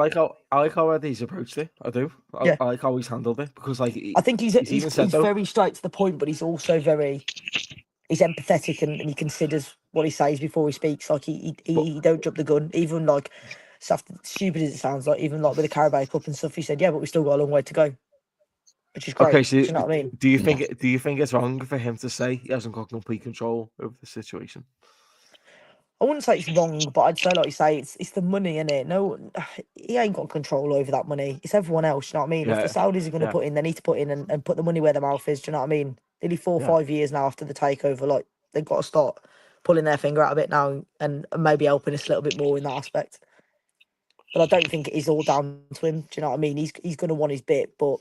like how he's approached it. I do. I like how he's handled it because, like, I think he's very straight to the point, but he's also he's empathetic and he considers what he says before he speaks. Like he don't jump the gun, even like stuff stupid as it sounds. Like even like with the Carabao Cup and stuff, he said, "Yeah, but we still got a long way to go," which is great. Okay, so do you know what I mean? Do you think it's wrong for him to say he hasn't got complete control over the situation? I wouldn't say it's wrong, but I'd say, like you say, it's the money, innit? No, he ain't got control over that money. It's everyone else, you know what I mean? If the Saudis are going to put in, they need to put in and put the money where their mouth is, do you know what I mean? Nearly 4 or 5 years now after the takeover, like, they've got to start pulling their finger out a bit now and maybe helping us a little bit more in that aspect. But I don't think it is all down to him, do you know what I mean? He's going to want his bit, but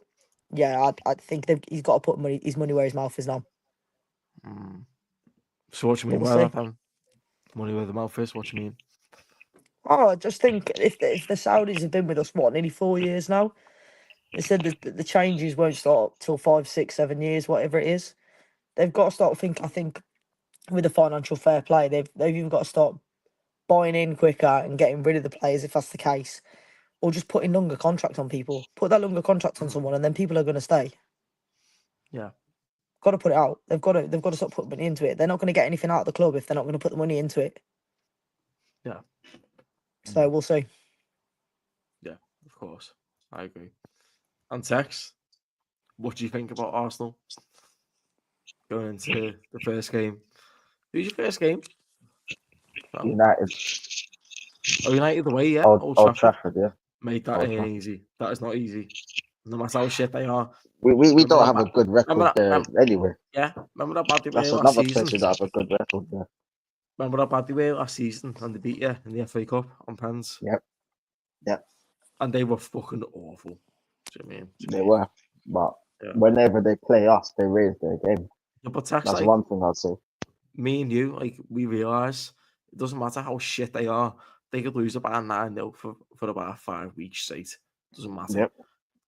yeah, I think he's got to put his money where his mouth is now. So what do you mean by that, then? Money where the mouth is, what do you mean? Oh, I just think if the Saudis have been with us, nearly 4 years now, they said that the changes won't start till 5, 6, 7 years, whatever it is. They've got to start I think, with the financial fair play, they've even got to start buying in quicker and getting rid of the players if that's the case, or just putting longer contracts on people. Put that longer contract on someone, and then people are going to stay. Yeah, got to put it out. They've got to start putting money into it. They're not going to get anything out of the club if they're not going to put the money into it. Yeah. So we'll see. Yeah, of course, I agree. And Tex, what do you think about Arsenal going into the first game? Who's your first game? United. Oh, United away, yeah. Old Trafford, yeah. Mate, that ain't easy. That is not easy. No matter how shit they are. We don't have a good record there anyway. Yeah, remember that bad they were That's last another season? place that have a good record there. Remember that bad they were last season and they beat you in the FA Cup on pens? Yep. And they were fucking awful. Do you know what I mean? They were. But whenever they play us, they raise their game. Yeah, but Tex, that's one thing I'd say. Me and you, like, we realise it doesn't matter how shit they are. They could lose about 9-0 for about 5 weeks straight. Doesn't matter. Yep.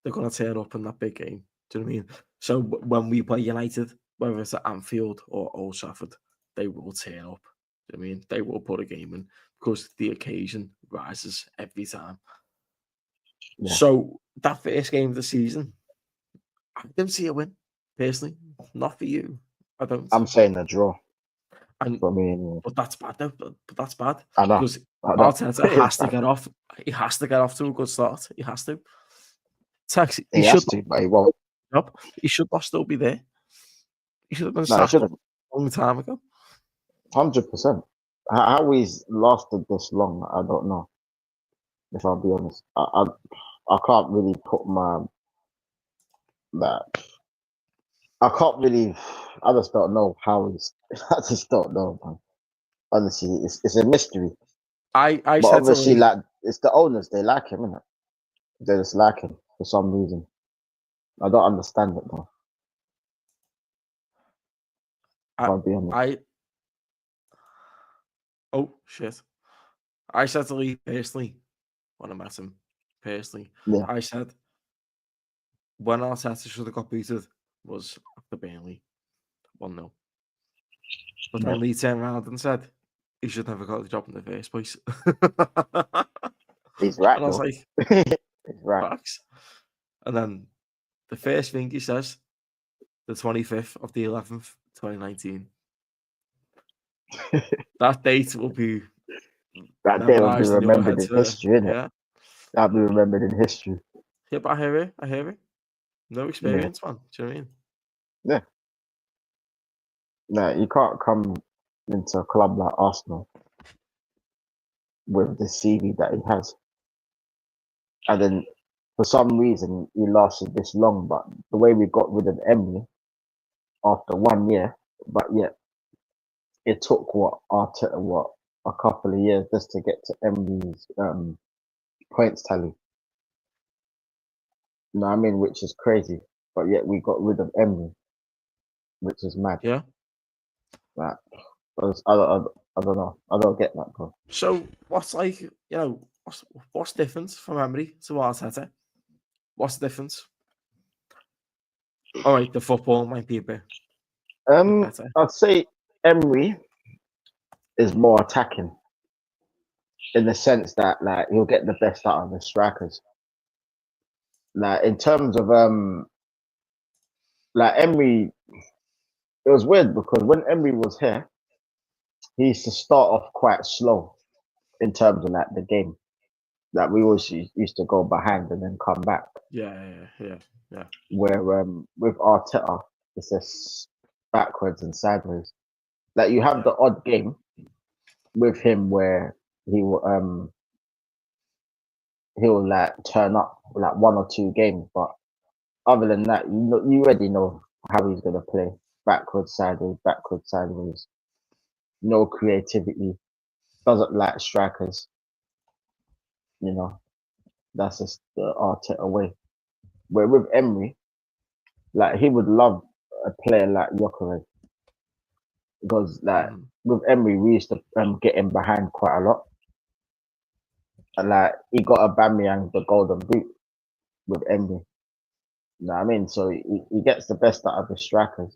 They're going to turn up in that big game. Do you know what I mean? So when we play United, whether it's at Anfield or Old Trafford, they will turn up. I mean, they will put a game in because the occasion rises every time. Yeah. So that first game of the season, I didn't see a win personally. Not for you, I don't. I'm saying a draw And for me. Anyway. but that's bad though. But that's bad I know. because I know. Arteta has to get off. He has to get off to a good start. He has to. Taxi. He has to, but he won't. Up. He should not still be there. He should have been No, he sacked shouldn't. a long time ago. 100%. How he's lasted this long, I don't know. If I'll be honest, I can't really put that. I can't really. I just don't know how he's. I just don't know, man. Honestly, it's a mystery. I But said obviously, to Lee, like it's the owners. They like him, innit? They just like him for some reason. I don't understand it though. If I'll be honest. oh shit. I said to Lee personally when I met him personally. Yeah. I said when Arteta should have got booted was after Burnley 1-0. But then Lee turned around and said he should never got the job in the first place. He's right And I was though. like, He's right. facts. And then the first thing he says, the 25th of the 11th, 2019. That date will be That day will be memorised in your remembered head in history, innit? Yeah. That'll be remembered in history. Yeah, but I hear it. No experience, man. Do you know what I mean? Yeah. No, you can't come into a club like Arsenal with the CV that he has. And then for some reason he lasted this long, but the way we got rid of Emery after 1 year, but yet it took a couple of years just to get to Emery's points tally. You know what I mean? Which is crazy. But yet we got rid of Emery, which is mad. Yeah. Like, I don't know. I don't get that, bro. So what's what's different from Emery to Arteta? What's the difference? All right, the football might be a bit better. I'd say Emery is more attacking in the sense that like he'll get the best out of the strikers. Like in terms of like Emery, it was weird because when Emery was here, he used to start off quite slow in terms of like the game. Like we always used to go behind and then come back. Yeah. Where with Arteta, it's just backwards and sideways. Like you have the odd game with him where he'll like turn up like 1 or 2 games, but other than that, you already know how he's gonna play. Backwards, sideways. No creativity. Doesn't like strikers. You know, that's just the Arteta way. Where with Emery, like he would love a player like Gyökeres because like with Emery we used to get him behind quite a lot. And like he got Aubameyang the golden boot with Emery. You know what I mean? So he gets the best out of the strikers.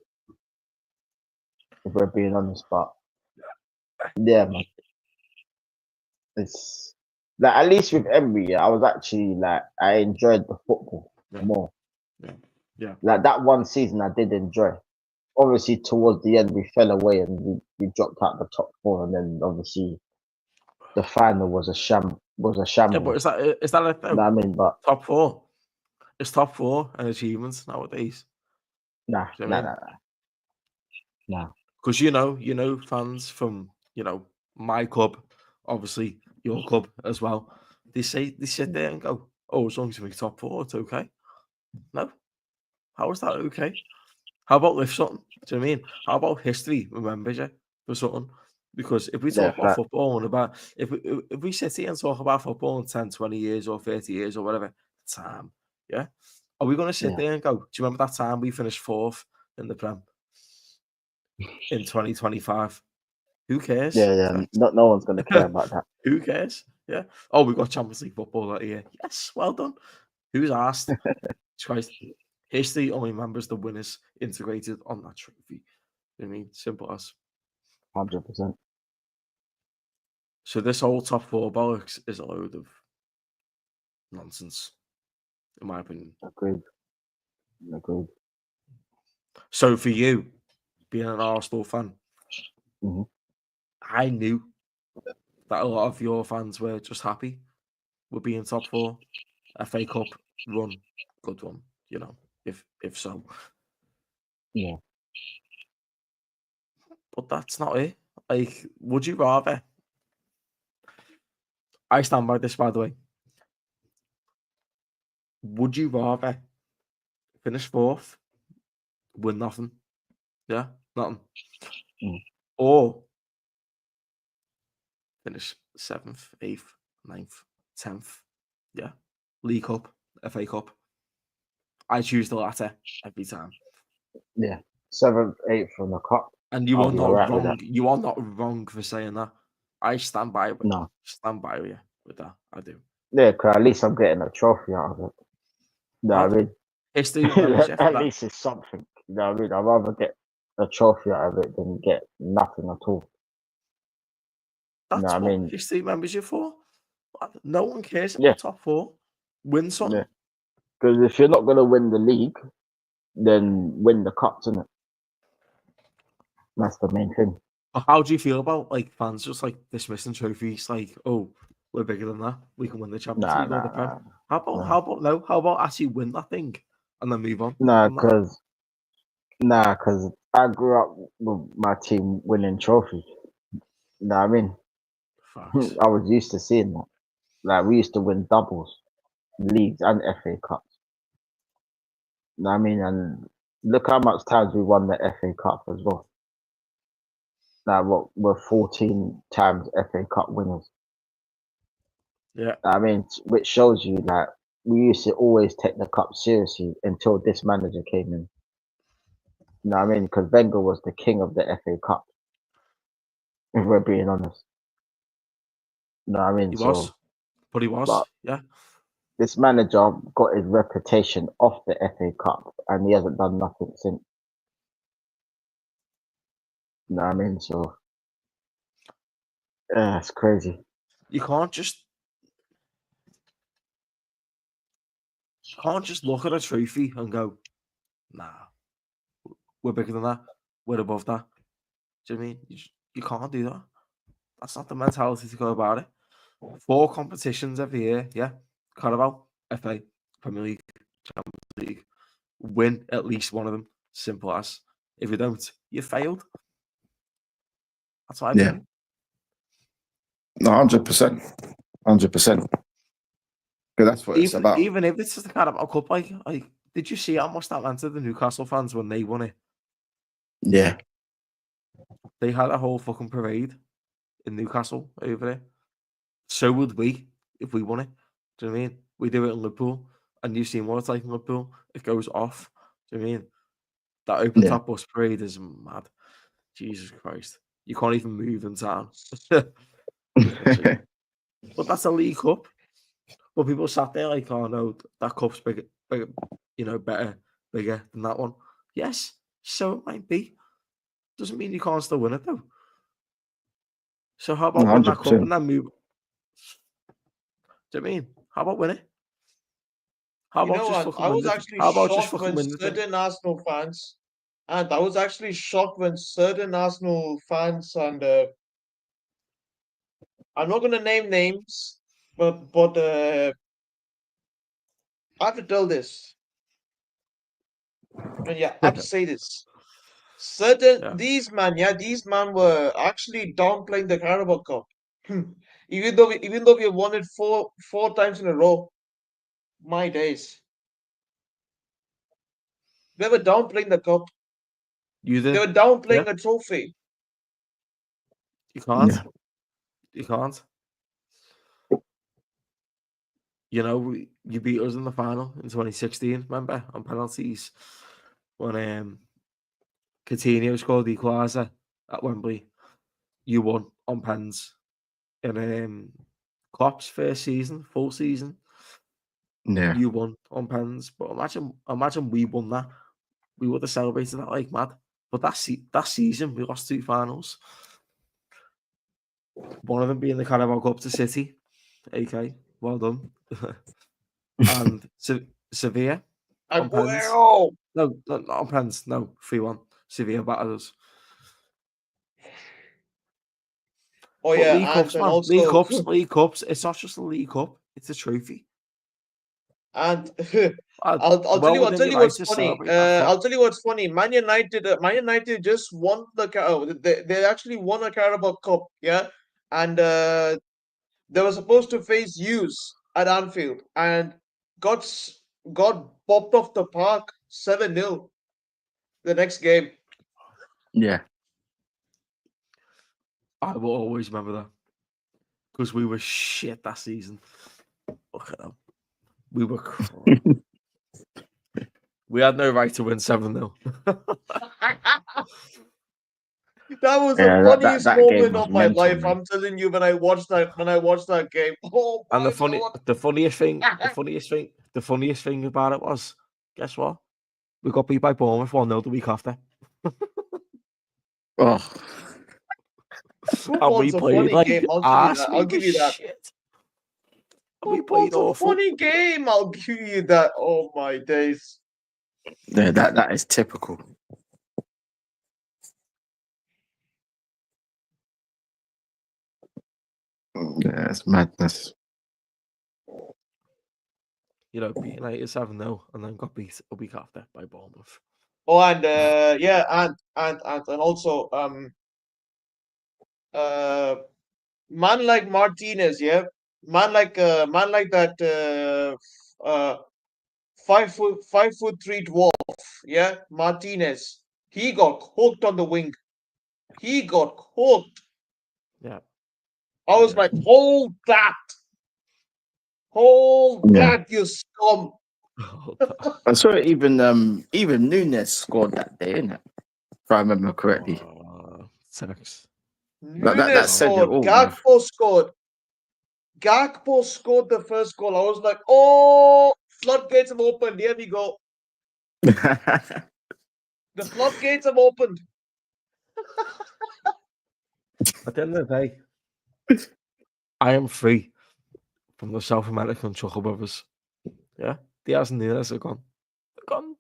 If we're being honest, but yeah, man. It's like at least with Emery, I was actually like I enjoyed the football more. Yeah. Like that one season I did enjoy. Obviously towards the end we fell away and we dropped out the top 4 and then obviously the final was a shambles. Yeah, but is that it though? You know what I mean? But top 4. It's top 4 and achievements nowadays. Nah. Because fans from my club, obviously your club as well. They sit there and go, "Oh, as long as we make top 4, it's okay." No, how is that okay? How about lift something? Do you know what I mean? How about history remembers you for something? Because if we talk about football and about if we sit here and talk about football in 10, 20 years or 30 years or whatever time, yeah, are we going to sit there and go, "Do you remember that time we finished 4th in the Prem in 2025?" Who cares? Yeah. No one's gonna care about that. Who cares? Yeah. Oh, we got Champions League football that year. Yes, well done. Who's asked? Christ, history only remembers the winners integrated on that trophy. You know what I mean, simple as. 100%. So this whole top four bollocks is a load of nonsense, in my opinion. Agreed. So for you, being an Arsenal fan, Mhm. I knew that a lot of your fans were just happy with being top four. FA Cup run, good one, you know, if so. Yeah. But that's not it. Like, would you rather? I stand by this, by the way. Would you rather finish fourth, win nothing? Yeah, nothing. Mm. Or finish 7th, 8th, 9th, 10th. Yeah. League Cup, FA Cup. I choose the latter every time. Yeah. 7th, 8th from the cup. And you I'll are be not alright with wrong. that. You are not wrong for saying that. I stand by it. No. Stand by you with that. I do. Yeah, because at least I'm getting a trophy out of it. You know what I mean? History remembers you for At that. least it's something. You know what I mean? I'd rather get a trophy out of it than get nothing at all. That's know what I what mean? history remembers you for. No one cares Yeah. about top four. Win something. Yeah. Because if you're not going to win the league, then win the cups, innit? That's the main thing. But how do you feel about like fans just like dismissing trophies? Like, oh, we're bigger than that. We can win the Champions Nah, League or the Prem. How about actually win that thing and then move on? Nah, from that? because I grew up with my team winning trophies. You know what I mean? Facts. I was used to seeing that. Like, we used to win doubles, leagues and FA Cups. You know what I mean? And look how much times we won the FA Cup as well. Like, we're 14 times FA Cup winners. Yeah. I mean, which shows you that we used to always take the cup seriously until this manager came in. You know what I mean? Because Wenger was the king of the FA Cup, if we're being honest. You know what I mean? He was. But he was. But Yeah. this manager got his reputation off the FA Cup and he hasn't done nothing since. You know what I mean? So, yeah, it's crazy. You can't just look at a trophy and go, nah, we're bigger than that. We're above that. Do you know what I mean? You can't do that. That's not the mentality to go about it. 4 competitions every year, yeah. Carabao, FA, Premier League, Champions League. Win at least one of them. Simple as. If you don't, you failed. That's what I Yeah. believe. No, 100%. 100%. Because that's what it's about. Even if it's just the Carabao Cup, like, did you see how much that meant to the Newcastle fans when they won it? Yeah. They had a whole fucking parade in Newcastle over there. So would we if we won it. Do you know what I mean? We do it in Liverpool, and you've seen what it's like in Liverpool. It goes off. Do you know what I mean? That open Yeah. top bus parade is mad. Jesus Christ. You can't even move in town. Literally. But that's a League Cup. But people sat there like, oh no, that cup's bigger, better, bigger than that one. Yes, so it might be. Doesn't mean you can't still win it though. So how about win that cup 100%. and then move? Do you know what I mean? How about win it? How You about know just what? fucking I win was it? actually How about just shocked fucking when win the thing? certain Arsenal fans, and I was actually shocked when certain Arsenal fans, and I'm not going to name names, but I have to tell this, and yeah, I have to say this. Yeah. These man were actually downplaying the Carabao Cup, even though we have won it four times in a row. My days, they were downplaying the cup. You They did. were downplaying Yeah. a trophy. You can't. Yeah. You can't. You know, you beat us in the final in 2016, remember, on penalties when Coutinho scored the equaliser at Wembley. You won on pens in Klopp's first season, full season. Yeah. You won on pens, but imagine we won that. We would have celebrated that like mad. But that season, we lost 2 finals. One of them being the Carabao Cup to City. AK, well done. And Sevilla on pens. Aguero! No, not on pens. No, 3-1. Sevilla battered us. Oh But yeah, League Cups, and man. also League Cups. It's not just a League Cup. It's a trophy. and I'll I'll tell you what's funny. celebrate that. I'll tell you what's funny. Man United just won they actually won a Carabao Cup, yeah, and they were supposed to face Hughes at Anfield and got got popped off the park 7-0 the next game. Yeah. I will always remember that because we were shit that season. Look at them. We were crap. We had no right to win 7-0. That was Yeah, the funniest that game moment was of my mental, life. man. I'm telling you, when I watched that game. Oh And my the God. funniest thing about it was, guess what? We got beat by Bournemouth 1-0 the week after. Oh, That And we was a played funny like game. I'll give you arse. that. We I'll were give you that. shit. And That we played was a awful. funny game. I'll give you that. Oh my days. yeah, that is typical. Yeah, it's madness. You know, beating United 7-0 and then got beat a week after by Bournemouth. Oh, and yeah, and also man like Martinez, yeah, man like that 5'3" dwarf, yeah, Martinez. He got hooked on the wing. He got hooked. Yeah. I was like, hold that, you scum. I saw even Nunes scored that day, innit? If I remember correctly. Sex. That Nunes said it scored. all, man. Gakpo scored. Gakpo scored the first goal. I was like, oh, floodgates have opened. Here we go. The floodgates have opened. At the end of the day, I am free from the South American Chuckle Brothers. Yeah? Diaz and Nunes are gone. They're gone.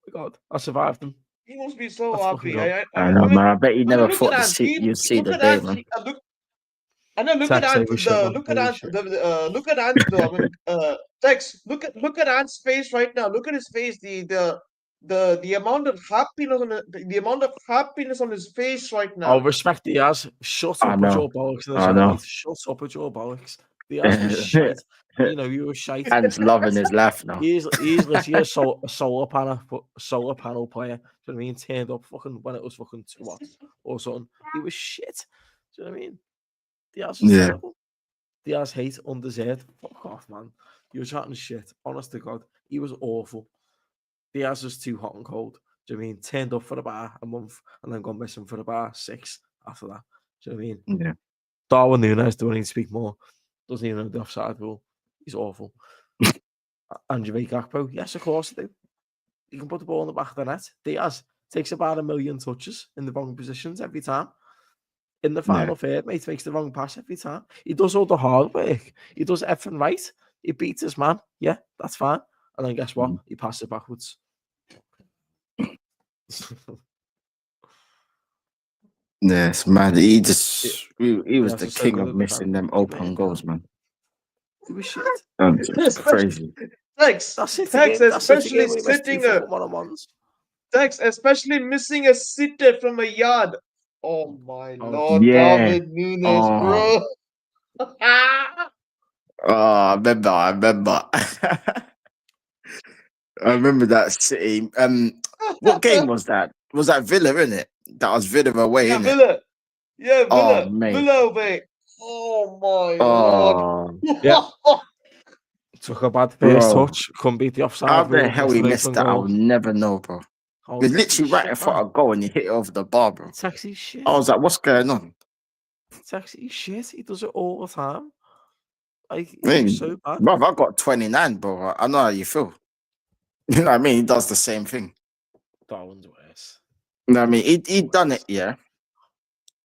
Oh God, I survived them. He must be so That's fucking happy. gone. I know, man. I bet you mean, never look thought at Ant. you'd see Look the at day, Ant. man. Look. And then look at Tex, Ant. they were shit, man. Look They at were Ant. shit. Look at Ant though. I mean, Tex. Look at Ant's face right now. Look at his face. The amount of happiness on the amount of happiness on his face right now. I'll respect Diaz. Shut I up with know. your bollocks in the I chat, know. mate. Shut up with your bollocks. Diaz was shite. You know, you were shite. Ant's loving his laugh now. He's literally a solar panel player. Do you know what I mean? Turned up fucking when it was fucking 2 watts or something. He was shit. Do you know what I mean? Diaz was Yeah. terrible. Diaz hate undeserved. Fuck off, man. You were chatting shit. Honest to God, he was awful. Diaz was too hot and cold. Do you know what I mean? Turned up for the bar a month and then gone missing for the bar 6 after that. Do you know what I mean? Yeah. Darwin Núñez don't need to speak more. Doesn't even know the offside rule. He's awful. And Jermaine Gakpo, yes, of course they do. You can put the ball in the back of the net. Diaz takes about 1 million touches in the wrong positions every time. In the final third, mate, makes the wrong pass every time. He does all the hard work. He does everything right. He beats his man. Yeah, that's fine. And then guess what? He passes it backwards. Yes, man. He was the so king good of at the missing them open goals, man. He was shit. It's crazy. Tex, especially sitting Tex, especially missing a sitter from a yard. Oh my Lord, Yeah. David Nunes, bro. I remember. I remember that City. What game was that? Was that Villa, innit? That was Villa away, Yeah, innit? Villa. Yeah, Villa. Oh, mate. Villa away. Oh my Oh, Lord. Yeah. Took a bad first touch. Couldn't beat the offside. How the hell he missed that? I'll never know, bro. Oh, It was literally right in front of goal and he hit it over the bar, bro. It's actually shit. I was like, what's going on? It's actually shit. He does it all the time. Like, I mean, he's so bad. bro, I got 29, bro. I know how you feel. You know what I mean? He does the same thing. Darwin's worse. You know what I mean? He'd done it, yeah.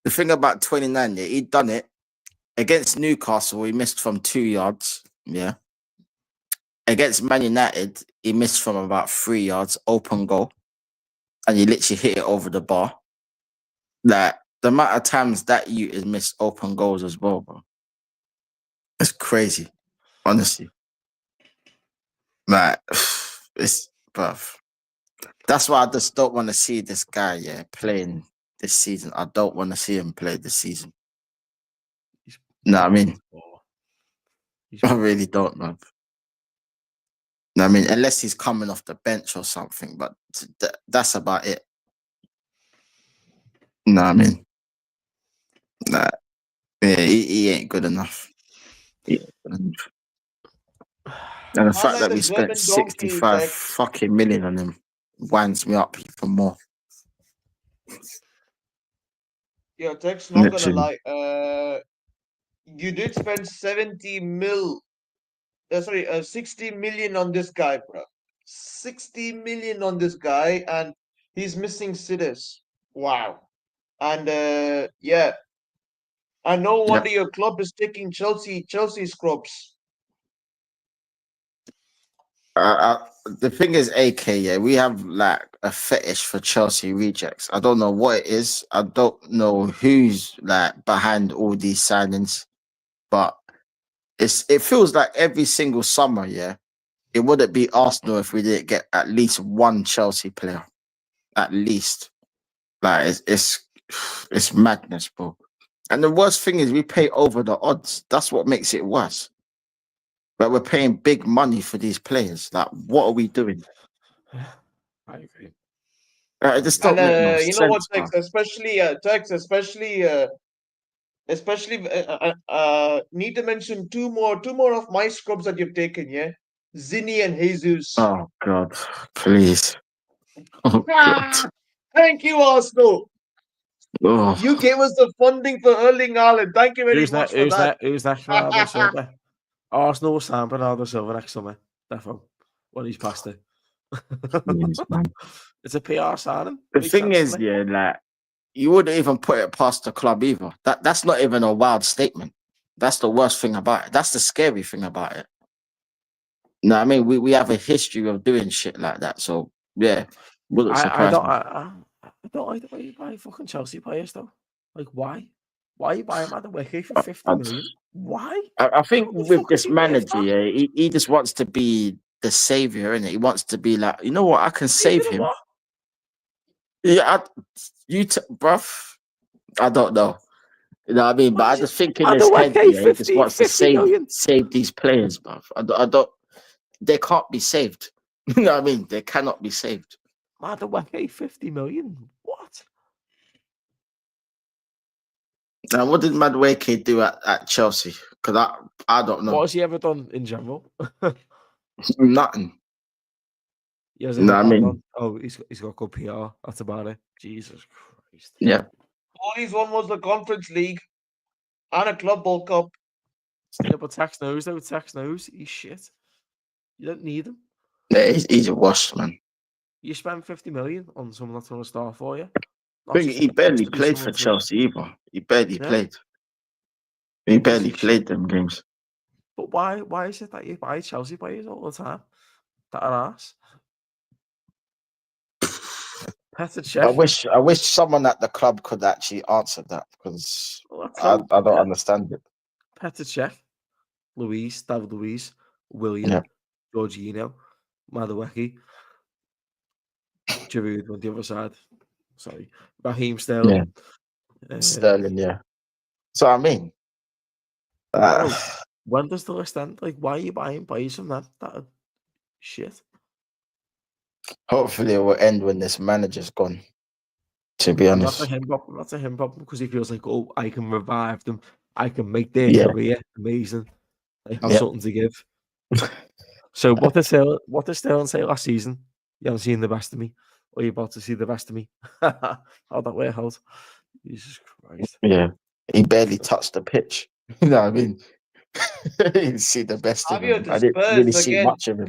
The thing about 29, yeah, he'd done it Against Newcastle, he missed from 2 yards. Yeah. Against Man United, he missed from about 3 yards, open goal. And he literally hit it over the bar. Like, the amount of times that you has missed open goals as well, bro. It's crazy. Honestly. Like, it's, bruv. That's why I just don't want to see this guy, playing this season. I don't want to see him play this season. No, I mean, I really don't, man. No, I mean, unless he's coming off the bench or something, but that's about it. No, I mean, nah, yeah, he ain't good enough. He ain't good enough. And the fact Unlike that the we spent German donkey, 65 Tex. fucking million on him winds me up even more. Yeah, Tex, not gonna Literally. lie. You did spend 60 million on this guy, bro. 60 million on this guy, and he's missing sitters. Wow. And yeah, and no wonder your club is taking Chelsea scrubs. The thing is, AK, we have like a fetish for Chelsea rejects. I don't know what it is. I don't know who's like behind all these signings, but it feels like every single summer, it wouldn't be Arsenal if we didn't get at least one Chelsea player. At least. Like it's madness, bro. And the worst thing is we pay over the odds. That's what makes it worse. But we're paying big money for these players. Like, what are we doing? I agree. It just don't make no You know what, sense, Tex? bro. Especially, need to mention two more of my scrubs that you've taken, yeah? Zinni and Jesus. Oh God, please. Oh God. Thank you, Arsenal. Oh. You gave us the funding for Erling Haaland. Thank you very Who's much that? for that. Who's next? Bernardo Silva. Arsenal will sign Bernardo Silva next summer. Definitely. When he's past it. Please, man. It's a PR signing. The Makes thing sense is, to me. like, you wouldn't even put it past the club either. That's not even a wild statement. That's the worst thing about it. That's the scary thing about it. No, I mean we have a history of doing shit like that. So yeah, wouldn't I surprise don't me. I don't like the way you buy fucking Chelsea players though. Like why? Why are you buying Madueke for 50 million? Why? I think What the with fuck is this he worth manager, that? he just wants to be the savior, innit? He wants to be like, you know what, I can save Saving him. what? Yeah, bruv, I don't know. You know what I mean? But I just think in his head, he just wants to 50 million. save these players, bruv. I don't. They can't be saved. You know what I mean? They cannot be saved. Madueke 50 million. What? Now, what did Madueke do at Chelsea? Because I don't know. What has he ever done in general? Nothing. He has You know what I mean? Oh, he's got good PR. That's about it. Jesus Christ. Yeah. All he's won was the Conference League and a Club World Cup. Yeah, but Tex knows though. Tex knows he's shit. You don't need him. Yeah, he's a wash, man. You spend 50 million on someone that's going to start for you. I think he barely played for Chelsea either. He barely played. He barely played them games. But why is it that you buy Chelsea players all the time? That are ass. Petr Cech. I wish someone at the club could actually answer that because I don't understand it. Petr Cech, David Luiz, William, Jorginho, Madueke, Giroud on the other side. Sorry, Raheem Sterling. Sterling, yeah. So I mean, when does the list end? Like, why are you buying players from that shit? Hopefully, it will end when this manager's gone. To be honest, that's a him problem because he feels like, oh, I can revive them. I can make their career amazing. I have something to give. So, what did Sterling say last season? You haven't seen the best of me, or you're about to see the best of me. How'd that work out? Jesus Christ. Yeah, he barely touched the pitch. You know what I mean? You didn't see the best of him. I didn't really see much of him.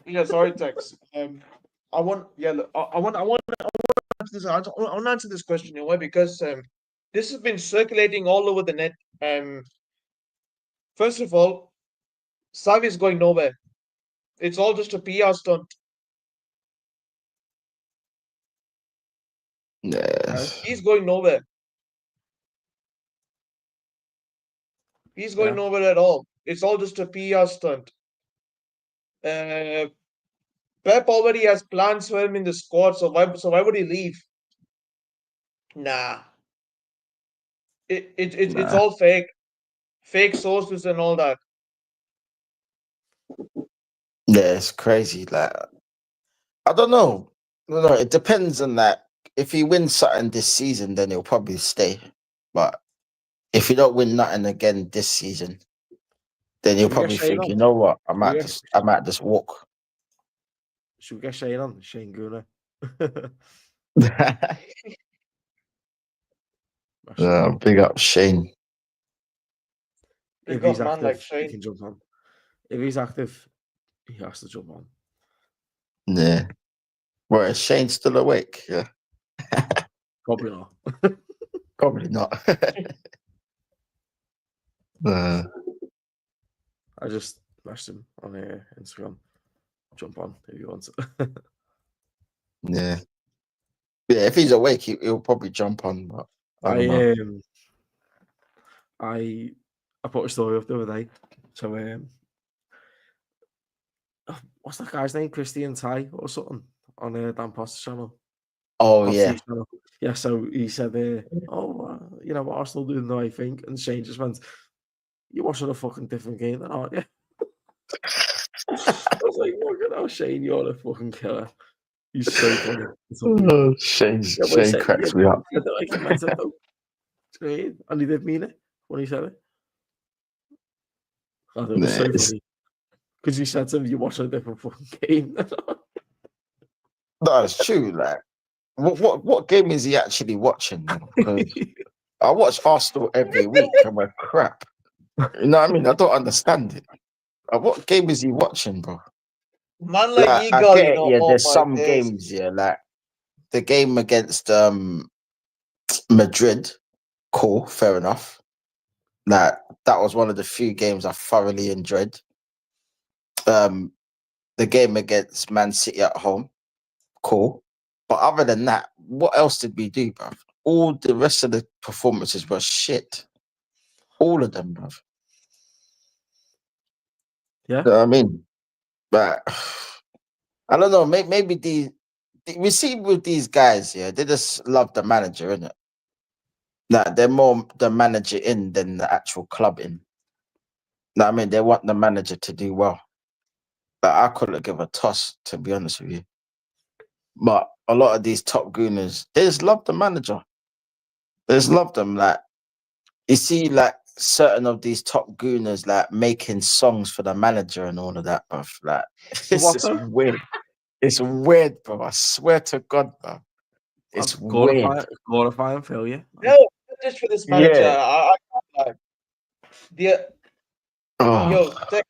Yeah, sorry, Tex. I want to answer this question, you know, because this has been circulating all over the net. First of all, Xavi is going nowhere. It's all just a PR stunt. Yeah. He's going nowhere. He's going Yeah. nowhere at all. It's all just a PR stunt. Pep already has plans for him in the squad, so why would he leave? Nah. It's Nah. all fake sources and all that. Yeah, it's crazy. Like, I don't know. No, it depends on that. If he wins something this season, then he'll probably stay. But if he don't win nothing again this season, then he'll Should we get probably Shane think, on? you know what, I we might get- just walk. Should we get Shane on? Shane Gooner. Big up Shane. If Big up he's man active, like he Shane. can jump on. If he's active, he has to jump on. Yeah. Well, is Shane still awake? Yeah. Probably not. Probably not. I just messaged him on Instagram. Jump on if he wants it. Yeah. Yeah, if he's awake, he'll probably jump on. But I don't know. I put a story up the other day. So what's that guy's name? Christian Ty or something on Dan Potter's channel. Oh Potter's yeah. channel. Yeah. So he said, you know, Arsenal doing the right thing, and Shane just went, "You're watching a fucking different game, then, aren't you?" I was like, "Look at how Shane, you're a fucking killer." He's so funny. Oh, Shane cracks me up. Like he meant it though. And he did mean it when he said it. I thought it was so funny. Because he said to him, "You're watching a different fucking game." No, it's true. Like, what game is he actually watching? Because I watch Arsenal every week and we're crap. You know what I mean? I don't understand it. What game is he watching, bro? Man like I Eagle, get you it, know. yeah. Oh There's my some days. games, yeah, like the game against Madrid. Cool, fair enough. Like that was one of the few games I thoroughly enjoyed. The game against Man City at home, cool. But other than that, what else did we do, bruv? All the rest of the performances were shit. All of them, bruv. Yeah. You know what I mean? But I don't know. Maybe we see with these guys, yeah, they just love the manager, innit? Like they're more the manager in than the actual club in. No, I mean they want the manager to do well. But I couldn't give a toss, to be honest with you. But a lot of these top gooners, they just love the manager. They just love them. Like you see, like certain of these top gooners, like making songs for the manager and all of that, bruv. Like it's what just though? weird. It's weird, bro. I swear to God, bro. It's weird. Glorifying failure. No, just for this manager. Yeah. I can't lie. Yo, Oh, Tex,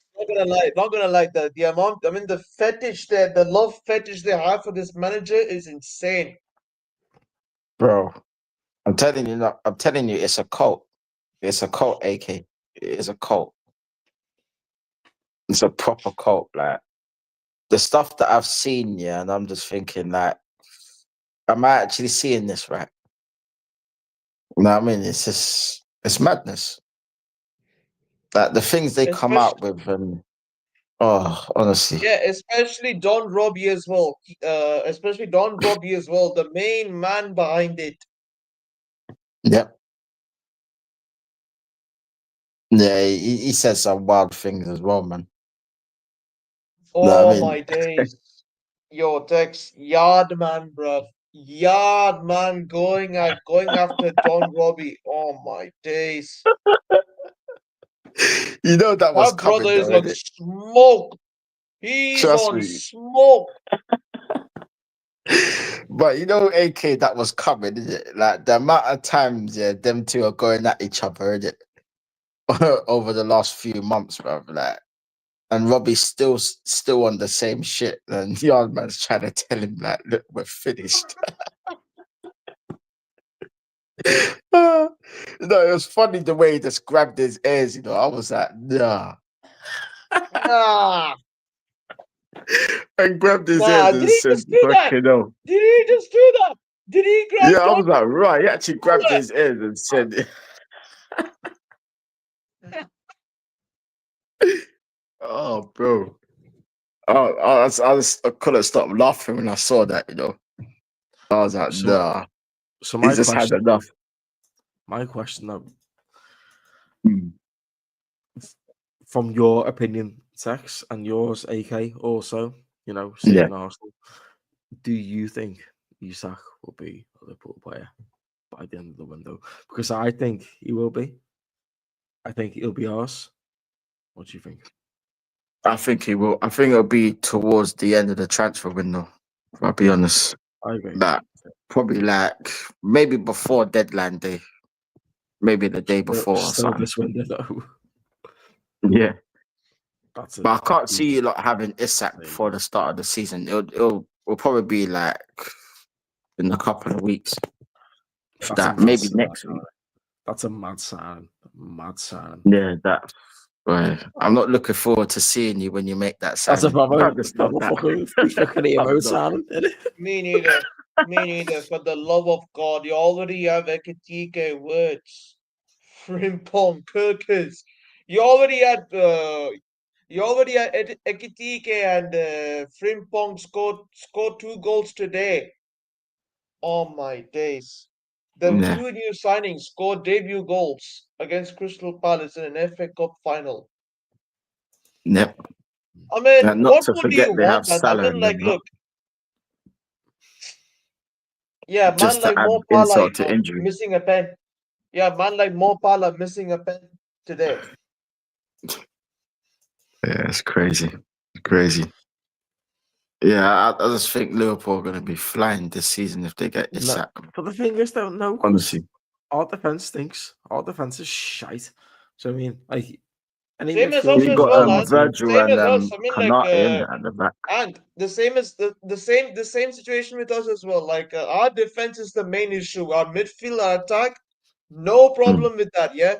not gonna lie. The amount, I mean, the fetish there, the love fetish they have for this manager is insane. bro. I'm telling you, it's a cult. It's a cult, AK. It's a cult. It's a proper cult. Like the stuff that I've seen, yeah, and I'm just thinking, like, am I actually seeing this right? You know what I mean? It's madness. Like the things they come out with, and honestly, Yeah, especially Don Robbie as well. Especially Don Robbie as well, the main man behind it. yep. Yeah, he says some wild things as well, man. Oh No, I mean, my days. Yo, Tex, yard man, bruv. Yard man going after Don Robbie. Oh my days. you know that was That coming, brother is though, on innit? smoke. He's Trust on me. smoke. But you know, AK, that was coming, isn't it? Like the amount of times, yeah, them two are going at each other, isn't it? Over the last few months, bro. Like, and Robbie's still on the same shit, and Yardman's trying to tell him, like, look, we're finished. No, it was funny the way he just grabbed his ears. You know, I was like, nah, Nah, and grabbed his nah. ears Did and he said, just do that? "Fucking hell." Did he just do that? Did he grab Yeah, I was John? like, right. He actually grabbed his ears and said, "Oh, bro." I couldn't stop laughing when I saw that. You know, I was like, So, nah. so He's just had enough. my question though, Mm. from your opinion, Tex, and yours, AK, also, you know, Yeah. seeing Arsenal, do you think Isak will be a Liverpool player by the end of the window? Because I think he will be. I think he'll be ours. What do you think? I think he will. I think it'll be towards the end of the transfer window. If I'll be honest. I agree. Like, probably like maybe before deadline day. Maybe the day before or Still something. this window though. Yeah. That's But I can't see huge you lot having Isak thing. before the start of the season. It'll probably be like in a couple of weeks. If That's a that mad maybe sign. next week. That's a mad sign. Mad sign. Yeah, that. Right. I'm not looking forward to seeing you when you make that That's a signing. proper Just not that. fucking emo I'm not. sign, isn't it? Me neither. Me neither. For the love of God, you already have Ekitike, Words, Frimpong, Kirkers. You already had Ekitike and Frimpong scored 2 goals today. Oh my days. Then Yeah. 2 new signings scored debut goals against Crystal Palace in an FA Cup final. Yep. I mean, And not what to more do you forget they want, have man? I Salah mean, and like, them lot. look, yeah, man Just to like add Mo Pala, insult to injury. missing a pen. Yeah, man like Mo Pala missing a pen today. Yeah, it's crazy. It's crazy. Yeah, I just think Liverpool are going to be flying this season if they get this No, sack. but the thing is, though, no, 'cause Honestly. our defense stinks. Our defense is shite. So I mean, like, any Same as midfield us You as you well, got man. want to, Virgil Same as and us. I mean, like, Kanate in at the back. and the same as the same situation with us as well. Like, our defense is the main issue. Our midfield, our attack, no problem with that. Yeah,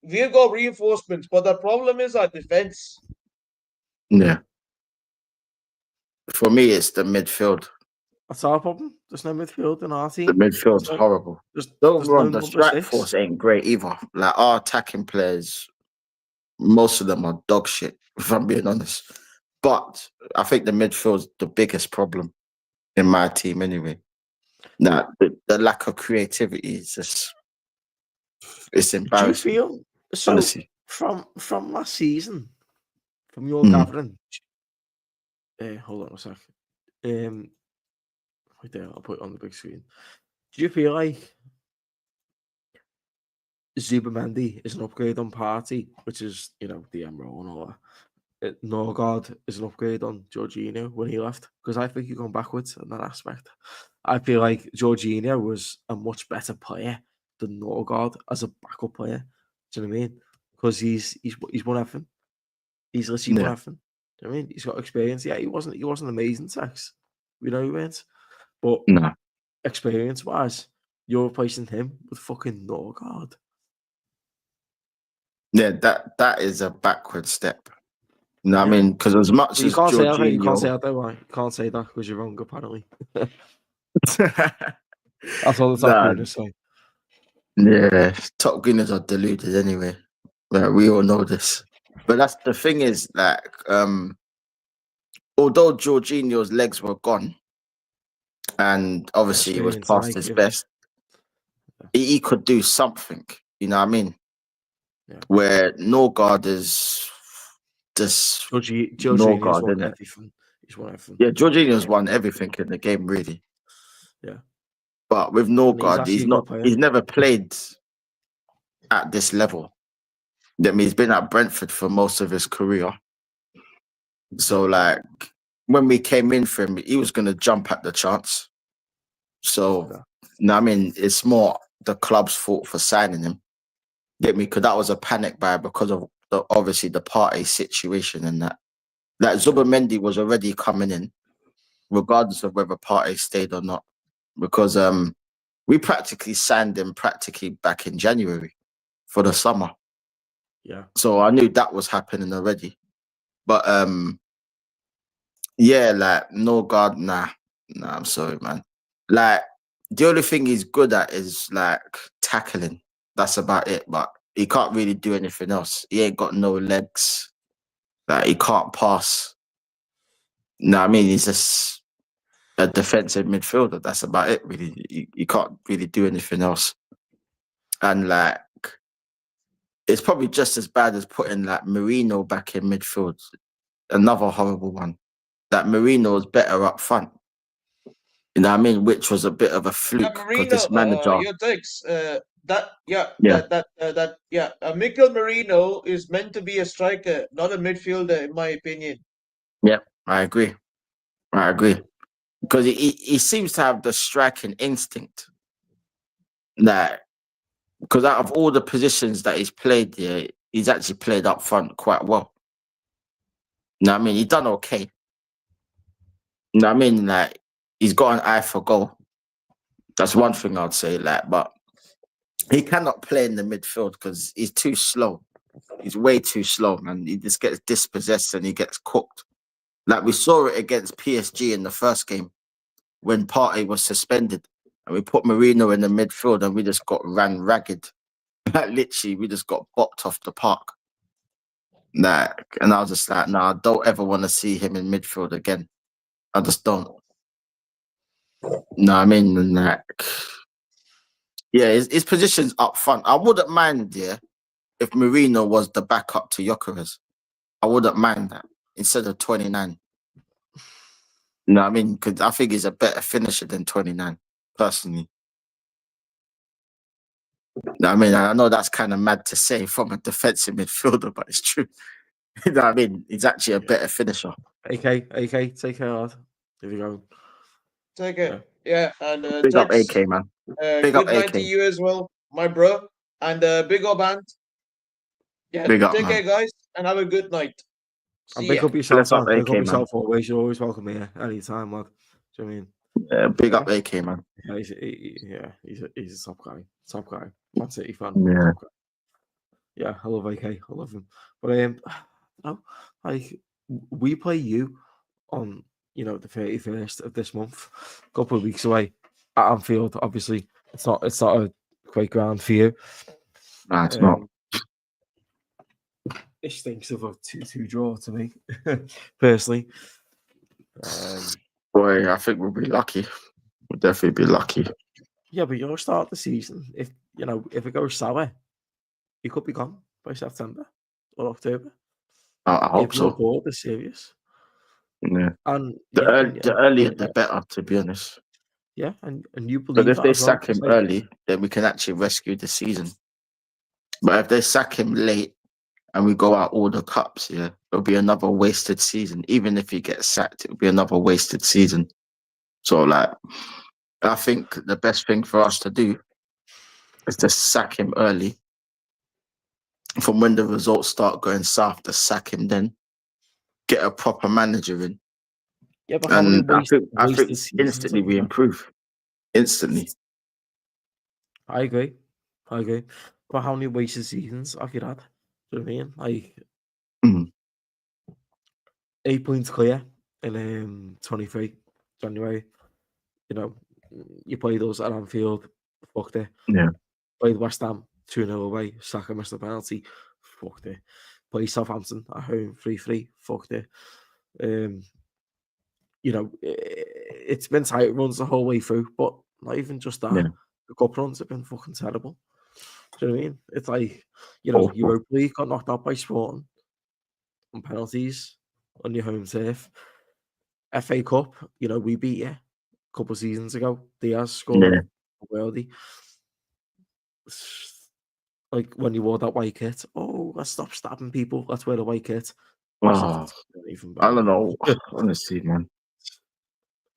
we've got reinforcements, but the problem is our defense. Yeah. For me, it's the midfield. that's our problem. There's no midfield in our The team. midfield's So horrible. there's Don't no run. The number strike 6. force ain't great either. Like our attacking players, most of them are dog shit, if I'm being honest. But I think the midfield's the biggest problem in my team anyway. Now, the lack of creativity is just, it's Do you embarrassing, feel so honestly. from last season, from your Mm. gathering? Hold on a sec. Right there, I'll put it on the big screen. Do you feel like Zubamendi is an upgrade on Partey, which is, you know, the role and all that? Norgard is an upgrade on Jorginho when he left, because I think you've gone backwards in that aspect. I feel like Jorginho was a much better player than Norgard as a backup player. Do you know what I mean? Because he's won everything. He's literally won Yeah. everything. Do you know what I mean? He's got experience. Yeah, he wasn't amazing, Tex. We know he weren't. But No. experience wise, you're replacing him with fucking Norgard. Yeah, that is a backward step. You know what Yeah. I mean? Because as much Well, you as can't say that. You can't say Jorginho, that, though. Right? You can't say that because you're wrong. Apparently, that's all the top nah, gooners say. yeah, top gunners are deluded anyway. Like, we all know this. But that's the thing is, like, although Jorginho's legs were gone, and obviously he was Experience, past his IQ. best, he could do something. You know what I mean? Yeah. Where Norgard is just Jorginho's Norgard, won isn't it? everything. He's won everything. Yeah, Jorginho's won everything in the game, really. Yeah. But with And he's Norgard, actually a good player. he's never played at this level. I mean, he's been at Brentford for most of his career. So, like, when we came in for him, he was going to jump at the chance. So, Yeah. no, I mean, it's more the club's fault for signing him. Get me? Because that was a panic buy because of obviously the Partey situation and that. Like, Zubamendi was already coming in, regardless of whether Partey stayed or not. Because We practically signed him back in January for the summer. Yeah. So I knew that was happening already. But yeah, like no guard, nah, I'm sorry, man. Like the only thing he's good at is like tackling. That's about it. But he can't really do anything else. He ain't got no legs. Like he can't pass. No, I mean he's just a defensive midfielder. That's about it, really. You can't really do anything else. And like it's probably just as bad as putting like Marino back in midfield. Another horrible one. That Marino is better up front. You know what I mean? Which was a bit of a fluke because Marino, this manager. your takes. That yeah, Yeah. that yeah. Mikel Marino is meant to be a striker, not a midfielder, in my opinion. Yeah, I agree. Because he seems to have the striking instinct. That because out of all the positions that he's played here, he's actually played up front quite well. You know what I mean? He done okay. You know what I mean? Like he's got an eye for goal. That's one thing I'd say. Like, but he cannot play in the midfield because he's too slow. He's way too slow, man. He just gets dispossessed and he gets cooked. Like we saw it against PSG in the first game when Partey was suspended, and we put Marino in the midfield and we just got ran ragged. Like literally, we just got bopped off the park. Like, and I was just like, nah, I don't ever want to see him in midfield again. I just don't. No, I mean, and like, yeah, his position's up front. I wouldn't mind, yeah, if Marino was the backup to Gyökeres. I wouldn't mind that instead of 29. No, I mean, because I think he's a better finisher than 29, personally. No, I mean, I know that's kind of mad to say from a defensive midfielder, but it's true. You know what I mean? He's actually a better finisher. AK, take care, lad. Here we go. Take it. Yeah, and Big up Tex, AK, man. Big good up night AK. to you as well, my bro. And big up, Ant. Yeah, Big up, take man. care, guys, and have a good night. And See big ya. up yourself, Bless up man. Big AK, up man. yourself always. You're always welcome here anytime, lad. Do you know what I mean? Yeah, big up AK, man. Yeah, he's a top guy. Top guy. Man City fan. Yeah. Top guy. Yeah, I love AK. I love him. But no, like we play you on the 31st of this month, a couple of weeks away at Anfield. Obviously, it's not a great ground for you. Nah, it's not. It stinks of a 2-2 draw to me, personally. Boy, I think we'll be lucky. We'll definitely be lucky. Yeah, but you'll start the season. If it goes sour, you could be gone by September or October. I hope if your so. board is serious. Yeah. And The earlier, the better, to be honest. Yeah, and you believe But if that they as well, sack him like, early, then we can actually rescue the season. But if they sack him late and we go out all the cups, yeah, it'll be another wasted season. Even if he gets sacked, it'll be another wasted season. So, like, I think the best thing for us to do is to sack him early. From when the results start going south, to sack him then. Get a proper manager in. Yeah, but how many And I think wasted seasons instantly have we we had? improve. Instantly. I agree. But how many wasted seasons have you had? Do you know what I mean? Like, Mhm. 8 points clear in 23 January. You played us at Anfield, fucked it. Yeah. Played West Ham 2-0 away, Saka missed the penalty, fucked it. Played Southampton at home 3-3, fucked it. It's been tight runs the whole way through, but not even just that. Yeah. The cup runs have been fucking terrible. Do you know what I mean? It's like, Awful. Europa League got knocked out by Sporting on penalties on your home turf. FA Cup, we beat you a couple of seasons ago. Diaz scored worldy. Like when you wore that white kit, let's stop stabbing people. Let's wear the white kit. Oh, I don't know. Honestly, man.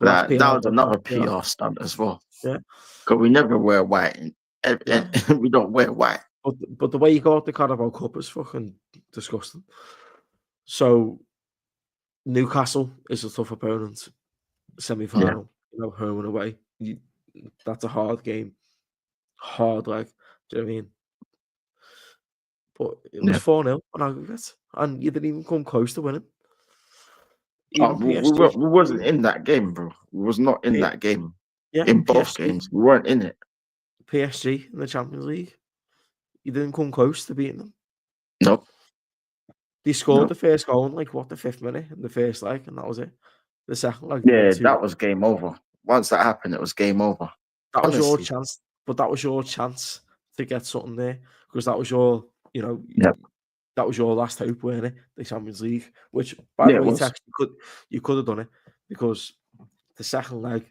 That was another PR stunt as well. Yeah. Because we never wear white. And we don't wear white. But the way you got the Carabao Cup is fucking disgusting. So Newcastle is a tough opponent. Semi-final, home and away. That's a hard game. hard leg. Do you know what I mean? But it was 4-0 on aggregate, and you didn't even come close to winning. Even PSG, we wasn't in that game, bro. We was not in that game. yeah, In both PSG, games, we weren't in it. PSG in the Champions League, you didn't come close to beating them. Nope. They scored Nope. the first goal in like the 5th minute in the first leg, and that was it. The second leg, Yeah, went 2-1. that was game over. Once that happened, it was game over. That was your Honestly. chance, but that was your chance to get something there because that was your, Yep. that was your last hope, weren't it? The Champions League, which by Yeah, the it way, was. Tex, you could have done it because the second leg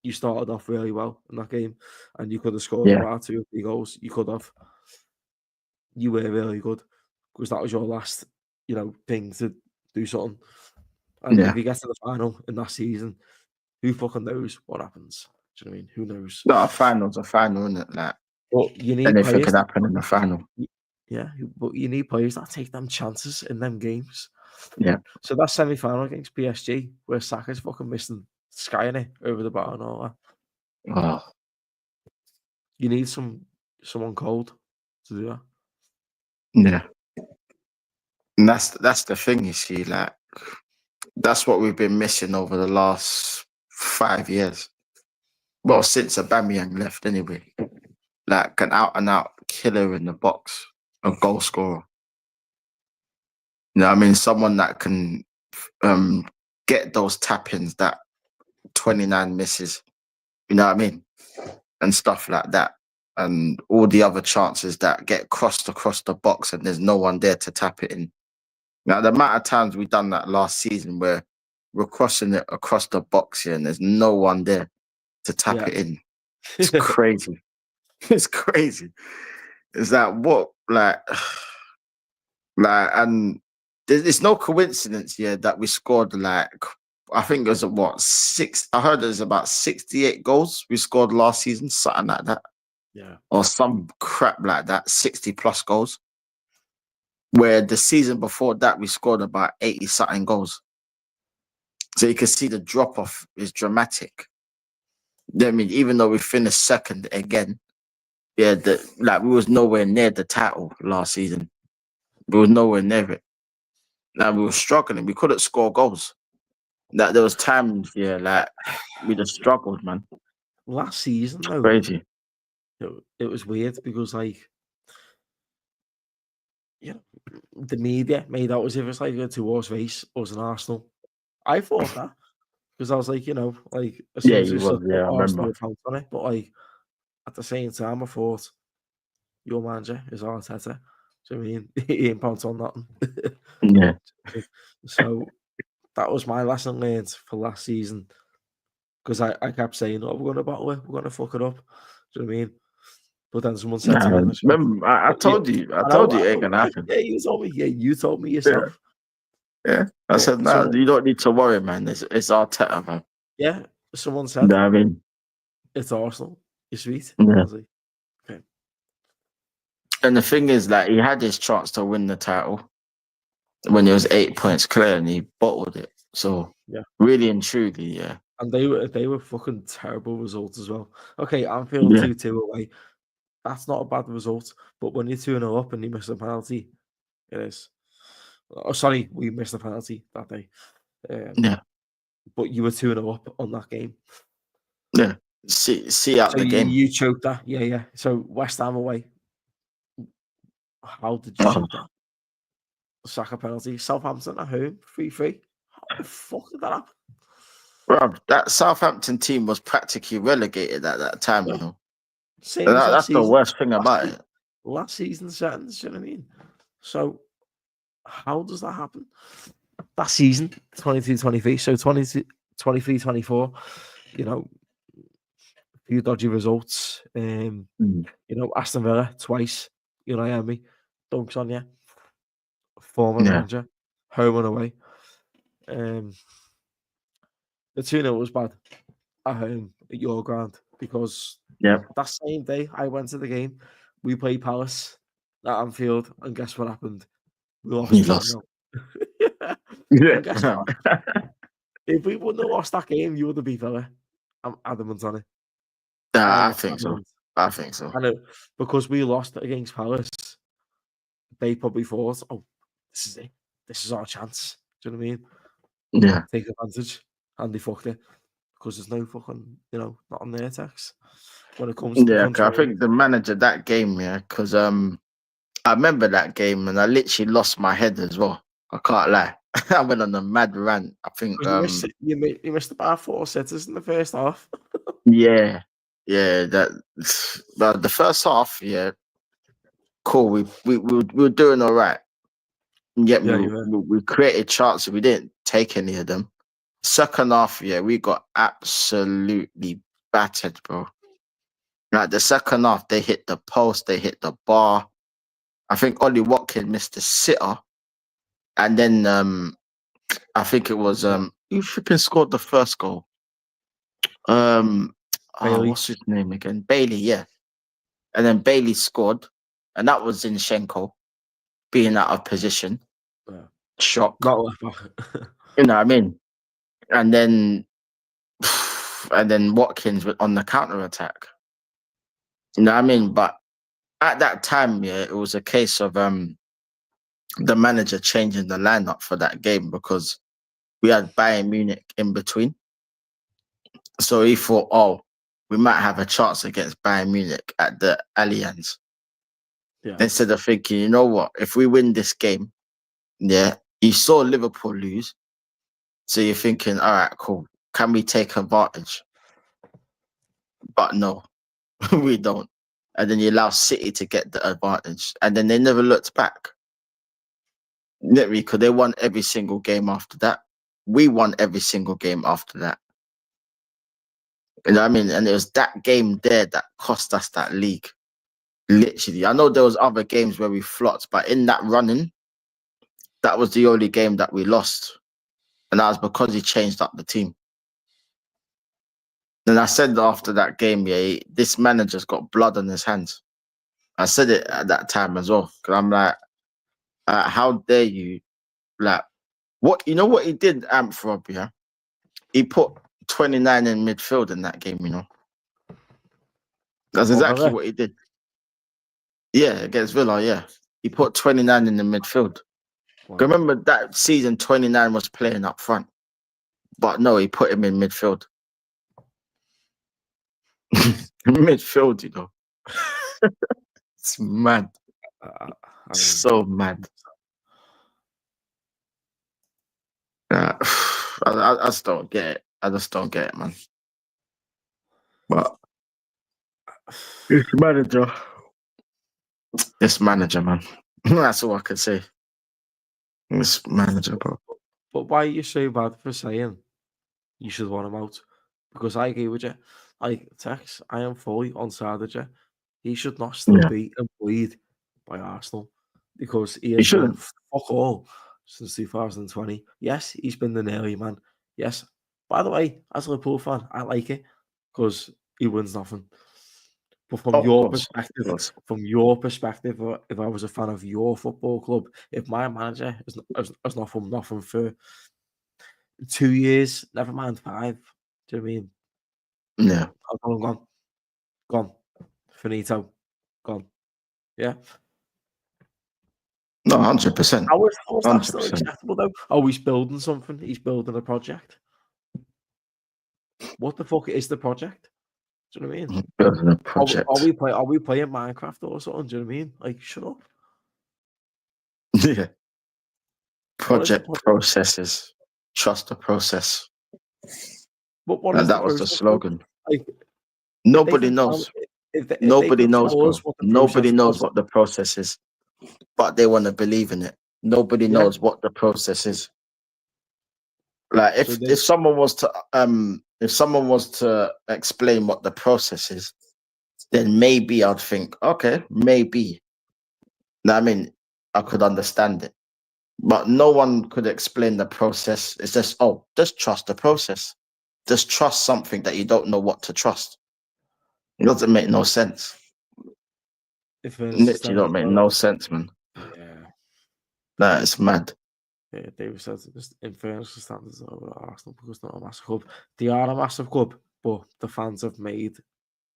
you started off really well in that game, and you could have scored Yeah. about 2 or 3 goals. You could have. You were really good because that was your last, thing to do something. And Yeah. if you get to the final in that season, who fucking knows what happens? Do you know what I mean? Who knows? No, a final's a final, isn't it? Like, But you need anything players. can happen in the final. Yeah, but you need players that take them chances in them games. Yeah. So that semi-final against PSG, where Saka's fucking missing skying it over the bar and all that. Oh, You need someone cold to do that. yeah. And that's the thing, you see, like, that's what we've been missing over the last 5 years. Well, since Aubameyang left anyway. Like an out and out killer in the box, a goal scorer. You know what I mean? Someone that can get those tap-ins that 29 misses. You know what I mean? And stuff like that. And all the other chances that get crossed across the box and there's no one there to tap it in. Now, the amount of times we've done that last season where we're crossing it across the box here and there's no one there to tap it in. It's crazy. It's crazy. Is that what, and it's no coincidence here that we scored I think it was I heard there's about 68 goals we scored last season, something like that. Yeah. Or some crap like that, 60 plus goals. Where the season before that we scored about 80 something goals. So you can see the drop off is dramatic. I mean, even though we finished second again, yeah, we was nowhere near the title last season. We was nowhere near it. Now we were struggling. We couldn't score goals. There was times, we just struggled, man. Last season, though, Crazy. it was weird because, the media made out as if it's like a 2-horse race us and Arsenal. I thought that because I was like, as soon Yeah, as you we was. stood Yeah, I up, Arsenal remember. would pounce on it. But at the same time, I thought your manager is Arteta. So I mean, he ain't pounced on nothing. Yeah. So that was my lesson learned for last season because I kept saying, "Oh, we're going to battle it. We're going to fuck it up." Do you know what I mean? But then someone said to me, remember, I told you. I told you it ain't gonna happen. Yeah, you told me. Yeah, you told me yourself. Yeah. I said, no, you don't need to worry, man. It's Arteta, man. Yeah, someone said, You know what I mean? It's Arsenal. You're sweet. Yeah. I was like, okay. And the thing is, he had his chance to win the title when he was 8 points clear and he bottled it. So, yeah, really and truly, yeah. And they were fucking terrible results as well. Okay, Anfield 2-2 away. That's not a bad result. But when you're 2-0 up and you miss a penalty, it is. Oh, sorry, we missed a penalty that day. Yeah. But you were 2-0 up on that game. Yeah. See out the game. You choked that. Yeah. So West Ham away. How did you choke that? Saka penalty. Southampton at home, 3-3. How the fuck did that happen? Bro, that Southampton team was practically relegated at that time, you know. Same as that's the worst thing about it. Last season's sentence, you know what I mean? So, how does that happen? That season, 22-23, so 23-24, a few dodgy results. Aston Villa twice, Miami, dunks on you. Former manager, home and away. The 2-0 was bad at home at your ground because that same day I went to the game, we played Palace at Anfield, and guess what happened? We lost. You lost. Yeah. And guess what? If we wouldn't have lost that game, you would have beat Villa. I'm adamant on it. I think so. I think so. And because we lost against Palace, they probably thought, "Oh, this is it. This is our chance." Do you know what I mean? Yeah. Take advantage, and they fucked it because there's no fucking, not on their tax when it comes to Yeah, 'cause I control. think the manager that game, yeah, because I remember that game and I literally lost my head as well. I can't lie. I went on a mad rant. I think You missed about 4 sitters in the first half. yeah, that but the first half, yeah, cool. We were doing all right. And yet Yeah, you were. we created chances. We didn't take any of them. Second half, yeah, we got absolutely battered, bro. Like the second half, they hit the post, they hit the bar. I think Ollie Watkins missed the sitter, and then I think it was who flipping scored the first goal. Bailey. What's his name again? Bailey, yeah. And then Bailey scored, and that was Zinchenko being out of position. Yeah. Shock. Not left back. You know what I mean? And then Watkins on the counter attack. You know what I mean? But at that time, yeah, it was a case of the manager changing the lineup for that game because we had Bayern Munich in between. So he thought, oh, we might have a chance against Bayern Munich at the Allianz. Yeah. Instead of thinking, you know what, if we win this game, yeah, you saw Liverpool lose. So you're thinking, all right, cool. Can we take advantage? But no, we don't. And then you allow City to get the advantage. And then they never looked back. Literally, because they won every single game after that. We won every single game after that. You know what I mean? And it was that game there that cost us that league. Literally. I know there was other games where we flopped, but in that running, that was the only game that we lost. And that was because he changed up the team. And I said after that game, yeah, this manager's got blood on his hands. I said it at that time as well. Because I'm like, how dare you? Like, what he did, Amphrob, yeah? He put 29 in midfield in that game, That's exactly what he did. Yeah, against Villa, yeah. He put 29 in the midfield. Wow. Remember that season, 29 was playing up front. But no, he put him in midfield. Midfield, It's mad. So mad. I just don't get it. I just don't get it, man. But this manager, man. That's all I can say. This manager, bro. But why are you so bad for saying you should want him out? Because I agree with you. Like, Tex, I am fully on side with you. He should not still be employed by Arsenal because he has done fuck all since 2020. Yes, he's been the nearly man. Yes. By the way, as a Liverpool fan, I like it because he wins nothing. But from your perspective, if I was a fan of your football club, if my manager has not from nothing for 2 years, never mind 5, do you know what I mean? Yeah. Gone. Finito. Gone. Yeah. No, 100%. How is that still acceptable though? Oh, he's building something. He's building a project. What the fuck is the project? Do you know what I mean? Building a project. Are we playing Minecraft or something? Do you know what I mean? Like, shut up. Yeah. Project processes. Trust the process. But what And is that was the slogan. Like, nobody knows. Nobody knows, bro. Nobody knows what the process is. But they want to believe in it. Nobody knows what the process is. Like if someone was to explain what the process is, then maybe I'd think, okay, maybe. Now, I mean, I could understand it. But no one could explain the process. It's just, just trust the process. Just trust something that you don't know what to trust. It doesn't make no sense. Literally don't make no sense, man. Yeah. Nah, it's mad. Yeah, David says just in fairness to standards of Arsenal because they're not a massive club. They are a massive club, but the fans have made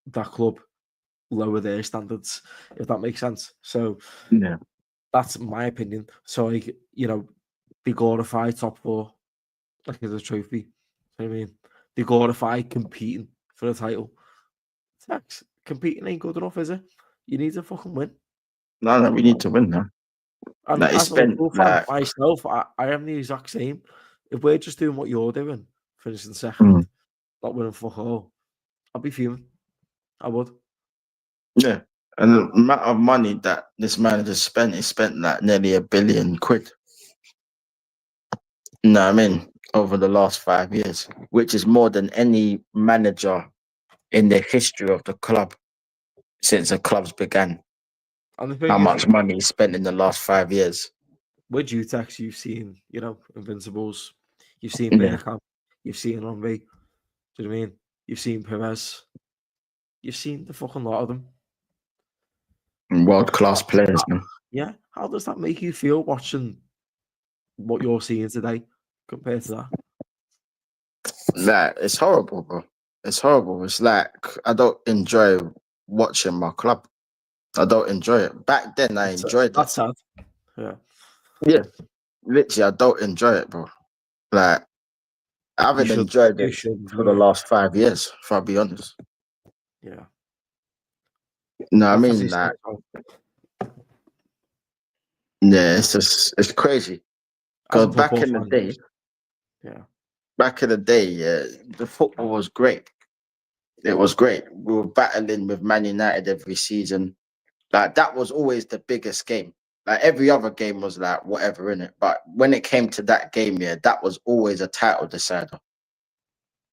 that club lower their standards, if that makes sense. So Yeah. that's my opinion. So like, you know, they glorify top four like as a trophy. You know what I mean? They glorify competing for the title. Tex, competing ain't good enough, is it? You need to fucking win. No, we need to win now. And Like, he as a Liverpool fan like myself, I am the exact same. If we're just doing what you're doing, finishing second, not winning fuck all, I'd be fuming. I would. yeah. And the amount of money that this manager spent, he spent like nearly £1 billion. You know what I mean? Over the last 5 years, which is more than any manager in the history of the club since the clubs began. And the thing How is, much money he spent in the last 5 years. with you, Tex, you've seen, you know, Invincibles, you've seen Yeah. Bergkamp, you've seen Henry, do you know what I mean? You've seen Perez, you've seen the fucking lot of them. World class players, man. Yeah, how does that make you feel watching what you're seeing today compared to that? Like, it's horrible, bro. It's horrible. It's like I don't enjoy watching my club. I don't enjoy it. Back then, I enjoyed it. That's sad. Yeah. Yeah, literally, I don't enjoy it, bro. Like, I haven't enjoyed You it should for the last 5 years, if I'll be honest. Yeah. No, I That's mean, actually like, sad. yeah, it's crazy. As a Because back football in the fan, day, yeah, the football was great. It was great. We were battling with Man United every season. Like, that was always the biggest game. Like, every other game was like whatever in it. But when it came to that game, yeah, that was always a title decider.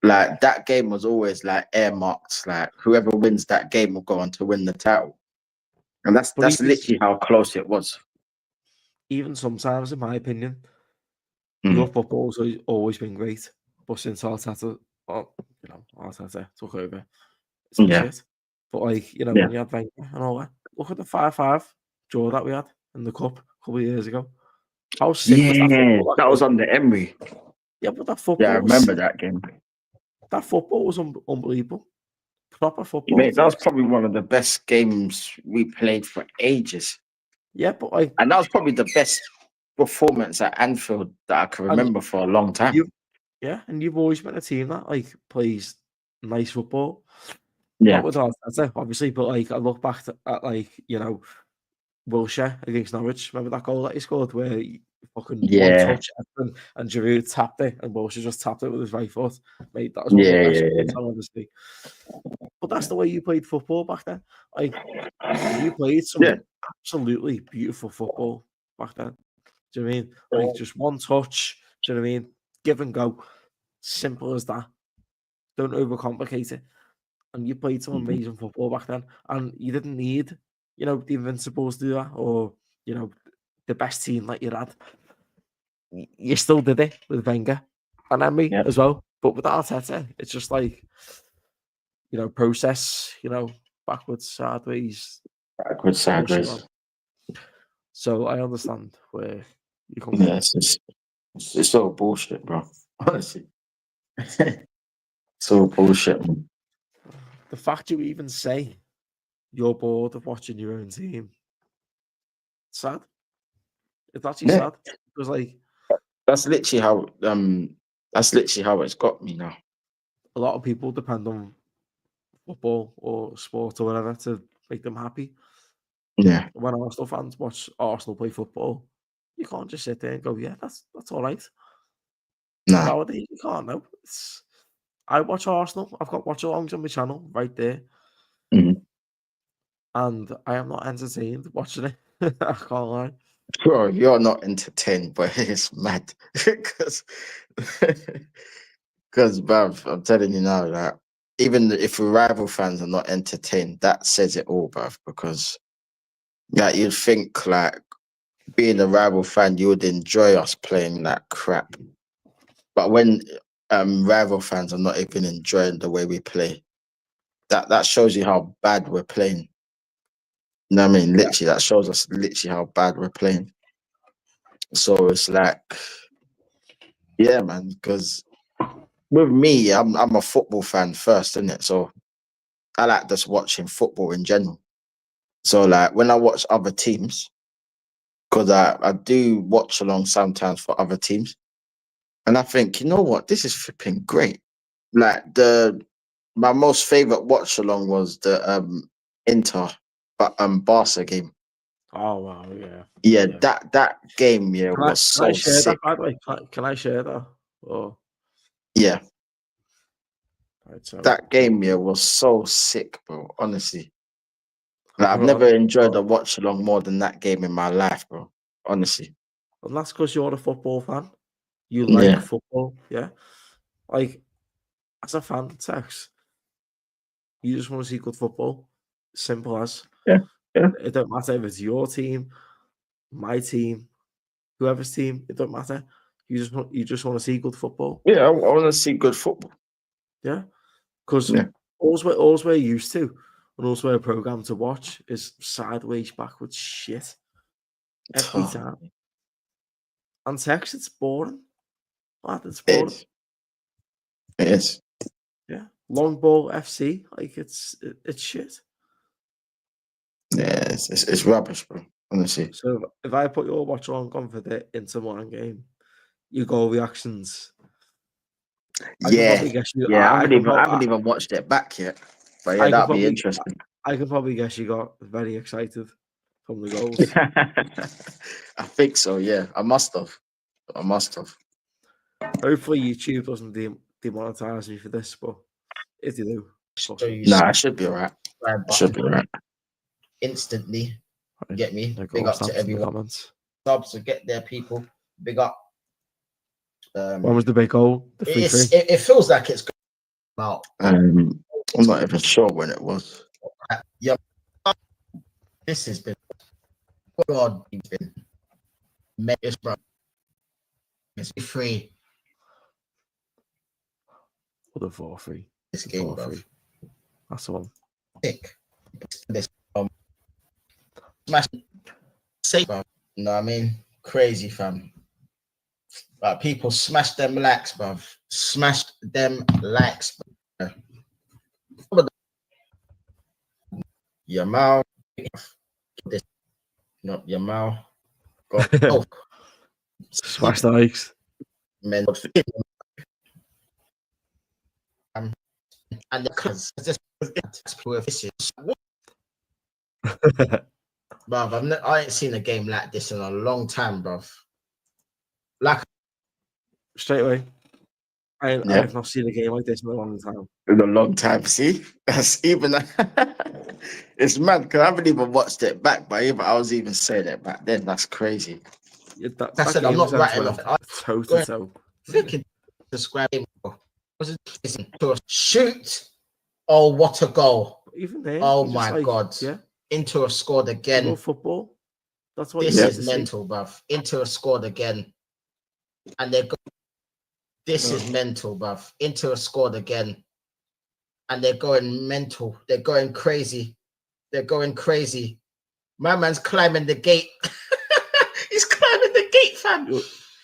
Like, that game was always like earmarked. Like, whoever wins that game will go on to win the title. And that's literally how close it was. Even sometimes, in my opinion, Mm. your football's always been great. But since Arteta, Arteta took over, it's been shit. But like, you know, when you had Wenger and all that, look at the 5-5 draw that we had in the cup a couple of years ago. How sick was that football? That was under Emery. Yeah, but that football. Yeah, I remember that game. That football was unbelievable. Proper football. Mate, that was probably one of the best games we played for ages. Yeah, but like, and that was probably the best performance at Anfield that I can remember for a long time. And you've always been a team that like plays nice football. Yeah. Not with Arteta, obviously, but like I look back at like, you know, Wilshere against Norwich. Remember that goal that he scored where he fucking one touch and Giroud tapped it and Wilshere just tapped it with his right foot. Mate, that was one of the best goals I'll ever see. But that's the way you played football back then. Like, you played some absolutely beautiful football back then. Do you know what I mean? Like, just one touch. Do you know what I mean? Give and go. Simple as that. Don't overcomplicate it. And you played some amazing football back then. And you didn't need, you know, the Invincibles to do that, or, you know, the best team that you had. You still did it with Wenger and Emery as well. But with Arteta, it's just like, you know, process, you know, backwards, sideways. So I understand where you come from. Yeah, it's all bullshit, bro. Honestly. It's all bullshit, man. The fact you even say you're bored of watching your own team, it's sad. It's actually sad. Because like, that's literally how it's got me now. A lot of people depend on football or sport or whatever to make them happy. Yeah. When Arsenal fans watch Arsenal play football, you can't just sit there and go, yeah, that's all right. No. Nowadays, you can't. No. I watch Arsenal. I've got watch-alongs on my channel right there. Mm-hmm. And I am not entertained watching it. I can't lie. Bro, you're not entertained, but it's mad. Because, bruv, I'm telling you now, that even if rival fans are not entertained, that says it all, bruv. Because, like, you'd think, like, being a rival fan, you would enjoy us playing that crap. But when rival fans are not even enjoying the way we play, that shows you how bad we're playing. You know what I mean? Literally, that shows us literally how bad we're playing. So it's like, yeah, man, because with me, I'm a football fan first, isn't it? So I like just watching football in general. So like when I watch other teams, because I do watch along sometimes for other teams, and I think, you know what, this is flipping great. Like my most favorite watch along was the Inter Barca game. Oh wow, yeah. Yeah, Yeah. that game Can was I so share sick. that, by the way? Can I share that? Oh, Yeah, right, so that game was so sick, bro. Honestly, like, I'll I've put it never on. enjoyed Oh, a watch along more than that game in my life, bro. Honestly, and that's because you're a football fan. You Yeah. like football, yeah. Like as a fan, Tex, you just want to see good football. Simple as. Yeah. It don't matter if it's your team, my team, whoever's team. It don't matter. You just want to see good football. Yeah, I want to see good football. Yeah, because Yeah. all's we're used to, and all's we're programmed to watch is sideways, backwards shit every time. And Tex, it's boring. Lad, it's It boring. is. It is. Yeah, long ball FC, like it's shit. Yeah, it's rubbish, bro. Honestly. So if I put your watch on for the Inter Milan game, your goal reactions. I can probably guess you. Yeah. I I haven't even watched it back yet. But yeah, I can that'd be probably- interesting. I can probably guess you got very excited from the goals. I think so. Yeah, I must have. Hopefully, YouTube doesn't demonetize me for this, but if they do, So fuck it. you Nah, I should be alright. subscribe I should button be alright. instantly. Right. Get me? Like Big all up to stamps in the everyone. comments. Subs to get there, people. Big up. When was the big goal? The 3-3. It feels like it's about. I'm not even sure when it was. Yeah, this has been. God, it's been. It's bro. It's free. Or the 4-3. This The game, bro. 4-3. That's the one. Sick. This smash. Say, bro. You know what I mean? Crazy, fam. People smash them likes, bro. Smashed them likes, bro. Your mouth. This, not your mouth. Oh, Smash the likes. man. And because this is bruv, I ain't seen a game like this in a long time, bruv. Like Straight away. I Yeah. have not seen a game like this in a long time. In a long time. See, that's even. It's mad because I haven't even watched it back, but I was even saying it back then. That's crazy. Yeah, I that said, I'm game not was writing out off. toe to toe. Freaking subscribe. Was it to a shoot? Oh, what a goal! Even there, Oh you're just my like, god! yeah, Inter have scored you again. love football. That's what This you is need to see. mental, bruv. Inter have scored again, and they're. This is mental, bruv. Inter have scored again, and they're going mental. They're going crazy. They're going crazy. My man's climbing the gate. He's climbing the gate, fam.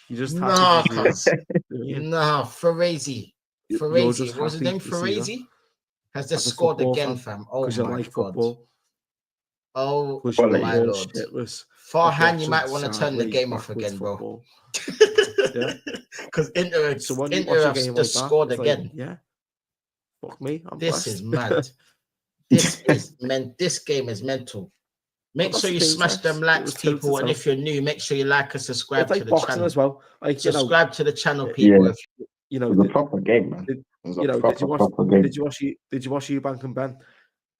You just Nah, happy to see it. Nah, Ferrazi. You're Ferrazi. just What was his happy name? to see that. Ferrazi has As just a scored football again, fan, fam. Oh because you my like god. football. Oh Because you my all lord. shitless. Farhan, you might want to turn the game off again, bro. Yeah. Because Inter, So when you Inter watch a have game like just that, scored it's again. like, yeah, fuck me, I'm This blessed. is mad. This game is mental. Make But sure you that's the thing, smash Tex. them It likes, was toe to people. And toe. if you're new, make sure you like and subscribe It's like to the boxing channel. as well. Like, Subscribe to the channel, yeah, people. Yeah. If you know, It was a proper game, man. did, It was you a know, proper game. did you watch Eubank and Ben?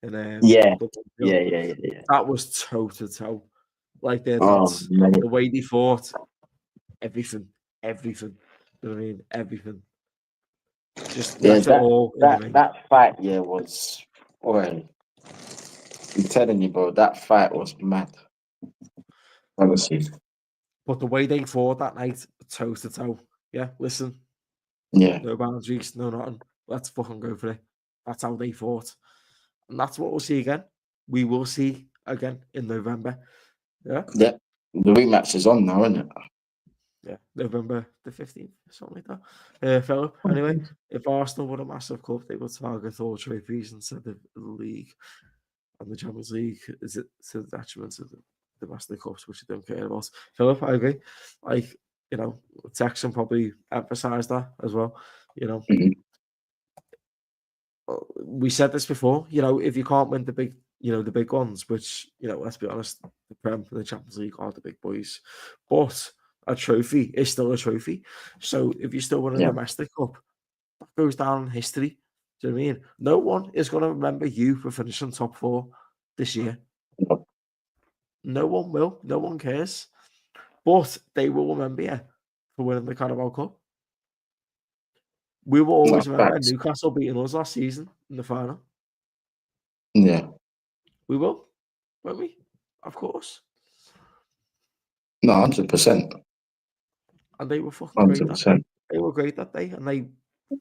And Yeah. the- Yeah. that was toe to toe. Like Oh, man. the way they fought, everything. You know what I mean? Everything. Just Yeah, left it all in the ring. that fight, yeah, was. Well, I'm telling you, bro, that fight was mad. Honestly. But the way they fought that night, toe to toe. Yeah, listen. Yeah. No boundaries, no nothing. Let's fucking go for it. That's how they fought. And that's what we'll see again. We will see again in November. Yeah. Yeah. The rematch is on now, isn't it? Yeah, November the 15th, something like that. Philip, anyway, if Arsenal won a massive cup, they would target all trophies instead of the league and the Champions League. Is it to the detriment of the domestic cups, which I don't care about? Philip, I agree. Like, you know, Texan probably emphasised that as well. You know, we said this before. You know, if you can't win the big, the big ones, which let's be honest, the Prem and the Champions League are the big boys, but a trophy is still a trophy. So if you still win a domestic cup, that goes down in history. Do you know what I mean? No one is going to remember you for finishing top 4 this year. No one will. No one cares. But they will remember you for winning the Carabao Cup. We will always remember Newcastle beating us last season in the final. Yeah. We will, won't we? Of course. No, 100%. And they were fucking great. 100%. They were great that day, and they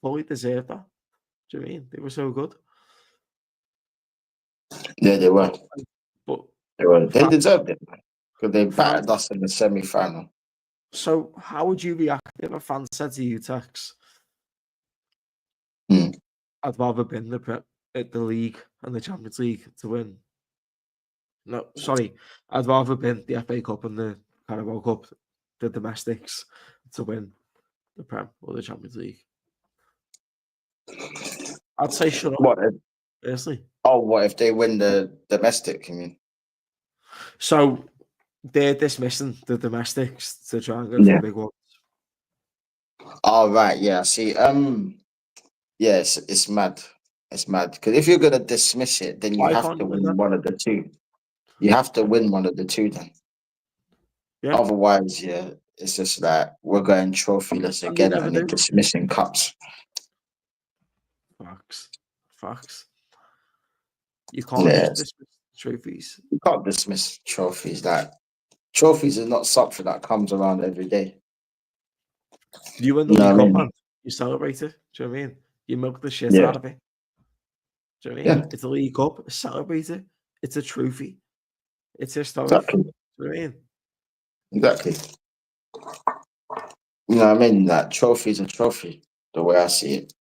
fully deserved that. Do you know what I mean? They were so good. Yeah, they were. But They deserved it, because they battered us in the semi-final. So how would you react if a fan said to you, Tex, I'd rather been at the league and the Champions League to win? No, sorry. I'd rather been the FA Cup and the Carabao Cup, the domestics, to win the Prem or the Champions League. I'd say shut up. What? Honestly. Oh, what if they win the domestic, you mean? So they're dismissing the domestics to try and go for the big ones. Oh, right, yeah. See, yes, it's mad. It's mad. Because if you're gonna dismiss it, then you have to win one of the two. You have to win one of the two then. Yeah. Otherwise, yeah, it's just like we're going trophyless again and they're dismissing cups. Facts. You can't just dismiss trophies. You can't dismiss trophies. Like trophies is not something that comes around every day. You win the League Cup, man. You celebrate it. Do you know what I mean? You milk the shit out of it. Do you know what I mean? It's a League Cup. Celebrate it. It's a trophy. It's historic. Exactly. Do you know what I mean? Exactly. You know what I mean? That trophy's a trophy, the way I see it.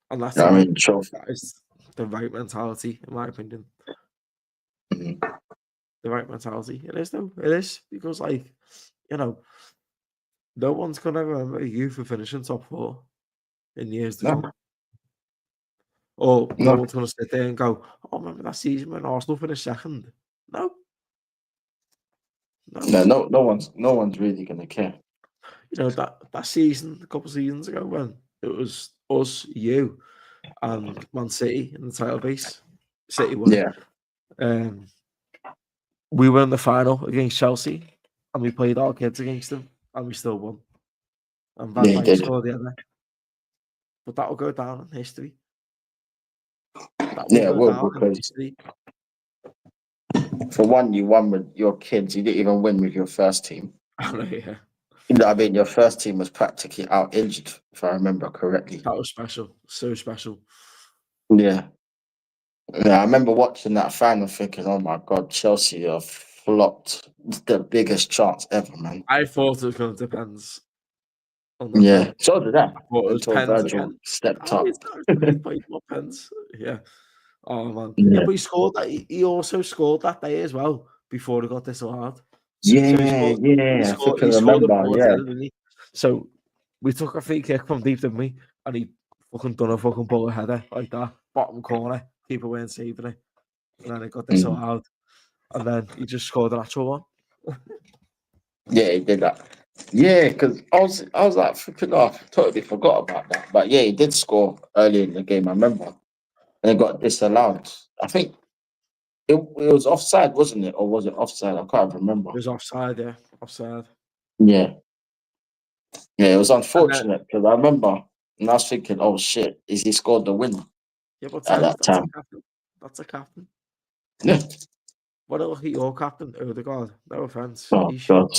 And that's trophy. That is the right mentality, in my opinion. Mm-hmm. The right mentality. It is, though. It is. Because, no one's going to remember you for finishing top 4 in years to come. Or no one's going to sit there and go, oh, remember that season when Arsenal finished second? No. No one's really going to care. That season, a couple of seasons ago, when it was us, you, and Man City in the title race. City won. Yeah. We were in the final against Chelsea, and we played our kids against them, and we still won. And Van Dijk scored the other. But that'll go down in history. Because for one, you won with your kids. You didn't even win with your first team. Yeah. You know what I mean? Your first team was practically out injured, if I remember correctly. That was special. So special. Yeah. Yeah, I remember watching that final thinking, oh my God, Chelsea have flopped the biggest chance ever, man. I thought it was going to depend on that. Yeah, so did I. Until Virgil stepped up. He played more pens. Yeah. Oh, man. Yeah, but he scored that. He also scored that day as well before he got disallowed. Yeah, he scored didn't he? So we took a free kick from deep, didn't we? And he fucking done a fucking bullet header like that, bottom corner. Keeper weren't saving it. And then it got disallowed. And then he just scored an actual one. Yeah, he did that. Yeah, because I was like freaking off. Totally forgot about that. But yeah, he did score early in the game, I remember. And it got disallowed. I think it was offside, wasn't it? Or was it offside? I can't remember. It was offside, yeah. Offside. Yeah. Yeah, it was unfortunate because I remember and I was thinking, oh shit, is he scored the winner? Yeah, but at that time. That's a captain. Yeah. What a look at your captain, Odegaard. No offense. Oh God.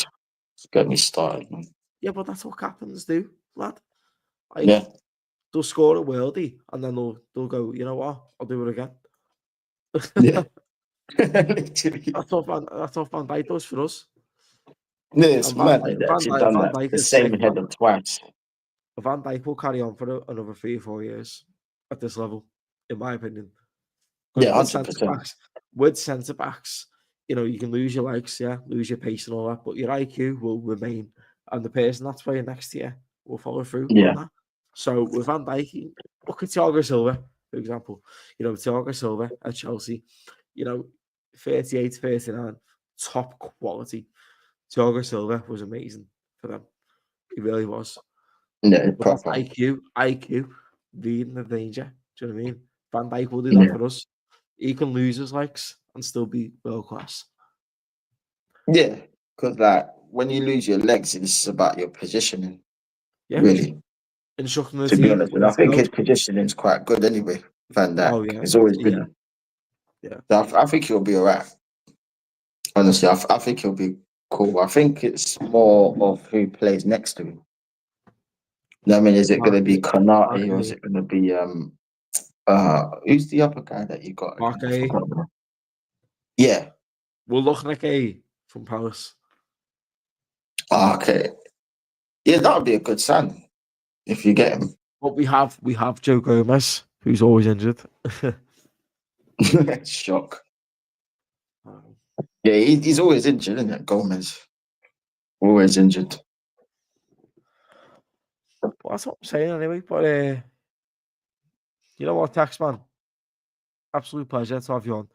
Get me started, man. Yeah, but that's what captains do, lad. Yeah. They'll score a worldie and then they'll go, you know what? I'll do it again. Yeah. Literally. That's what Van Dijk does for us. Yeah, it's And Van mad Dijk, they've Van actually Dijk, done Van that. Dijk The is sick, same man. header twice. Van Dijk will carry on for another 3 or 4 years at this level, in my opinion. Yeah, With 100%. centre backs, you know, you can lose your legs, lose your pace and all that, but your IQ will remain, and the person that's playing next to you will follow through Yeah. on that. So with Van Dijk, look at Thiago Silva, for example. You know, Thiago Silva at Chelsea, you know, 38, 39, top quality. Thiago Silva was amazing for them. He really was. Yeah, But that's proper. IQ, leading the danger. Do you know what I mean? Van Dijk will do Yeah. that for us. He can lose his legs and still be world class. Yeah, because like when you lose your legs, it's about your positioning, Yeah. really. Instructing the To be team honest, and where I to think go. his positioning is quite good anyway. Van Dijk, Oh yeah, it's always yeah, been. yeah. So I think he'll be alright. Honestly, I think he'll be cool. I think it's more of who plays next to him. I mean, is it going to be Konate or is it going to be who's the other guy that you got again? I Marquez. forgot now. Yeah. We're looking at A from Palace. Okay. Yeah, that would be a good sign if you get him. But we have Joe Gomez, who's always injured. Shock. Yeah, he's always injured, isn't it? Gomez. Always injured. Well, that's what I'm saying anyway. But you know what, Taxman? Absolute pleasure to have you on.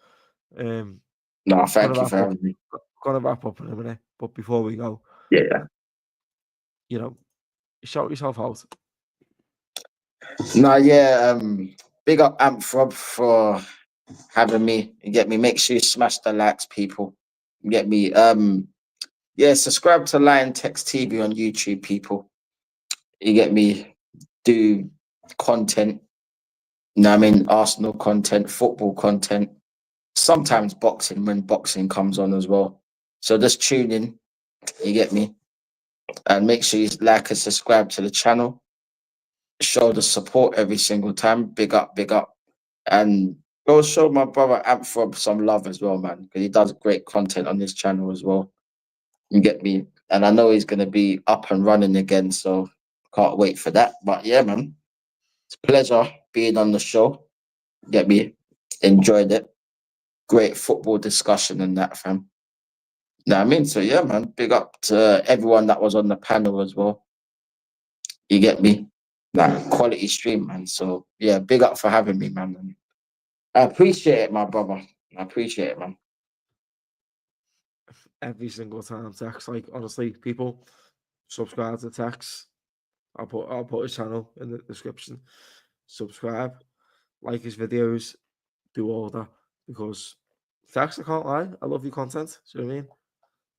No, thank Gonna you for wrap up. having me. Gonna wrap up in a minute. But before we go, Yeah. you know, shout yourself out. No, yeah. Big up Amphrob for having me. You get me. Make sure you smash the likes, people. You get me. Yeah. Subscribe to Lion Text TV on YouTube, people. You get me. Do content. You know what I mean? Arsenal content, football content. Sometimes boxing when boxing comes on as well. So just tune in. You get me. And make sure you like and subscribe to the channel. Show the support every single time. Big up, big up. And go show my brother Amphrob some love as well, man, because he does great content on his channel as well. You get me? And I know he's going to be up and running again, so can't wait for that. But yeah, man, it's a pleasure being on the show. Get me? Enjoyed it. Great football discussion and that, fam. Know what I mean? So yeah, man, big up to everyone that was on the panel as well. You get me? Like quality stream, man. So yeah, big up for having me, man. And I appreciate it, my brother. I appreciate it, man. Every single time, Tax. Like honestly, people subscribe to Tax. I'll put his channel in the description. Subscribe, like his videos, do all that because Tax. I can't lie. I love your content. Do you know what I mean?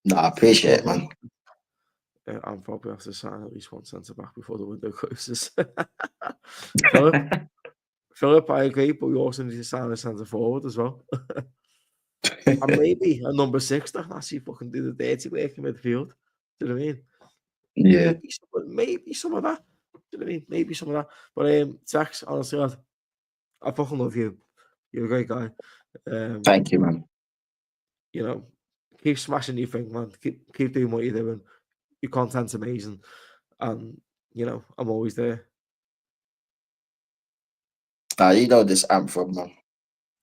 No, I appreciate it, man. I'm probably have to sign at least one centre back before the window closes. Philip, I agree, but we also need to sign a centre forward as well. And maybe a number 6 that can actually fucking do the dirty work in midfield. Do you know what I mean? Yeah. Maybe some of that. Do you know what I mean? Maybe some of that. But Tax, honestly, lad, I fucking love you. You're a great guy. Thank you, man. You know, keep smashing your thing, man. Keep doing what you're doing. Your content's amazing. And, you know, I'm always there. You know this Amphrob, man.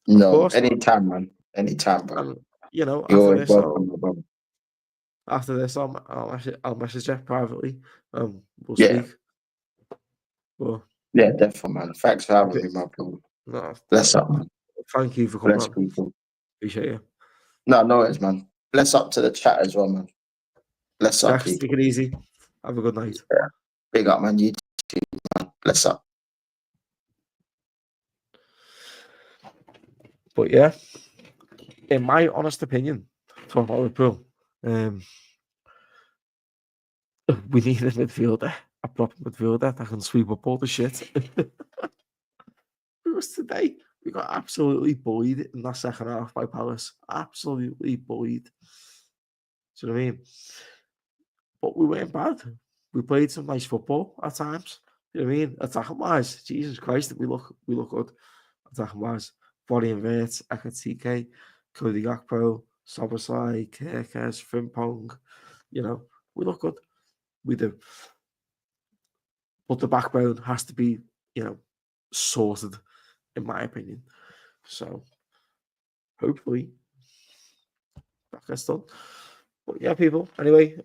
No, course, anytime, man. Anytime, bro. And, you know, You're after always this, welcome, my brother. I'll message you privately. We'll Yeah. speak. But Yeah, definitely, man. Thanks for having me, my brother. no, Bless up, man. thank you for coming Bless on. people. Appreciate you. No worries, man. Bless up to the chat as well, man. Bless up, Tax, people. take it easy. Have a good night. Yeah. Big up, man. You too, man. Bless up. But yeah, in my honest opinion, talking about Liverpool, we need a midfielder, a proper midfielder that can sweep up all the shit. Because today we got absolutely bullied in that second half by Palace. Absolutely bullied. Do you know what I mean? But we weren't bad. We played some nice football at times. You know what I mean? Attacking wise, Jesus Christ, we look good. Attacking wise, Body and Vert, Akatike, Cody Gakpo, Soboslai, Kirkes, Frimpong, you know, we look good. We do. But the backbone has to be, you know, sorted, in my opinion. So hopefully that gets done. But yeah, people. Anyway,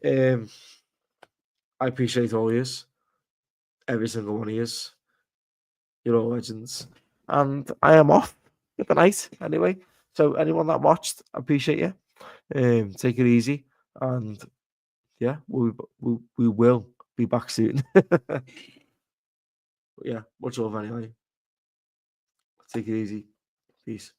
I appreciate all yous, every single one of yous. You're all legends, and I am off for the night anyway. So anyone that watched, I appreciate you. Take it easy, and yeah, we will be back soon. But yeah, much love anyway. Take it easy. Peace.